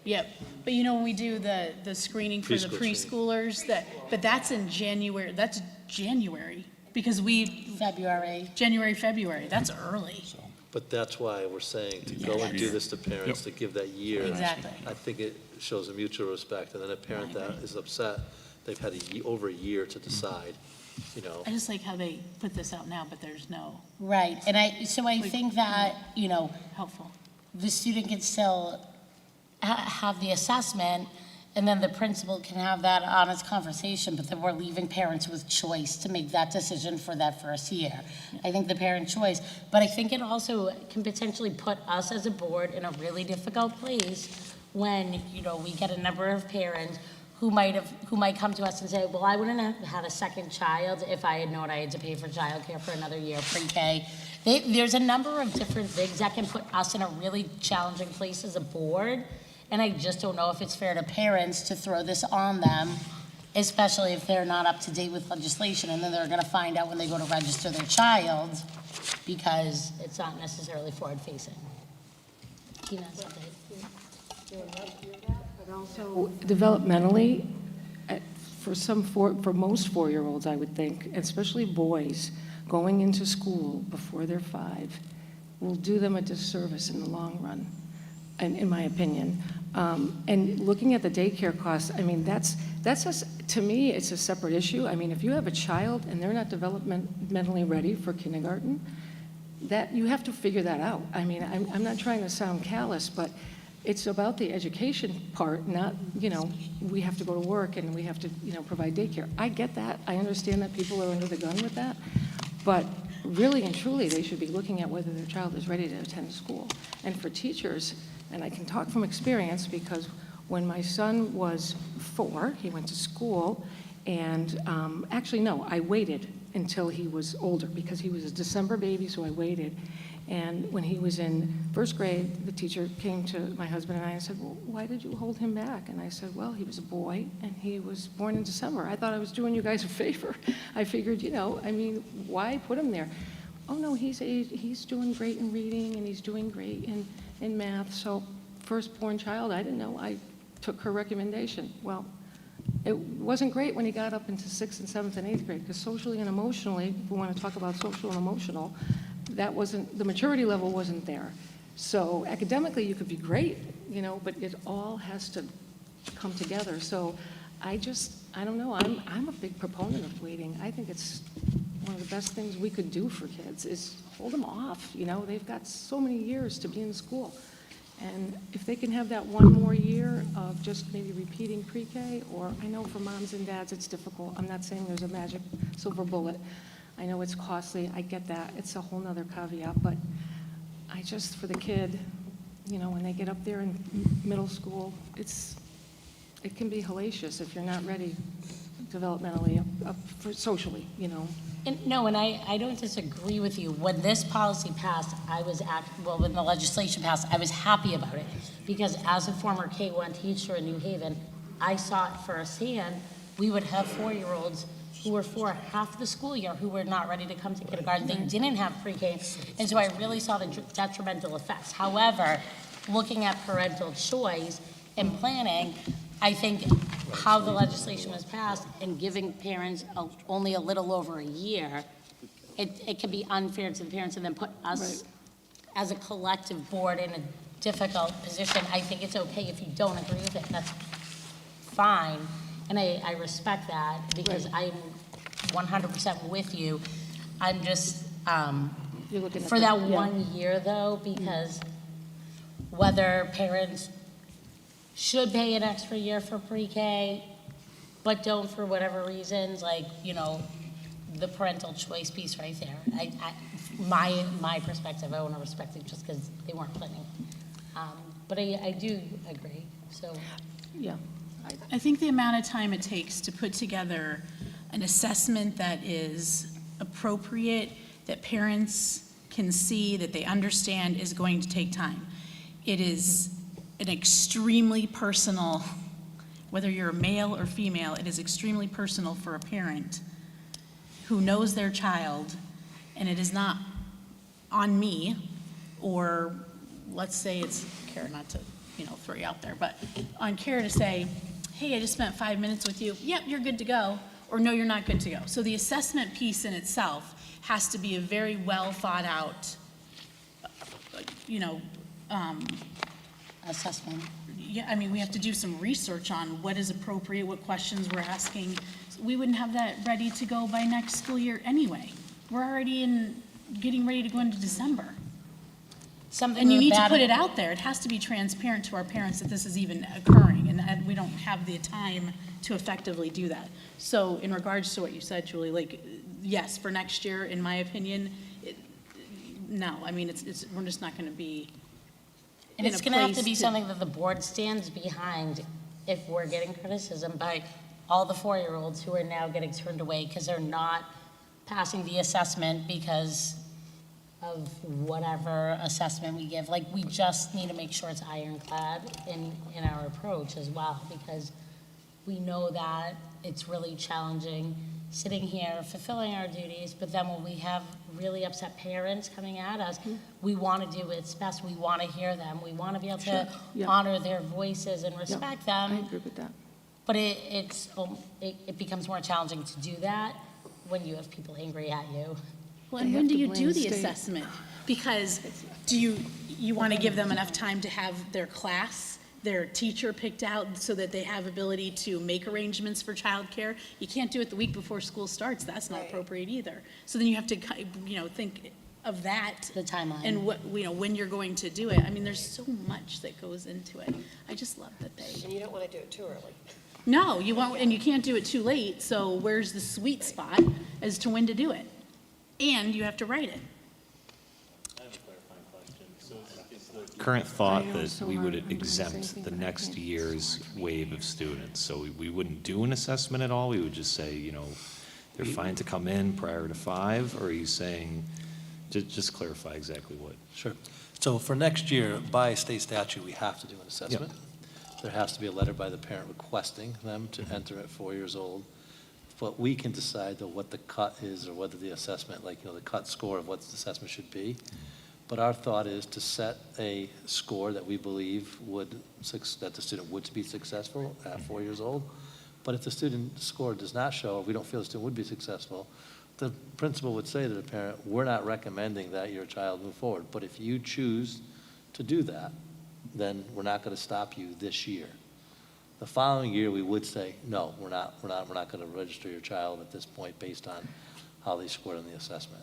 Yep, but when we do the screening for the Preschool preschoolers, but that's in January, that's January, because February. January, February, that's early. But that's why we're saying to go and do this to parents, to give that year. Exactly. I think it shows a mutual respect, and then a parent that is upset, they've had over a year to decide, I just like how they put this out now, but there's no Right, and I think that, helpful. the student can still have the assessment, and then the principal can have that honest conversation, but then we're leaving parents with choice to make that decision for that first year. I think the parent choice, but I think it also can potentially put us as a board in a really difficult place when, we get a number of parents who might come to us and say, well, I wouldn't have had a second child if I had known I had to pay for childcare for another year, pre-K. There's a number of different things that can put us in a really challenging place as a board, and I just don't know if it's fair to parents to throw this on them, especially if they're not up to date with legislation, and then they're gonna find out when they go to register their child, because it's not necessarily forward-facing. Tina, something? But also developmentally, for most 4-year-olds, I would think, especially boys, going into school before they're 5 will do them a disservice in the long run, and in my opinion. And looking at the daycare costs, I mean, to me, it's a separate issue. I mean, if you have a child and they're not developmentally ready for kindergarten, that you have to figure that out. I mean, I'm not trying to sound callous, but it's about the education part, not, we have to go to work and we have to, provide daycare. I get that. I understand that people are under the gun with that. But really and truly, they should be looking at whether their child is ready to attend school. And for teachers, and I can talk from experience because when my son was 4, he went to school, and actually, no, I waited until he was older because he was a December baby, so I waited. And when he was in 1st grade, the teacher came to my husband and I and said, well, why did you hold him back? And I said, well, he was a boy and he was born in December. I thought I was doing you guys a favor. I figured, why put him there? Oh, no, he's doing great in reading and he's doing great in math. So firstborn child, I didn't know. I took her recommendation. Well, it wasn't great when he got up into 6th and 7th and 8th grade because socially and emotionally, if we want to talk about social and emotional, the maturity level wasn't there. So academically, you could be great, but it all has to come together. So I don't know, I'm a big proponent of waiting. I think it's one of the best things we could do for kids is hold them off. They've got so many years to be in school. And if they can have that one more year of just maybe repeating pre-K, or I know for moms and dads it's difficult. I'm not saying there's a magic silver bullet. I know it's costly, I get that, it's a whole nother caveat, but for the kid, when they get up there in middle school, it can be hellacious if you're not ready developmentally, socially, And I don't disagree with you. When this policy passed, when the legislation passed, I was happy about it because as a former K-1 teacher in New Haven, I saw it firsthand. We would have 4-year-olds who were for half the school year who were not ready to come to kindergarten. They didn't have pre-K, and so I really saw the detrimental effects. However, looking at parental choice and planning, I think how the legislation was passed and giving parents only a little over a year, it can be unfair to the parents and then put us as a collective board in a difficult position. I think it's okay if you don't agree with it, that's fine. And I respect that because I'm 100% with you. I'm just, for that 1 year though, because whether parents should pay an extra year for pre-K, but don't for whatever reasons, the parental choice piece right there. My perspective, I want to respect it just because they weren't planning. But I do agree, so. Yeah. I think the amount of time it takes to put together an assessment that is appropriate, that parents can see, that they understand is going to take time. It is an extremely personal, whether you're a male or female, it is extremely personal for a parent who knows their child, and it is not on me, or let's say it's Kara, not to throw you out there, but on Kara to say, hey, I just spent 5 minutes with you. Yep, you're good to go. Or no, you're not good to go. So the assessment piece in itself has to be a very well thought out, assessment. Yeah, I mean, we have to do some research on what is appropriate, what questions we're asking. We wouldn't have that ready to go by next school year anyway. We're already getting ready to go into December. And you need to put it out there. It has to be transparent to our parents that this is even occurring, and we don't have the time to effectively do that. So in regards to what you said, Julie, yes, for next year, in my opinion, no. I mean, we're just not going to be, And in it's a gonna have to place be something that the board stands behind if we're getting criticism by all the 4-year-olds who are now getting turned away because they're not passing the assessment because of whatever assessment we give. Like, we just need to make sure it's ironclad in our approach as well, because we know that it's really challenging sitting here, fulfilling our duties, but then when we have really upset parents coming at us, we want to do what's best. We want to hear them. We want to be able to honor their voices and respect them. I agree with that. But it becomes more challenging to do that when you have people angry at you. Well, and when do you do the assessment? Because do you want to give them enough time to have their class, their teacher picked out so that they have ability to make arrangements for childcare? You can't do it the week before school starts. That's not appropriate either. So then you have to, think of that. The timeline. And when you're going to do it. I mean, there's so much that goes into it. I just love that they. And you don't want to do it too early. No, you won't, and you can't do it too late, so where's the sweet spot as to when to do it? And you have to write it. Current thought that we would exempt the next year's wave of students, so we wouldn't do an assessment at all? We would just say, they're fine to come in prior to 5, or are you saying, just clarify exactly what? Sure. So for next year, by state statute, we have to do an assessment. There has to be a letter by the parent requesting them to enter at 4 years old. But we can decide though what the cut is, or whether the assessment, the cut score of what the assessment should be. But our thought is to set a score that we believe that the student would be successful at 4 years old. But if the student score does not show, or we don't feel the student would be successful, the principal would say to the parent, we're not recommending that your child move forward. But if you choose to do that, then we're not going to stop you this year. The following year, we would say, no, we're not going to register your child at this point based on how they scored on the assessment.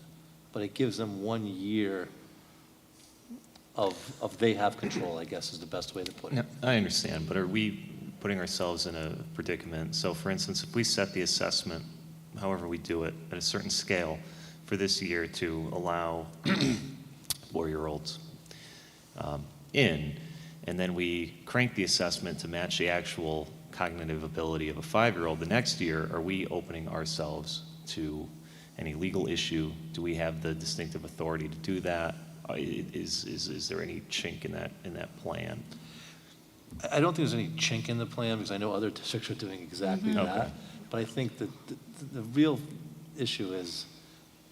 But it gives them 1 year of they have control, I guess is the best way to put it. No, I understand, but are we putting ourselves in a predicament? So for instance, if we set the assessment, however we do it, at a certain scale for this year to allow 4-year-olds in, and then we crank the assessment to match the actual cognitive ability of a 5-year-old, the next year, are we opening ourselves to any legal issue? Do we have the distinctive authority to do that? Is there any chink in that plan? I don't think there's any chink in the plan, because I know other districts are doing exactly that. Okay. But I think that the real issue is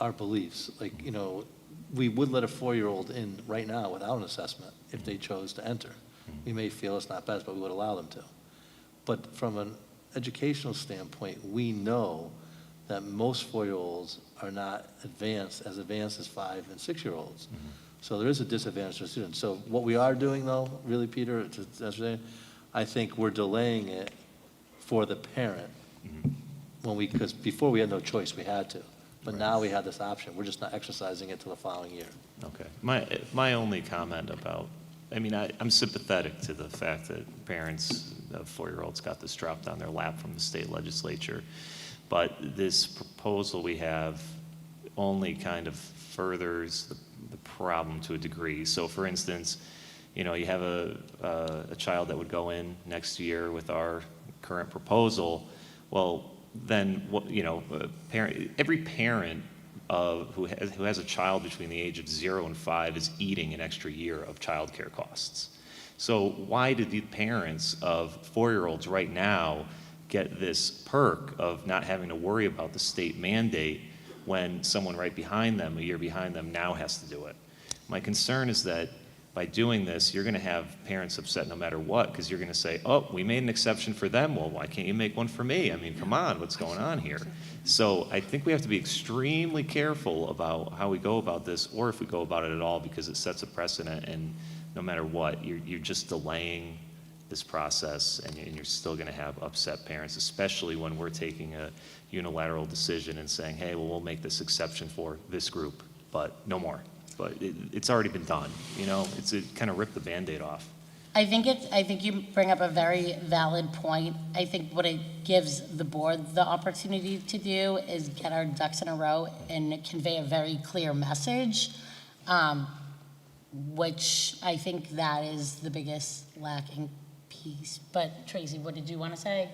our beliefs. We would let a 4-year-old in right now without an assessment if they chose to enter. We may feel it's not best, but we would allow them to. But from an educational standpoint, we know that most 4-year-olds are not advanced as 5 and 6-year-olds. So there is a disadvantage to students. So what we are doing though, really, Peter, I think we're delaying it for the parent because before we had no choice, we had to. But now we have this option. We're just not exercising it till the following year. Okay. My only comment about, I'm sympathetic to the fact that parents of 4-year-olds got this dropped on their lap from the state legislature. But this proposal we have only kind of furthers the problem to a degree. So for instance, you have a child that would go in next year with our current proposal. Well, then every parent who has a child between the age of 0 and 5 is eating an extra year of childcare costs. So why did the parents of 4-year-olds right now get this perk of not having to worry about the state mandate when someone right behind them, a year behind them, now has to do it? My concern is that by doing this, you're going to have parents upset no matter what, because you're going to say, oh, we made an exception for them. Well, why can't you make one for me? Come on, what's going on here? So I think we have to be extremely careful about how we go about this, or if we go about it at all, because it sets a precedent, and no matter what, you're just delaying this process, and you're still going to have upset parents, especially when we're taking a unilateral decision and saying, hey, well, we'll make this exception for this group, but no more. But it's already been done. It kind of ripped the Band-Aid off. I think you bring up a very valid point. I think what it gives the board the opportunity to do is get our ducks in a row and convey a very clear message. which I think that is the biggest lacking piece. But Tracy, what did you want to say?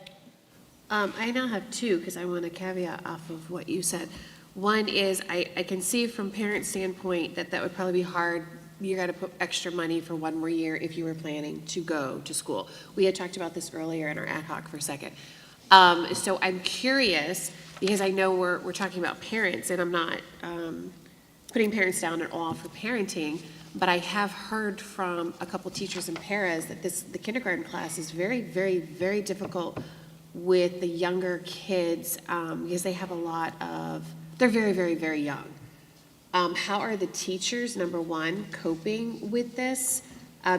I now have two, because I want to caveat off of what you said. One is, I can see from parent standpoint that that would probably be hard. You got to put extra money for one more year if you were planning to go to school. We had talked about this earlier in our ad hoc for a second. So I'm curious, because I know we're talking about parents, and I'm not putting parents down at all for parenting, but I have heard from a couple teachers and paras that the kindergarten class is very, very, very difficult with the younger kids, because they have a lot of, they're very, very, very young. How are the teachers, number one, coping with this?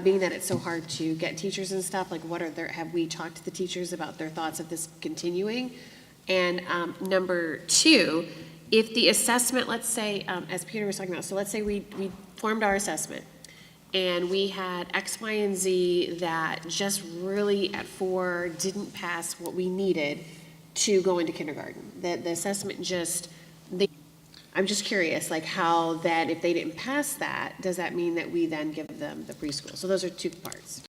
Being that it's so hard to get teachers and stuff, like have we talked to the teachers about their thoughts of this continuing? And number two, if the assessment, let's say, as Peter was talking about, so let's say we formed our assessment and we had X, Y, and Z that just really at 4 didn't pass what we needed to go into kindergarten. The assessment just, I'm just curious, like how that, if they didn't pass that, does that mean that we then give them the preschool? So those are two parts.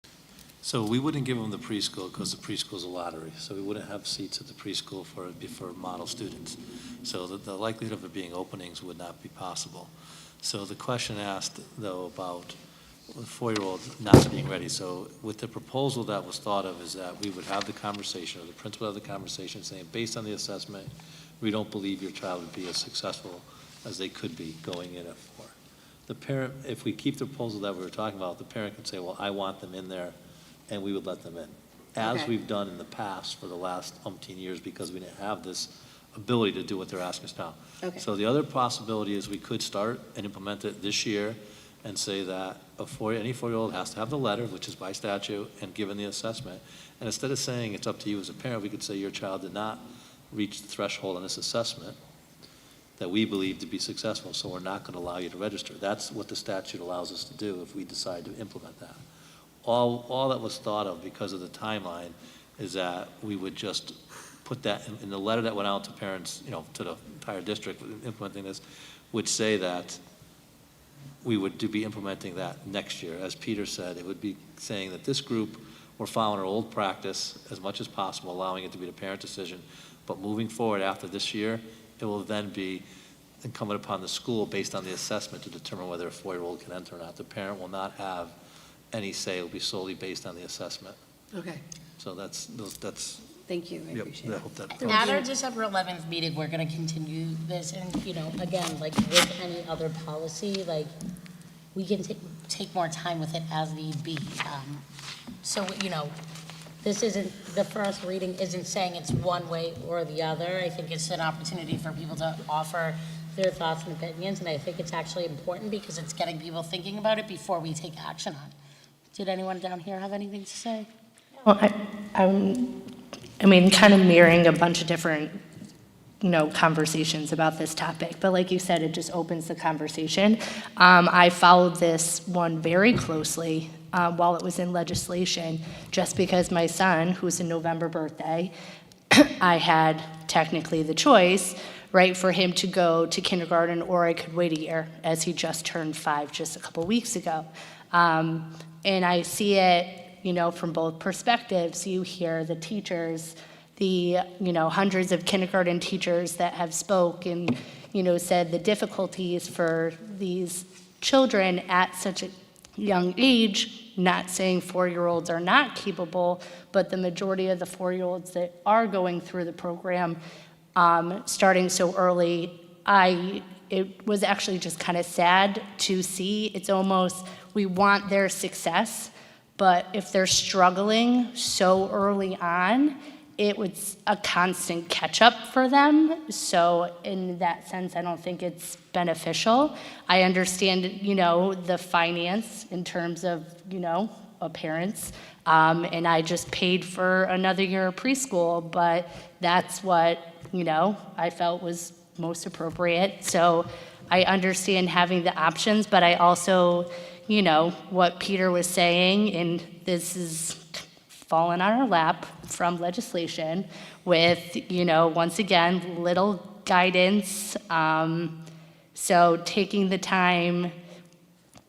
So we wouldn't give them the preschool because the preschool is a lottery. So we wouldn't have seats at the preschool for model students. So the likelihood of it being openings would not be possible. So the question asked, though, about the 4-year-old not being ready. So with the proposal that was thought of is that we would have the conversation, or the principal have the conversation saying, based on the assessment, we don't believe your child would be as successful as they could be going in at 4. The parent, if we keep the proposal that we were talking about, the parent can say, well, I want them in there, and we would let them in, as Okay. we've done in the past for the last umpteen years, because we didn't have this ability to do what they're asking us now. Okay. So the other possibility is we could start and implement it this year and say that any 4-year-old has to have the letter, which is by statute, and given the assessment. And instead of saying it's up to you as a parent, we could say your child did not reach the threshold on this assessment that we believe to be successful, so we're not going to allow you to register. That's what the statute allows us to do if we decide to implement that. All that was thought of because of the timeline is that we would just put that in the letter that went out to parents, to the entire district implementing this, would say that we would be implementing that next year. As Peter said, it would be saying that this group, we're following our old practice as much as possible, allowing it to be the parent decision. But moving forward after this year, it will then be incumbent upon the school based on the assessment to determine whether a 4-year-old can enter or not. The parent will not have any say. It will be solely based on the assessment. Okay, So that's thank you, I yep, appreciate I it. hope that At helps. our December 11th meeting, we're going to continue this, and, again, like with any other policy, like, we can take more time with it as need be. So, this isn't, the first reading isn't saying it's one way or the other. I think it's an opportunity for people to offer their thoughts and opinions, and I think it's actually important because it's getting people thinking about it before we take action on it. Did anyone down here have anything to say? Well, I mean, kind of mirroring a bunch of different, conversations about this topic. But like you said, it just opens the conversation. I followed this one very closely while it was in legislation, just because my son, who's a November birthday, I had technically the choice, right, for him to go to kindergarten, or I could wait a year, as he just turned 5 just a couple weeks ago. And I see it, from both perspectives. You hear the teachers, the, hundreds of kindergarten teachers that have spoke and, said the difficulties for these children at such a young age, not saying 4-year-olds are not capable, but the majority of the 4-year-olds that are going through the program, starting so early, it was actually just kind of sad to see. It's almost, we want their success, but if they're struggling so early on, it was a constant catch-up for them. So in that sense, I don't think it's beneficial. I understand, the finance in terms of, parents, and I just paid for another year of preschool, but that's what, I felt was most appropriate. So I understand having the options, but I also, what Peter was saying, and this is fallen on our lap from legislation with, once again, little guidance. So taking the time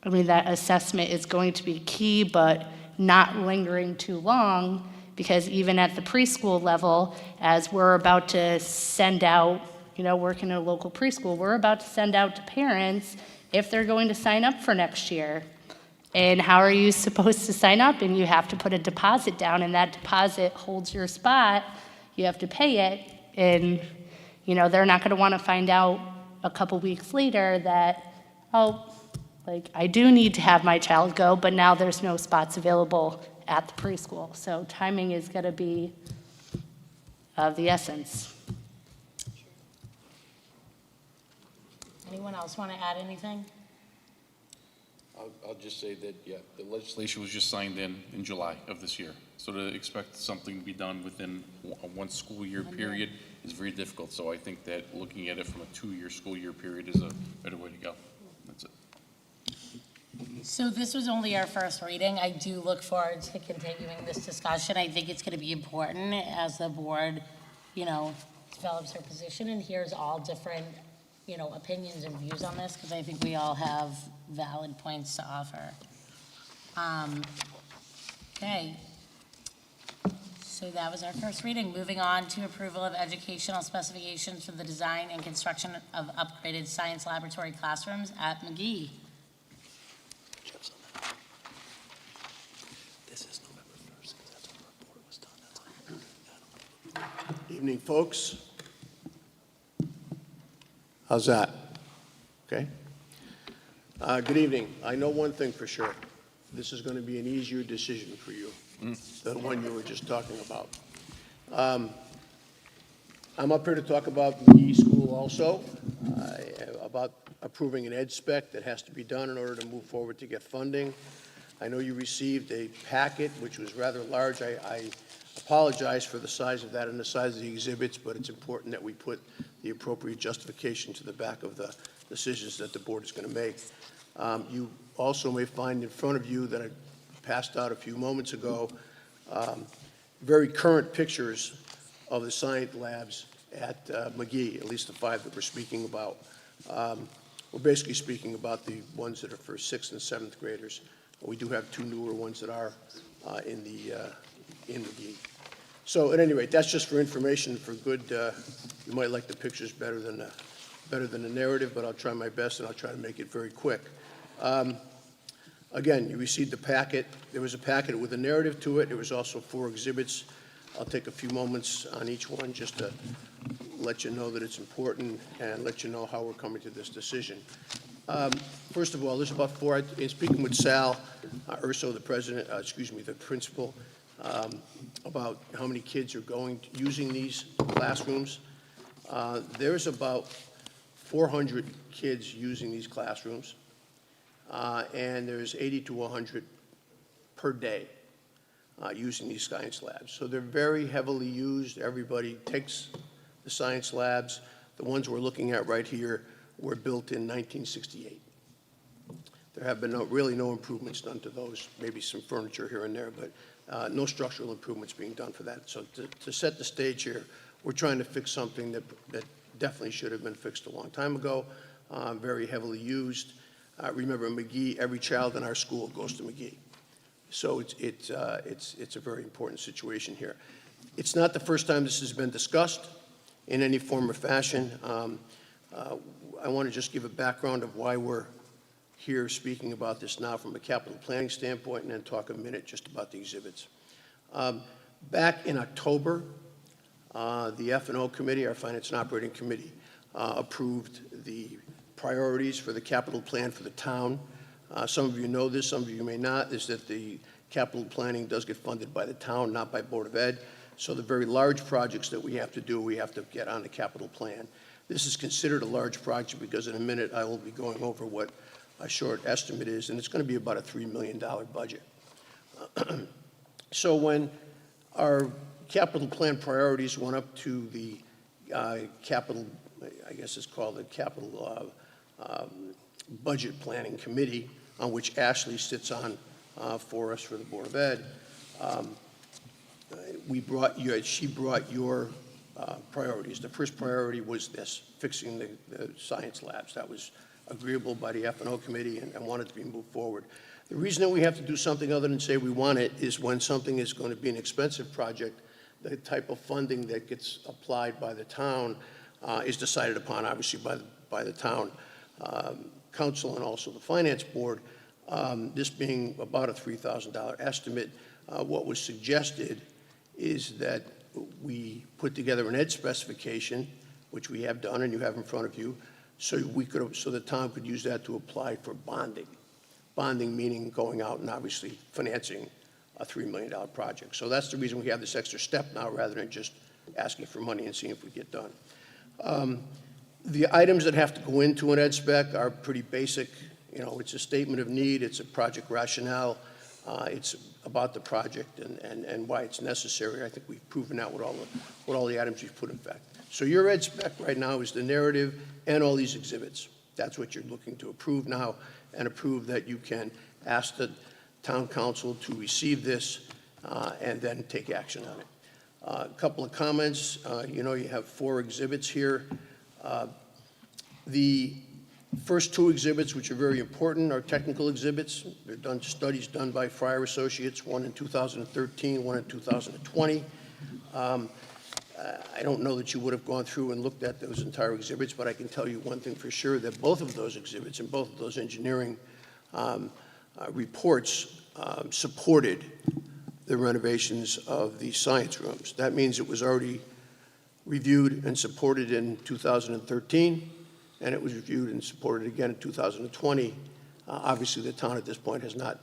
I mean, that assessment is going to be key, but not lingering too long, because even at the preschool level, as we're about to send out, working in a local preschool, we're about to send out to parents if they're going to sign up for next year. And how are you supposed to sign up? And you have to put a deposit down, and that deposit holds your spot. You have to pay it, and they're not going to want to find out a couple weeks later that, I do need to have my child go, but now there's no spots available at the preschool. So timing is going to be of the essence. Anyone else want to add anything? I'll just say that, yeah, the legislation was just signed in July of this year. So to expect something to be done within one school year period is very difficult. So I think that looking at it from a 2-year school year period is a better way to go. That's it. So this was only our first reading. I do look forward to continuing this discussion. I think it's going to be important as the board, develops their position and hears all different, opinions and views on this, because I think we all have valid points to offer. Okay. So that was our first reading. Moving on to approval of educational specifications for the design and construction of upgraded science laboratory classrooms at McGee. Evening, folks. How's that? Okay. Good evening. I know one thing for sure. This is going to be an easier decision for you than the one you were just talking about. I'm up here to talk about McGee School also, about approving an ed spec that has to be done in order to move forward to get funding. I know you received a packet, which was rather large. I apologize for the size of that and the size of the exhibits, but it's important that we put the appropriate justification to the back of the decisions that the board is going to make. You also may find in front of you that I passed out a few moments ago, very current pictures of the science labs at McGee, at least the 5 that we're speaking about. We're basically speaking about the ones that are for 6th and 7th graders. We do have 2 newer ones that are in McGee. So at any rate, that's just for information, for good. You might like the pictures better than the narrative, but I'll try my best and I'll try to make it very quick. Again, you received the packet. There was a packet with a narrative to it. There was also 4 exhibits. I'll take a few moments on each one just to let you know that it's important and let you know how we're coming to this decision. First of all, there's about 4, in speaking with Sal Urso, the principal, about how many kids are using these classrooms. There's about 400 kids using these classrooms, and there's 80 to 100 per day using these science labs. So they're very heavily used. Everybody takes the science labs. The ones we're looking at right here were built in 1968. There have been really no improvements done to those, maybe some furniture here and there, but no structural improvements being done for that. So to set the stage here, we're trying to fix something that definitely should have been fixed a long time ago, very heavily used. Remember, McGee, every child in our school goes to McGee. So it's a very important situation here. It's not the first time this has been discussed in any form or fashion. I want to just give a background of why we're here speaking about this now from a capital planning standpoint, and then talk a minute just about the exhibits. Back in October, the F&O committee, our Finance and Operating Committee, approved the priorities for the capital plan for the town. Some of you know this, some of you may not, is that the capital planning does get funded by the town, not by Board of Ed. So the very large projects that we have to do, we have to get on the capital plan. This is considered a large project because in a minute I will be going over what a short estimate is, and it's going to be about a $3 million budget. So when our capital plan priorities went up to the capital, I guess it's called the capital budget planning committee, on which Ashley sits on for us for the Board of Ed, she brought your priorities. The first priority was this, fixing the science labs. That was agreeable by the F&O committee and want it to be moved forward. The reason that we have to do something other than say we want it is when something is going to be an expensive project, the type of funding that gets applied by the town is decided upon, obviously, by the town council and also the finance board. This being about a $3,000 estimate, what was suggested is that we put together an ed specification, which we have done and you have in front of you, so the town could use that to apply for bonding. Bonding meaning going out and obviously financing a $3 million project. So that's the reason we have this extra step now rather than just asking for money and seeing if we get done. The items that have to go into an ed spec are pretty basic. You know, it's a statement of need, it's a project rationale, it's about the project and why it's necessary. I think we've proven that with all the items we've put in fact. So your ed spec right now is the narrative and all these exhibits. That's what you're looking to approve now, and approve that you can ask the town council to receive this and then take action on it. A couple of comments. You know, you have 4 exhibits here. The first 2 exhibits, which are very important, are technical exhibits. They're studies done by Fryer Associates, one in 2013, one in 2020. I don't know that you would have gone through and looked at those entire exhibits, but I can tell you one thing for sure, that both of those exhibits and both of those engineering reports supported the renovations of the science rooms. That means it was already reviewed and supported in 2013, and it was reviewed and supported again in 2020. Obviously, the town at this point has not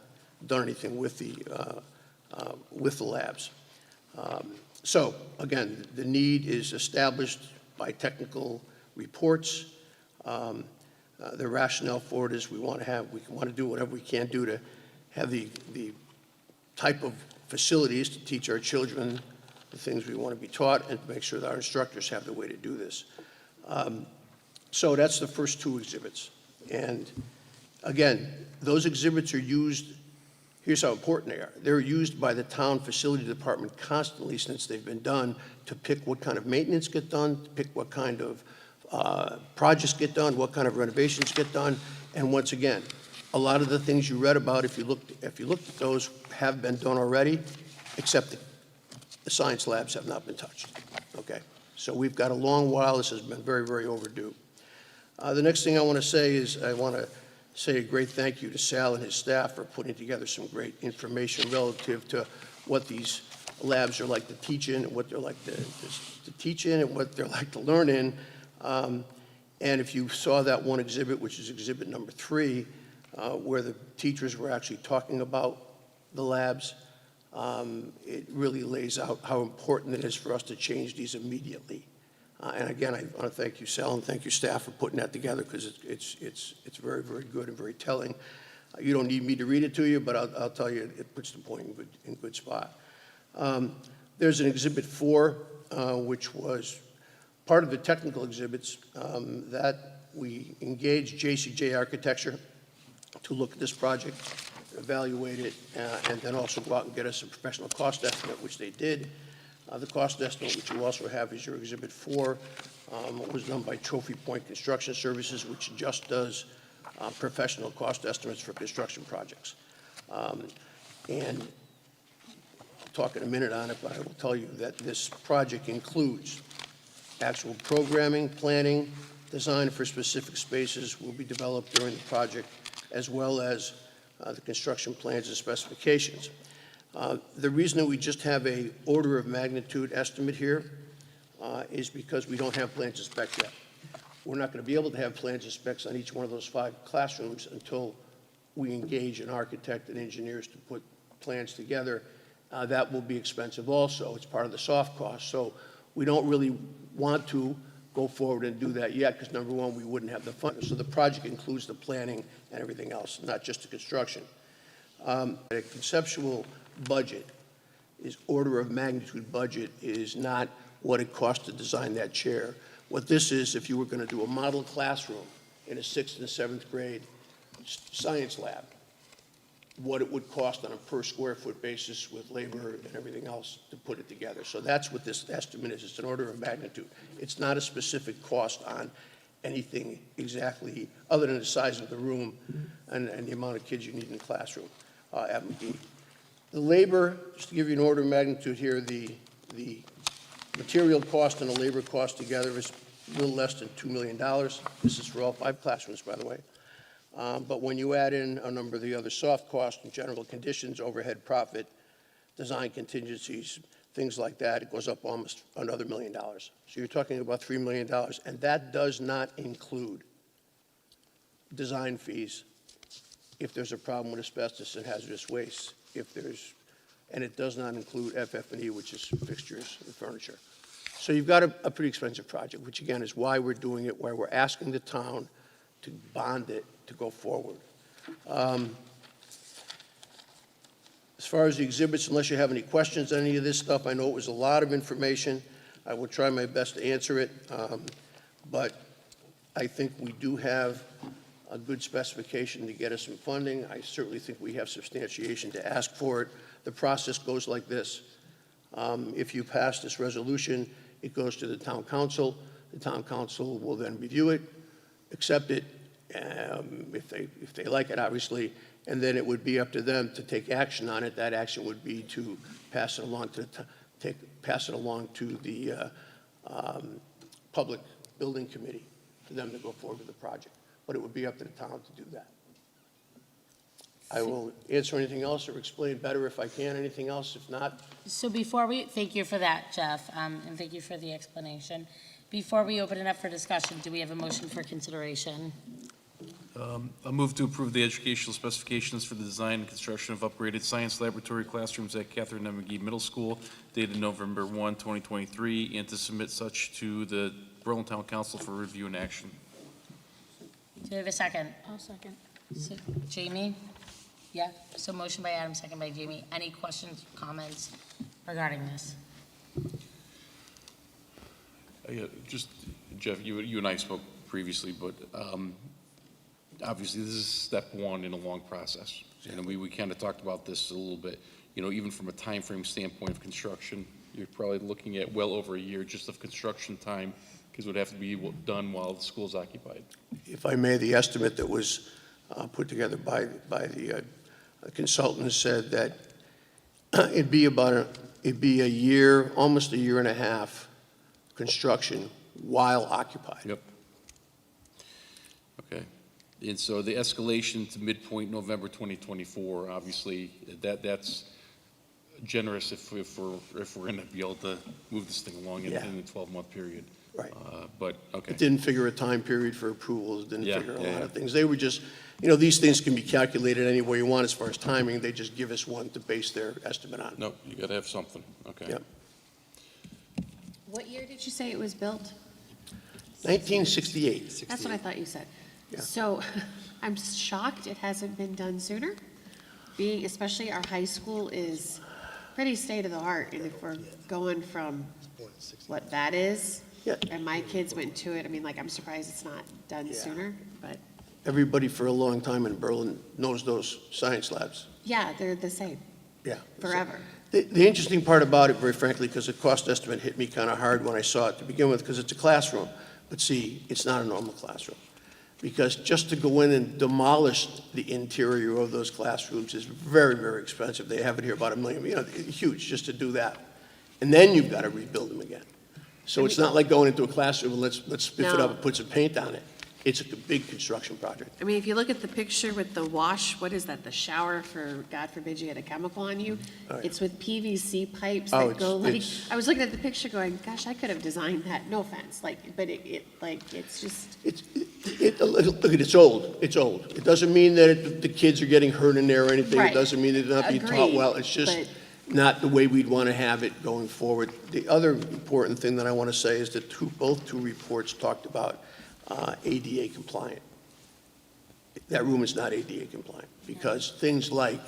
done anything with the labs. So again, the need is established by technical reports. The rationale for it is we want to do whatever we can do to have the type of facilities to teach our children the things we want to be taught and to make sure that our instructors have the way to do this. So that's the first 2 exhibits. And again, those exhibits are used, here's how important they are. They're used by the town facility department constantly since they've been done to pick what kind of maintenance get done, to pick what kind of projects get done, what kind of renovations get done. And once again, a lot of the things you read about, if you looked at those, have been done already, except the science labs have not been touched. Okay, so we've got a long while. This has been very, very overdue. The next thing I want to say is I want to say a great thank you to Sal and his staff for putting together some great information relative to what these labs are like to teach in, and what they're like to teach in, and what they're like to learn in. And if you saw that one exhibit, which is exhibit number 3, where the teachers were actually talking about the labs, it really lays out how important it is for us to change these immediately. And again, I want to thank you, Sal, and thank you, staff, for putting that together, because it's very, very good and very telling. You don't need me to read it to you, but I'll tell you, it puts the point in good spot. There's an exhibit 4, which was part of the technical exhibits, that we engaged JCJ Architecture to look at this project, evaluate it, and then also go out and get us a professional cost estimate, which they did. The cost estimate, which you also have, is your Exhibit 4, was done by Trophy Point Construction Services, which just does professional cost estimates for construction projects. And I'll talk in a minute on it, but I will tell you that this project includes actual programming, planning, design for specific spaces will be developed during the project, as well as the construction plans and specifications. The reason that we just have a order of magnitude estimate here is because we don't have plans and specs yet. We're not going to be able to have plans and specs on each one of those 5 classrooms until we engage an architect and engineers to put plans together. That will be expensive also. It's part of the soft cost. So we don't really want to go forward and do that yet because, number one, we wouldn't have the funds. So the project includes the planning and everything else, not just the construction. A conceptual budget is order of magnitude budget is not what it costs to design that chair. What this is, if you were going to do a model classroom in a 6th and 7th grade science lab, what it would cost on a per square foot basis with labor and everything else to put it together. So that's what this estimate is. It's an order of magnitude. It's not a specific cost on anything exactly other than the size of the room and the amount of kids you need in the classroom at McGee. The labor, just to give you an order of magnitude here, the material cost and the labor cost together is a little less than $2 million. This is for all 5 classrooms, by the way. But when you add in a number of the other soft costs and general conditions, overhead profit, design contingencies, things like that, it goes up almost another $1 million. So you're talking about $3 million, and that does not include design fees if there's a problem with asbestos and hazardous waste, and it does not include FF&E, which is fixtures and furniture. So you've got a pretty expensive project, which again is why we're doing it, why we're asking the town to bond it to go forward. As far as the exhibits, unless you have any questions on any of this stuff, I know it was a lot of information. I will try my best to answer it, but I think we do have a good specification to get us some funding. I certainly think we have substantiation to ask for it. The process goes like this. If you pass this resolution, it goes to the town council. The town council will then review it, accept it, if they like it, obviously, and then it would be up to them to take action on it. That action would be to pass it along to the public building committee for them to go forward with the project. But it would be up to the town to do that. I will answer anything else or explain better if I can. Anything else? If not, So thank you for that, Jeff, and thank you for the explanation. Before we open it up for discussion, do we have a motion for consideration? I move to approve the educational specifications for the design and construction of upgraded science laboratory classrooms at Catherine M. McGee Middle School dated November 1, 2023, and to submit such to the Berlin Town Council for review and action. Do we have a second? I'll second. So, Jamie? Yeah, so motion by Adam, second by Jamie. Any questions, comments regarding this? Just, Jeff, you and I spoke previously, but obviously this is step one in a long process. And we kind of talked about this a little bit. You know, even from a time frame standpoint of construction, you're probably looking at well over a year just of construction time, because it would have to be done while the school's occupied. if I may, the estimate that was put together by the consultant said that it'd be a year, almost a year and a half construction while occupied. Yep. Okay. And so the escalation to midpoint November 2024, obviously, that's generous if we're going to be able to move this thing along in a 12-month period. Right. But, okay. It didn't figure a time period for approvals, it didn't Yeah, figure a yeah, lot yeah. of things. They were just, you know, these things can be calculated any way you want as far as timing. They just give us one to base their estimate on. No, you got to have something. Okay. Yep. What year did you say it was built? 1968. That's what I thought you said. Yeah. So I'm shocked it hasn't been done sooner, being, especially our high school is pretty state of the art. And if we're going from what that is, and my kids went to it, I mean, like, I'm surprised it's not done sooner, but Everybody for a long time in Berlin knows those science labs. yeah, they're the same Yeah. forever. The interesting part about it, very frankly, because the cost estimate hit me kind of hard when I saw it to begin with, because it's a classroom. But see, it's not a normal classroom. Because just to go in and demolish the interior of those classrooms is very, very expensive. They have it here about $1 million, you know, huge just to do that. And then you've got to rebuild them again. So it's not like going into a classroom and let's spiff it up and put some paint on it. It's a big construction project. I mean, if you look at the picture with the wash, what is that, the shower for, God forbid you had a chemical on you? Oh, yeah. It's with PVC pipes Oh, that go like, it's- I was looking at the picture going, gosh, I could have designed that, no offense, like, but it's just, Look, it's old. It's old. It doesn't mean that the kids are getting hurt in there or anything. Right. It doesn't mean they're not being taught Agreed, well. It's just but- not the way we'd want to have it going forward. The other important thing that I want to say is that both two reports talked about ADA compliant. That room is not ADA compliant because things like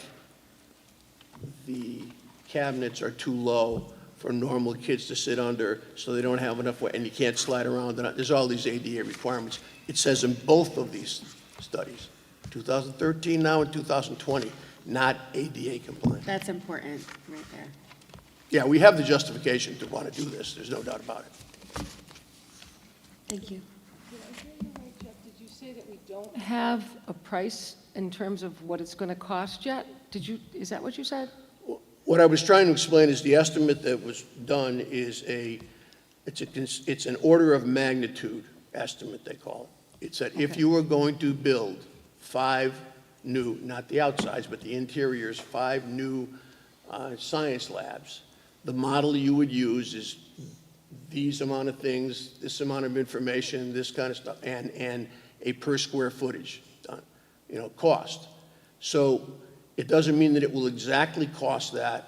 the cabinets are too low for normal kids to sit under, so they don't have enough weight, and you can't slide around. There's all these ADA requirements. It says in both of these studies, 2013 now and 2020, not ADA compliant. that's important right there. Yeah, we have the justification to want to do this. There's no doubt about it. Thank you. don't have a price in terms of what it's going to cost yet? Is that what you said? What I was trying to explain is the estimate that was done is it's an order of magnitude estimate, they call it. It's that if you were going to build 5 new, not the outsides, but the interiors, 5 new science labs, the model you would use is these amount of things, this amount of information, this kind of stuff, and a per square footage, cost. So it doesn't mean that it will exactly cost that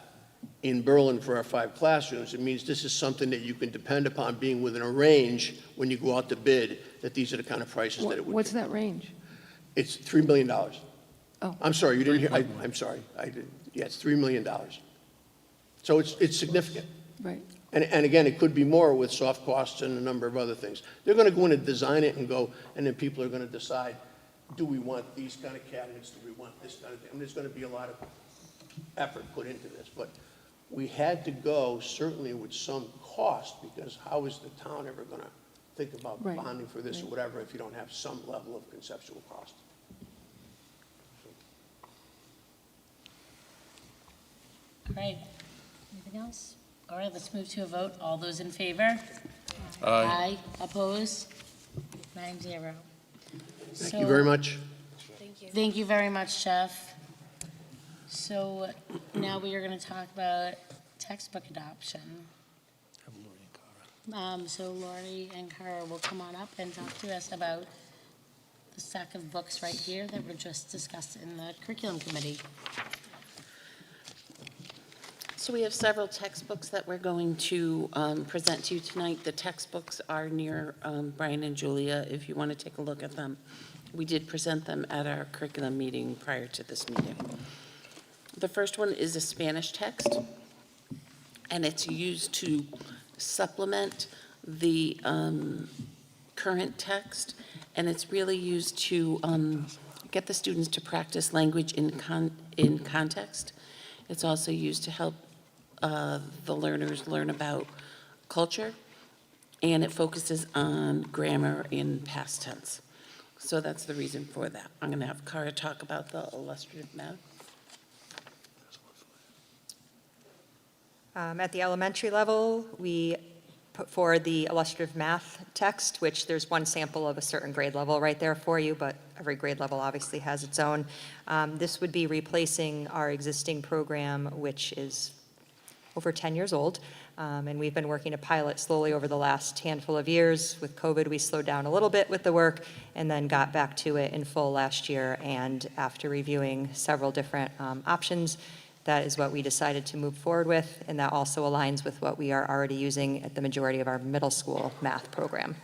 in Berlin for our 5 classrooms. It means this is something that you can depend upon being within a range when you go out to bid, that these are the kind of prices that it would be. What's that range? It's $3 million. Oh. I'm sorry, you didn't hear, I'm sorry. Yeah, it's $3 million. So it's significant. Right. And again, it could be more with soft costs and a number of other things. They're going to go in and design it and then people are going to decide, do we want these kind of cabinets? Do we want this kind of thing? I mean, there's going to be a lot of effort put into this, but we had to go certainly with some cost, because how is the town ever going to think about bonding for this or whatever if you don't have some level of conceptual cost? All right. Anything else? All right, let's move to a vote. All those in favor? Aye. Oppose? 9-0. Thank you very much. Thank you very much, Jeff. So now we are going to talk about textbook adoption. So Lori and Cara will come on up and talk to us about the stack of books right here that were just discussed in the curriculum committee. So we have several textbooks that we're going to present to you tonight. The textbooks are near Brian and Julia, if you want to take a look at them. We did present them at our curriculum meeting prior to this meeting. The first one is a Spanish text, and it's used to supplement the current text, and it's really used to get the students to practice language in context. It's also used to help the learners learn about culture, and it focuses on grammar in past tense. So that's the reason for that. I'm going to have Cara talk about the illustrative math. At the elementary level, we put forward the illustrative math text, which there's one sample of a certain grade level right there for you, but every grade level obviously has its own. This would be replacing our existing program, which is over 10 years old, and we've been working a pilot slowly over the last handful of years. With COVID, we slowed down a little bit with the work and then got back to it in full last year, and after reviewing several different options, that is what we decided to move forward with, and that also aligns with what we are already using at the majority of our middle school math program.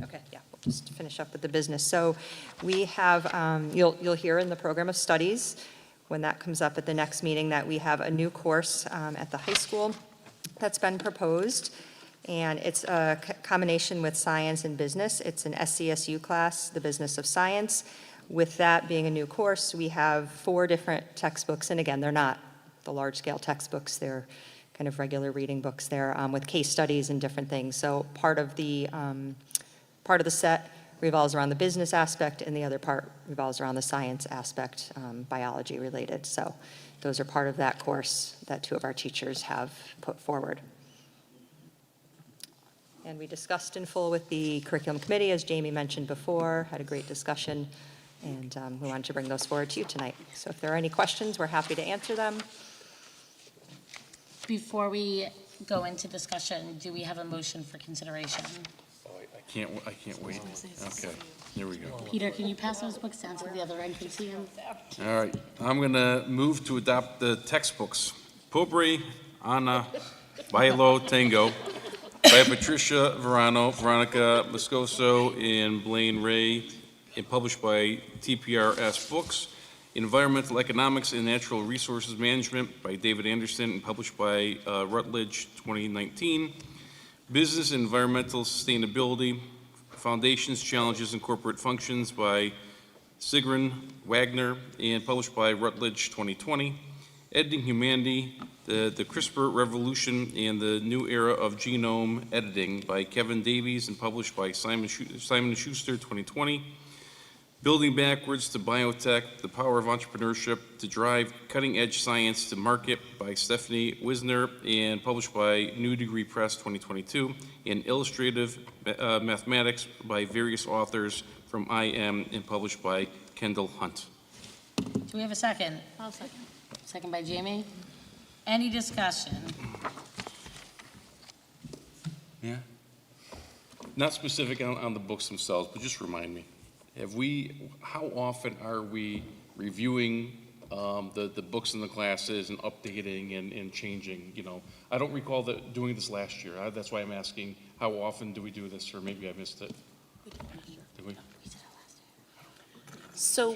Okay, yeah, we'll just finish up with the business. So we have, you'll hear in the program of studies, when that comes up at the next meeting, that we have a new course at the high school that's been proposed, and it's a combination with science and business. It's an SCSU class, the Business of Science. With that being a new course, we have 4 different textbooks, and again, they're not the large-scale textbooks, they're kind of regular reading books there with case studies and different things. So part of the set revolves around the business aspect, and the other part revolves around the science aspect, biology related. So those are part of that course that 2 of our teachers have put forward. And we discussed in full with the curriculum committee, as Jamie mentioned before, had a great discussion, and we wanted to bring those forward to you tonight. So if there are any questions, we're happy to answer them. Before we go into discussion, do we have a motion for consideration? I can't wait. Okay, here we go. Peter, can you pass those books down so the other end can see them? All right, I'm going to move to adopt the textbooks. Pobre Ana Bailo Tango by Patricia Verano, Veronica Moscoso, and Blaine Ray, and published by TPRS Books. Environmental Economics and Natural Resources Management by David Anderson, and published by Rutledge 2019. Business and Environmental Sustainability, Foundations, Challenges, and Corporate Functions by Sigrun Wagner, and published by Rutledge 2020. Editing Humanity, The The CRISPR Revolution and the New Era of Genome Editing by Kevin Davies and published by Simon & Schuster 2020. Building Backwards to Biotech, The Power of Entrepreneurship to Drive Cutting-Edge Science to Market by Stephanie Wisner and published by New Degree Press 2022, and Illustrative Mathematics by various authors from IM and published by Kendall Hunt. Do we have a second? I'll second. Second by Jamie. Any discussion? Yeah. Not specific on the books themselves, but just remind me. How often are we reviewing the books in the classes and updating and changing, you know? I don't recall doing this last year. That's why I'm asking, how often do we do this, or maybe I missed it? Did we? So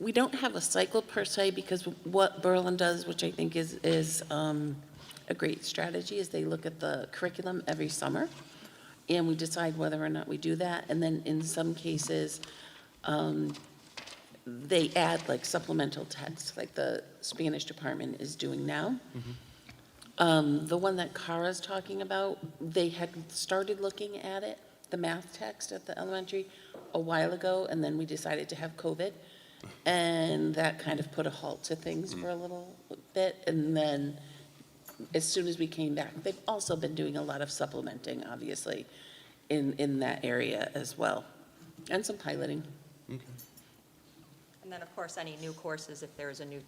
we don't have a cycle per se, because what Berlin does, which I think is a great strategy, is they look at the curriculum every summer, and we decide whether or not we do that. And then in some cases, they add like supplemental text, like the Spanish department is doing now. The one that Kara's talking about, they had started looking at it, the math text at the elementary, a while ago, and then we decided to have COVID. And that kind of put a halt to things for a little bit. And then as soon as we came back, they've also been doing a lot of supplementing, obviously, in that area as well, and some piloting. And then, of course, any new courses, if there's a new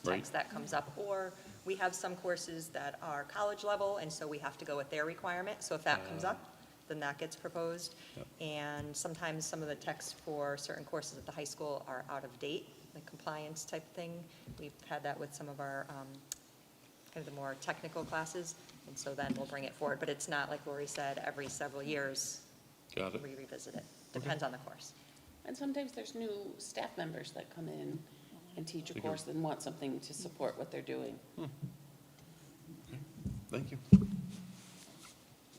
Right. text that comes up. Or we have some courses that are college level, and so we have to go with their requirement. So if that comes up, then that gets proposed. And sometimes some of the texts for certain courses at the high school are out of date, like compliance type thing. We've had that with some of our kind of the more technical classes, and so then we'll bring it forward. But it's not, like Lori said, every several years Got it. we revisit it. Depends on the course. And sometimes there's new staff members that come in and teach a Thank you. course and want something to support what they're doing. Thank you.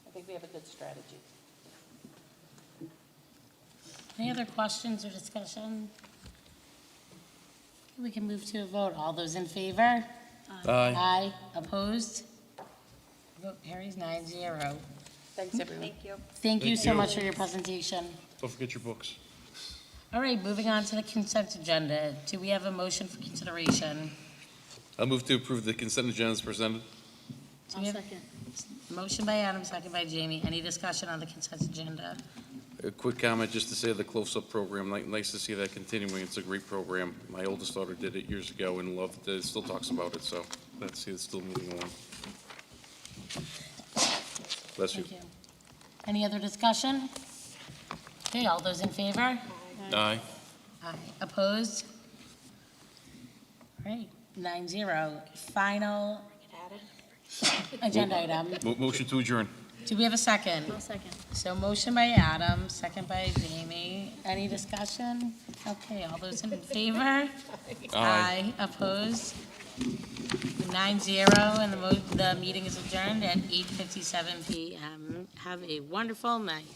I think we have a good strategy. Any other questions or discussion? We can move to a vote. All those in favor? Aye. Aye. Opposed? Vote carries 9-0. Thanks, everyone. Thank you. Thank you Thank so you. much for your presentation. Don't forget your books. All right, moving on to the consent agenda. Do we have a motion for consideration? I'll move to approve the consent agenda as presented. Do we have- Motion by Adam, second by Jamie. Any discussion on the consent agenda? A quick comment just to say the close-up program, nice to see that continuing. It's a great program. My oldest daughter did it years ago and loved it, still talks about it, so glad to see it's still moving along. Bless you. Thank you. Any other discussion? Okay, all those in favor? Aye. Aye. Opposed? All right, 9-0. Final agenda item. Motion to adjourn. Do we have a second? I'll second. So motion by Adam, second by Jamie. Any discussion? Okay, all those in favor? Aye. Opposed? 9-0, and the meeting is adjourned at 8:57 p.m. Have a wonderful night.